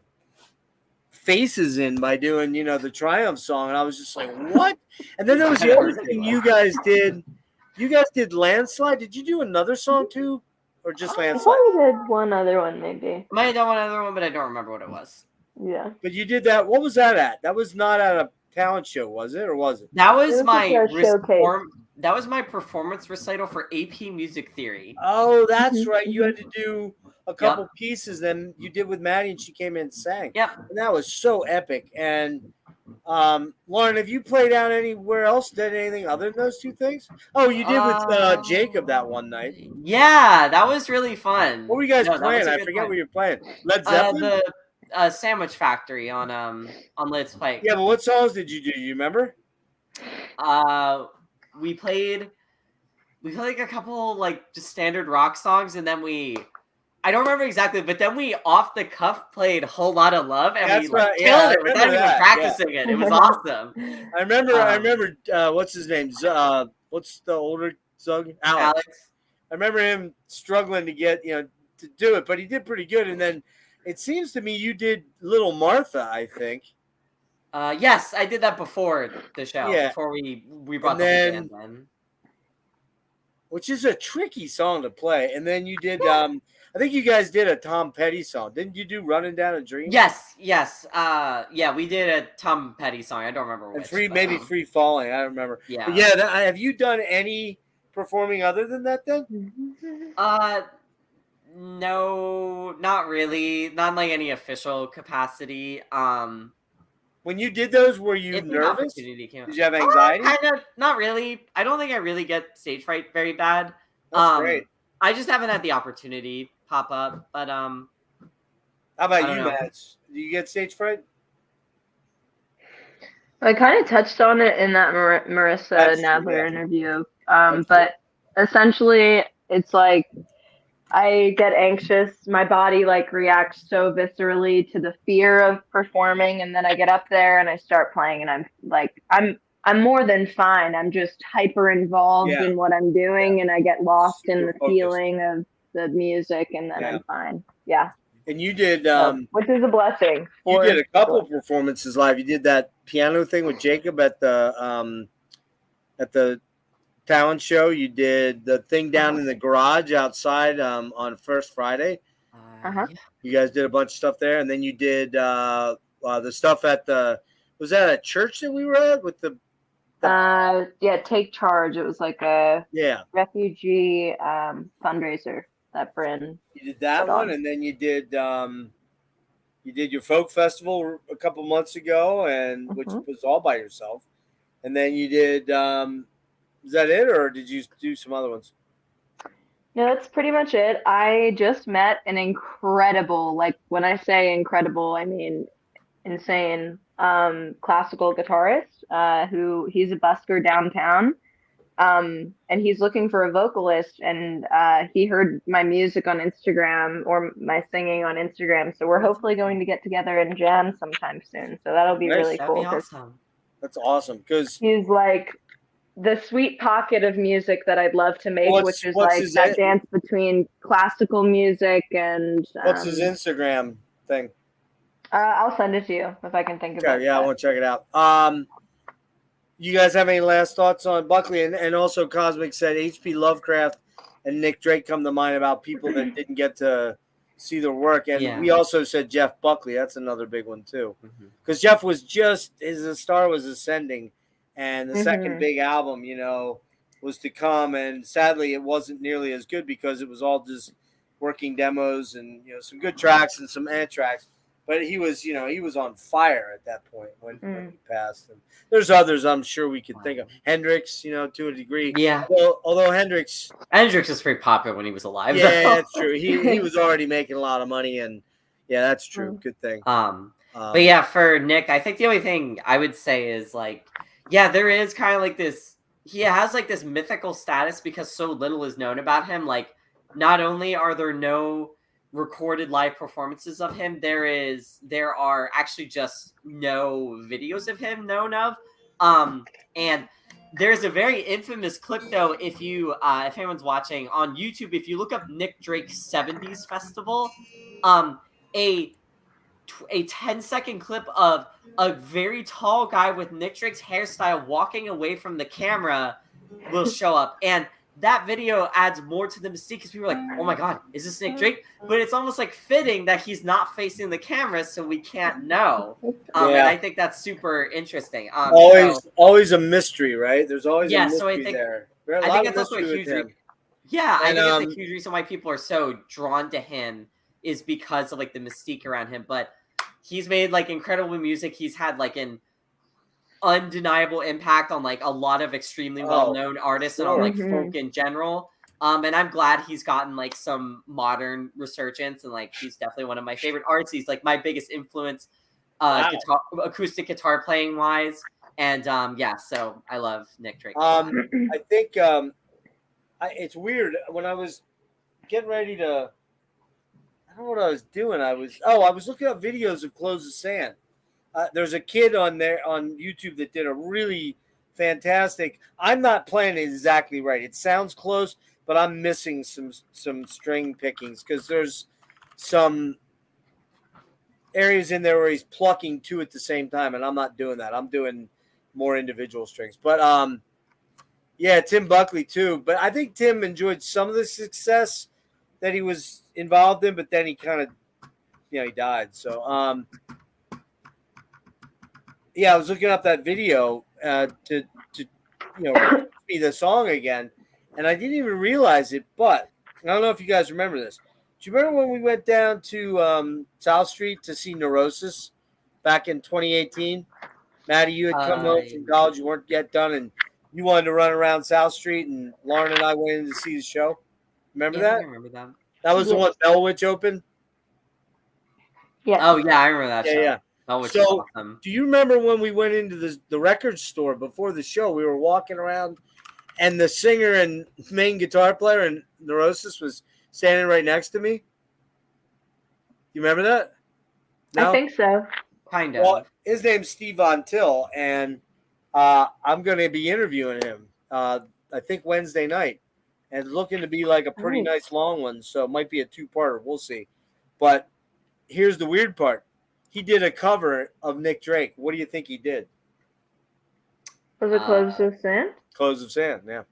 faces in by doing, the Triumph song, and I was just like, what? And then there was the other thing you guys did. You guys did Landslide. Did you do another song too, or just I Landslide? thought we did one other one, maybe. Might have done one other one, but I don't remember what it was. Yeah. But you did that. What was that at? That was not at a talent show, was it, or was it? That was It was that was my performance recital for AP Music Theory. Oh, that's right. You had to do a couple pieces. Then you did with Maddie, and she came in and sang. Yep. And that was so epic. And Lauren, have you played out anywhere else? Did anything other than those two things? Oh, you did with Jacob that one night. Yeah, that was really fun. What were you guys playing? I forget what you were playing. Led Zeppelin? The Sandwich Factory on Let's Play. Yeah, but what songs did you do? You remember? We played like a couple like just standard rock songs, and then I don't remember exactly, but then we off the cuff played Whole Lotta Love, and we killed it without even practicing it. It was awesome. I remember what's his name? What's the older Zug? Alex. I remember him struggling to get, to do it, but he did pretty good. And then it seems to me you did Little Martha, I think. Yes, I did that before the show. Yeah. Before we brought the band in. Which is a tricky song to play. And then you did I think you guys did a Tom Petty song. Didn't you do Running Down a Dream? Yes. Yeah, we did a Tom Petty song. I don't remember which. Maybe Free Falling. I don't remember. Yeah. But yeah, have you done any performing other than that then? No, not really. Not like any official capacity. When you did those, were you nervous? Did you have anxiety? Kind of, not really. I don't think I really get stage fright very bad. That's great. I just haven't had the opportunity pop up. But how about you, Matt? Do you get stage fright? I kind of touched on it in that Marissa Nadler interview. But essentially, it's like I get anxious. My body reacts so viscerally to the fear of performing, and then I get up there and I start playing, and I'm more than fine. I'm just hyper involved in what I'm doing, and I get lost in the feeling of the music, and then I'm fine. Yeah. And you did, which is a blessing. You did a couple performances live. You did that piano thing with Jacob at the talent show. You did the thing down in the garage outside on First Friday. You guys did a bunch of stuff there, and then you did the stuff at was that a church that we were at with the Take Charge. It was like a refugee fundraiser that Bryn. You did that one, and then you did your folk festival a couple months ago, and which was all by yourself, and then you did. Is that it, or did you do some other ones? No, that's pretty much it. I just met an incredible, when I say incredible, I mean insane, classical guitarist who he's a busker downtown. And he's looking for a vocalist, and he heard my music on Instagram or my singing on Instagram. So we're hopefully going to get together and jam sometime soon. So that'll be really cool. Awesome. That's awesome because he's the sweet pocket of music that I'd love to make, which is that dance between classical music and. What's his Instagram thing? I'll send it to you if I can think of it. Yeah, I want to check it out. You guys have any last thoughts on Buckley? And also Cosmic said H.P. Lovecraft and Nick Drake come to mind about people that didn't get to see their work. And we also said Jeff Buckley. That's another big one too. Because Jeff was the star was ascending. And the second big album, was to come. And sadly, it wasn't nearly as good because it was all just working demos and, some good tracks and some tracks. But he was on fire at that point when he passed. And there's others I'm sure we could think of. Hendrix, to a degree. Yeah. Well, although Hendrix was pretty popular when he was alive. Yeah, that's true. He was already making a lot of money, and that's true. Good thing. But yeah, for Nick, I think the only thing I would say is there is kind of this. He has this mythical status because so little is known about him. Not only are there no recorded live performances of him. There are actually just no videos of him known of. And there's a very infamous clip though, if anyone's watching on YouTube, if you look up Nick Drake's 70s festival, a 10-second clip of a very tall guy with Nick Drake's hairstyle walking away from the camera will show up. And that video adds more to the mystique because people are like, oh my God, is this Nick Drake? But it's almost like fitting that he's not facing the camera, so we can't know. And I think that's super interesting. Always a mystery, right? There's always a mystery so I think, there. I think it's also a huge reason. Yeah, I think it's a huge reason why people are so drawn to him is because of like the mystique around him. But he's made like incredible music. He's had like an undeniable impact on like a lot of extremely well-known artists and on like folk in general. And I'm glad he's gotten like some modern resurgence, and like he's definitely one of my favorite artists. He's like my biggest influence, acoustic guitar playing wise. And so I love Nick Drake. I think it's weird when I was getting ready to. I don't know what I was doing. I was looking up videos of Clothes of Sand. There's a kid on there on YouTube that did a really fantastic. I'm not playing it exactly right. It sounds close, but I'm missing some string pickings because there's some areas in there where he's plucking two at the same time, and I'm not doing that. I'm doing more individual strings. But Tim Buckley too. But I think Tim enjoyed some of the success that he was involved in, but then he kind of, he died. So, I was looking up that video to see the song again, and I didn't even realize it. But I don't know if you guys remember this. Do you remember when we went down to South Street to see Neurosis back in 2018? Maddie, you had come home from college, you weren't yet done, and you wanted to run around South Street, and Lauren and I went in to see the show. Remember that? I remember that. That was the one Bellwitch opened? Yeah. Oh, yeah, I remember that show. Yeah. Bellwitch So, was awesome. do you remember when we went into the record store before the show? We were walking around, and the singer and main guitar player in Neurosis was standing right next to me? You remember that? No? I think so. Kind of. Well, his name's Steve Von Till, and I'm going to be interviewing him, I think Wednesday night. And it's looking to be like a pretty nice long one, so it might be a two-parter. We'll see. But here's the weird part. He did a cover of Nick Drake. What do you think he did? Was it Clothes of Sand? Clothes of Sand, yeah.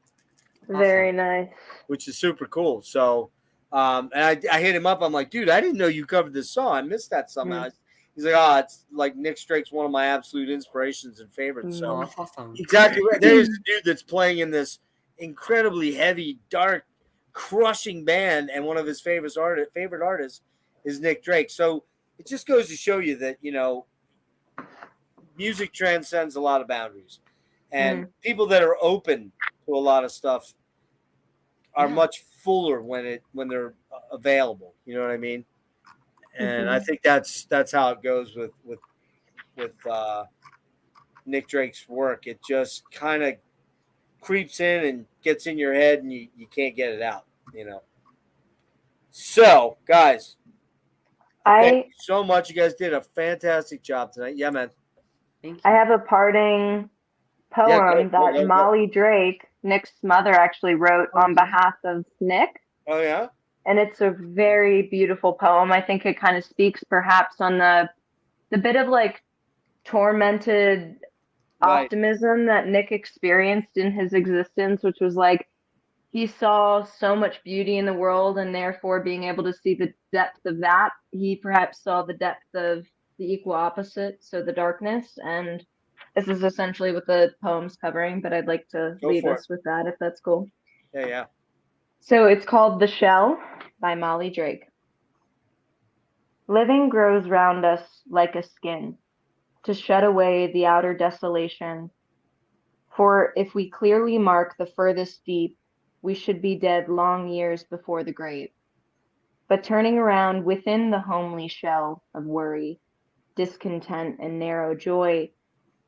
Very nice. Which is super cool. So, and I hit him up. I'm like, dude, I didn't know you covered this song. I missed that somehow. He's like, it's like Nick Drake's one of my absolute inspirations and favorites. So, that's awesome. Exactly right. There's a dude that's playing in this incredibly heavy, dark, crushing band, and one of his favorite artists is Nick Drake. So it just goes to show you that music transcends a lot of boundaries, and people that are open to a lot of stuff are much fuller when they're available. You know what I mean? And I think that's how it goes with Nick Drake's work. It just kind of creeps in and gets in your head, and you can't get it out, So, guys, thank you so much. You guys did a fantastic job tonight. Yeah, man. Thank you. I have a parting poem that Molly Drake, Nick's mother, actually wrote on behalf of Nick. Oh, yeah? And it's a very beautiful poem. I think it kind of speaks perhaps on the bit of like tormented optimism that Nick experienced in his existence, which was like he saw so much beauty in the world, and therefore being able to see the depth of that, he perhaps saw the depth of the equal opposite, so the darkness. And this is essentially what the poem's covering, but I'd like to leave us with that, if that's cool. Yeah. So it's called The Shell by Molly Drake. Living grows round us like a skin, to shed away the outer desolation. For if we clearly mark the furthest deep, we should be dead long years before the grave. But turning around within the homely shell of worry, discontent, and narrow joy,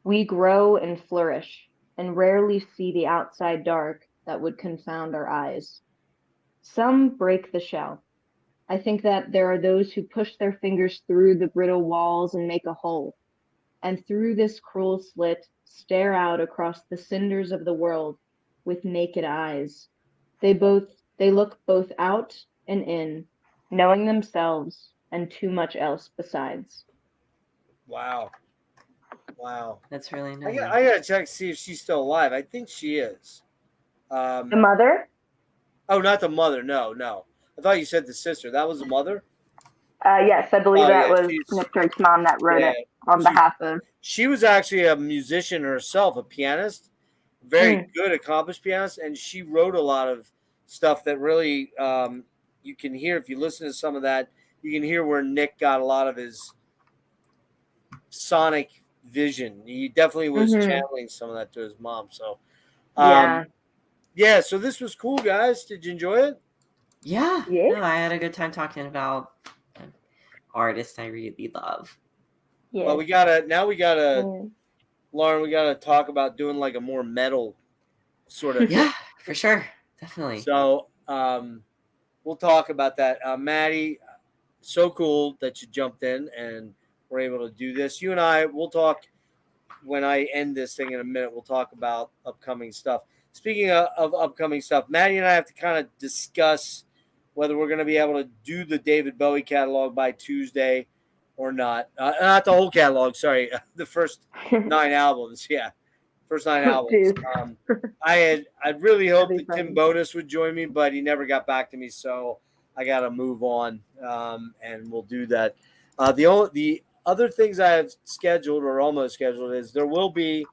we grow and flourish, and rarely see the outside dark that would confound our eyes. Some break the shell, I think that there are those who push their fingers through the brittle walls and make a hole, and through this cruel slit stare out across the cinders of the world with naked eyes. They look both out and in, knowing themselves and too much else besides. Wow. That's really nice. I gotta check to see if she's still alive. I think she is. The mother? Oh, not the mother. No. I thought you said the sister. That was the mother? Yes, I believe that was she's- Nick Drake's mom that wrote it on she- behalf of. She was actually a musician herself, a pianist, very good, accomplished pianist, and she wrote a lot of stuff that really you can hear if you listen to some of that. You can hear where Nick got a lot of his sonic vision. He definitely was channeling some of that to his mom. So, yeah. So this was cool, guys. Did you enjoy it? Yeah. No, I had a good time talking about an artist I really love. Yeah. Well, we gotta Lauren. We gotta talk about doing like a more metal sort of. Yeah, for sure, definitely. So, we'll talk about that. Maddie, so cool that you jumped in and we're able to do this. You and I, we'll talk when I end this thing in a minute. We'll talk about upcoming stuff. Speaking of upcoming stuff, Maddie and I have to kind of discuss whether we're going to be able to do the David Bowie catalog by Tuesday or not. Not the whole catalog, sorry. The first 9 albums. Yeah. First 9 albums. I'd really hoped that Tim Bonus would join me, but he never got back to me, so I got to move on, and we'll do that. The other things I have scheduled or almost scheduled is there will be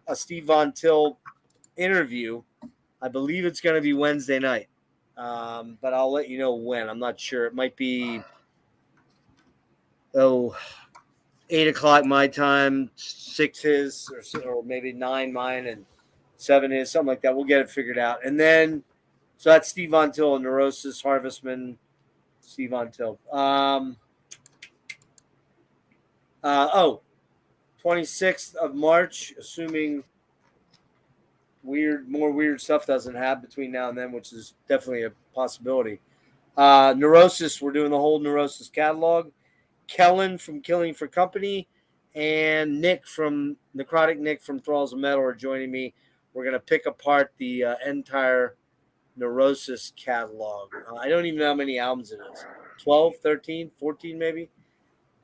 a Steve Von Till interview. I believe it's going to be Wednesday night, but I'll let you know when. I'm not sure. It might be 8 o'clock my time, 6 his, or maybe 9 mine, and 7 his, something like that. We'll get it figured out. And then, so that's Steve Von Till, Neurosis, Harvestman, Steve Von Till. 26th of March, assuming more weird stuff doesn't happen between now and then, which is definitely a possibility. Neurosis, we're doing the whole Neurosis catalog. Kellen from Killing for Company and Necrotic Nick from Thralls of Metal are joining me. We're going to pick apart the entire Neurosis catalog. I don't even know how many albums it is. 12, 13, 14 maybe.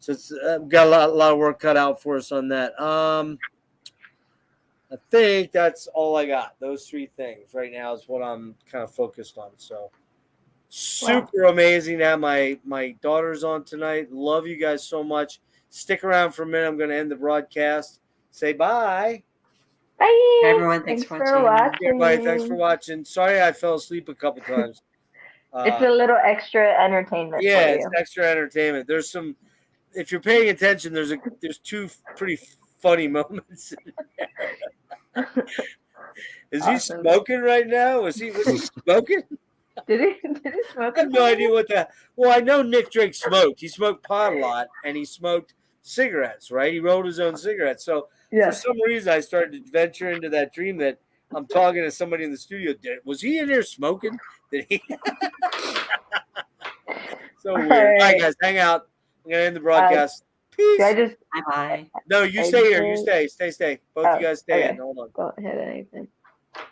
So it's got a lot of work cut out for us on that. I think that's all I got. Those 3 things right now is what I'm kind of focused on. So super amazing to have my daughters on tonight. Love you guys so much. Stick around for a minute. I'm going to end the broadcast. Say bye. Bye. Hey everyone, thanks for watching. Everybody, thanks for watching. Sorry I fell asleep a couple times. It's a little extra entertainment. Yeah, for it's you. extra entertainment. There's some. If you're paying attention, there's 2 pretty funny moments. Is he smoking right now? Was he smoking? Did he smoke? I have no idea what that. Well, I know Nick Drake smoked. He smoked pot a lot, and he smoked cigarettes. Right? He rolled his own cigarettes. So for some reason, I started to venture into that dream that I'm talking to somebody in the studio. Was he in there smoking? Did he? So weird. All right, guys, hang out. I'm gonna end the broadcast. Peace. Bye. No, you stay here. You stay. Stay. Both you guys stay in. Hold on. Don't hit anything.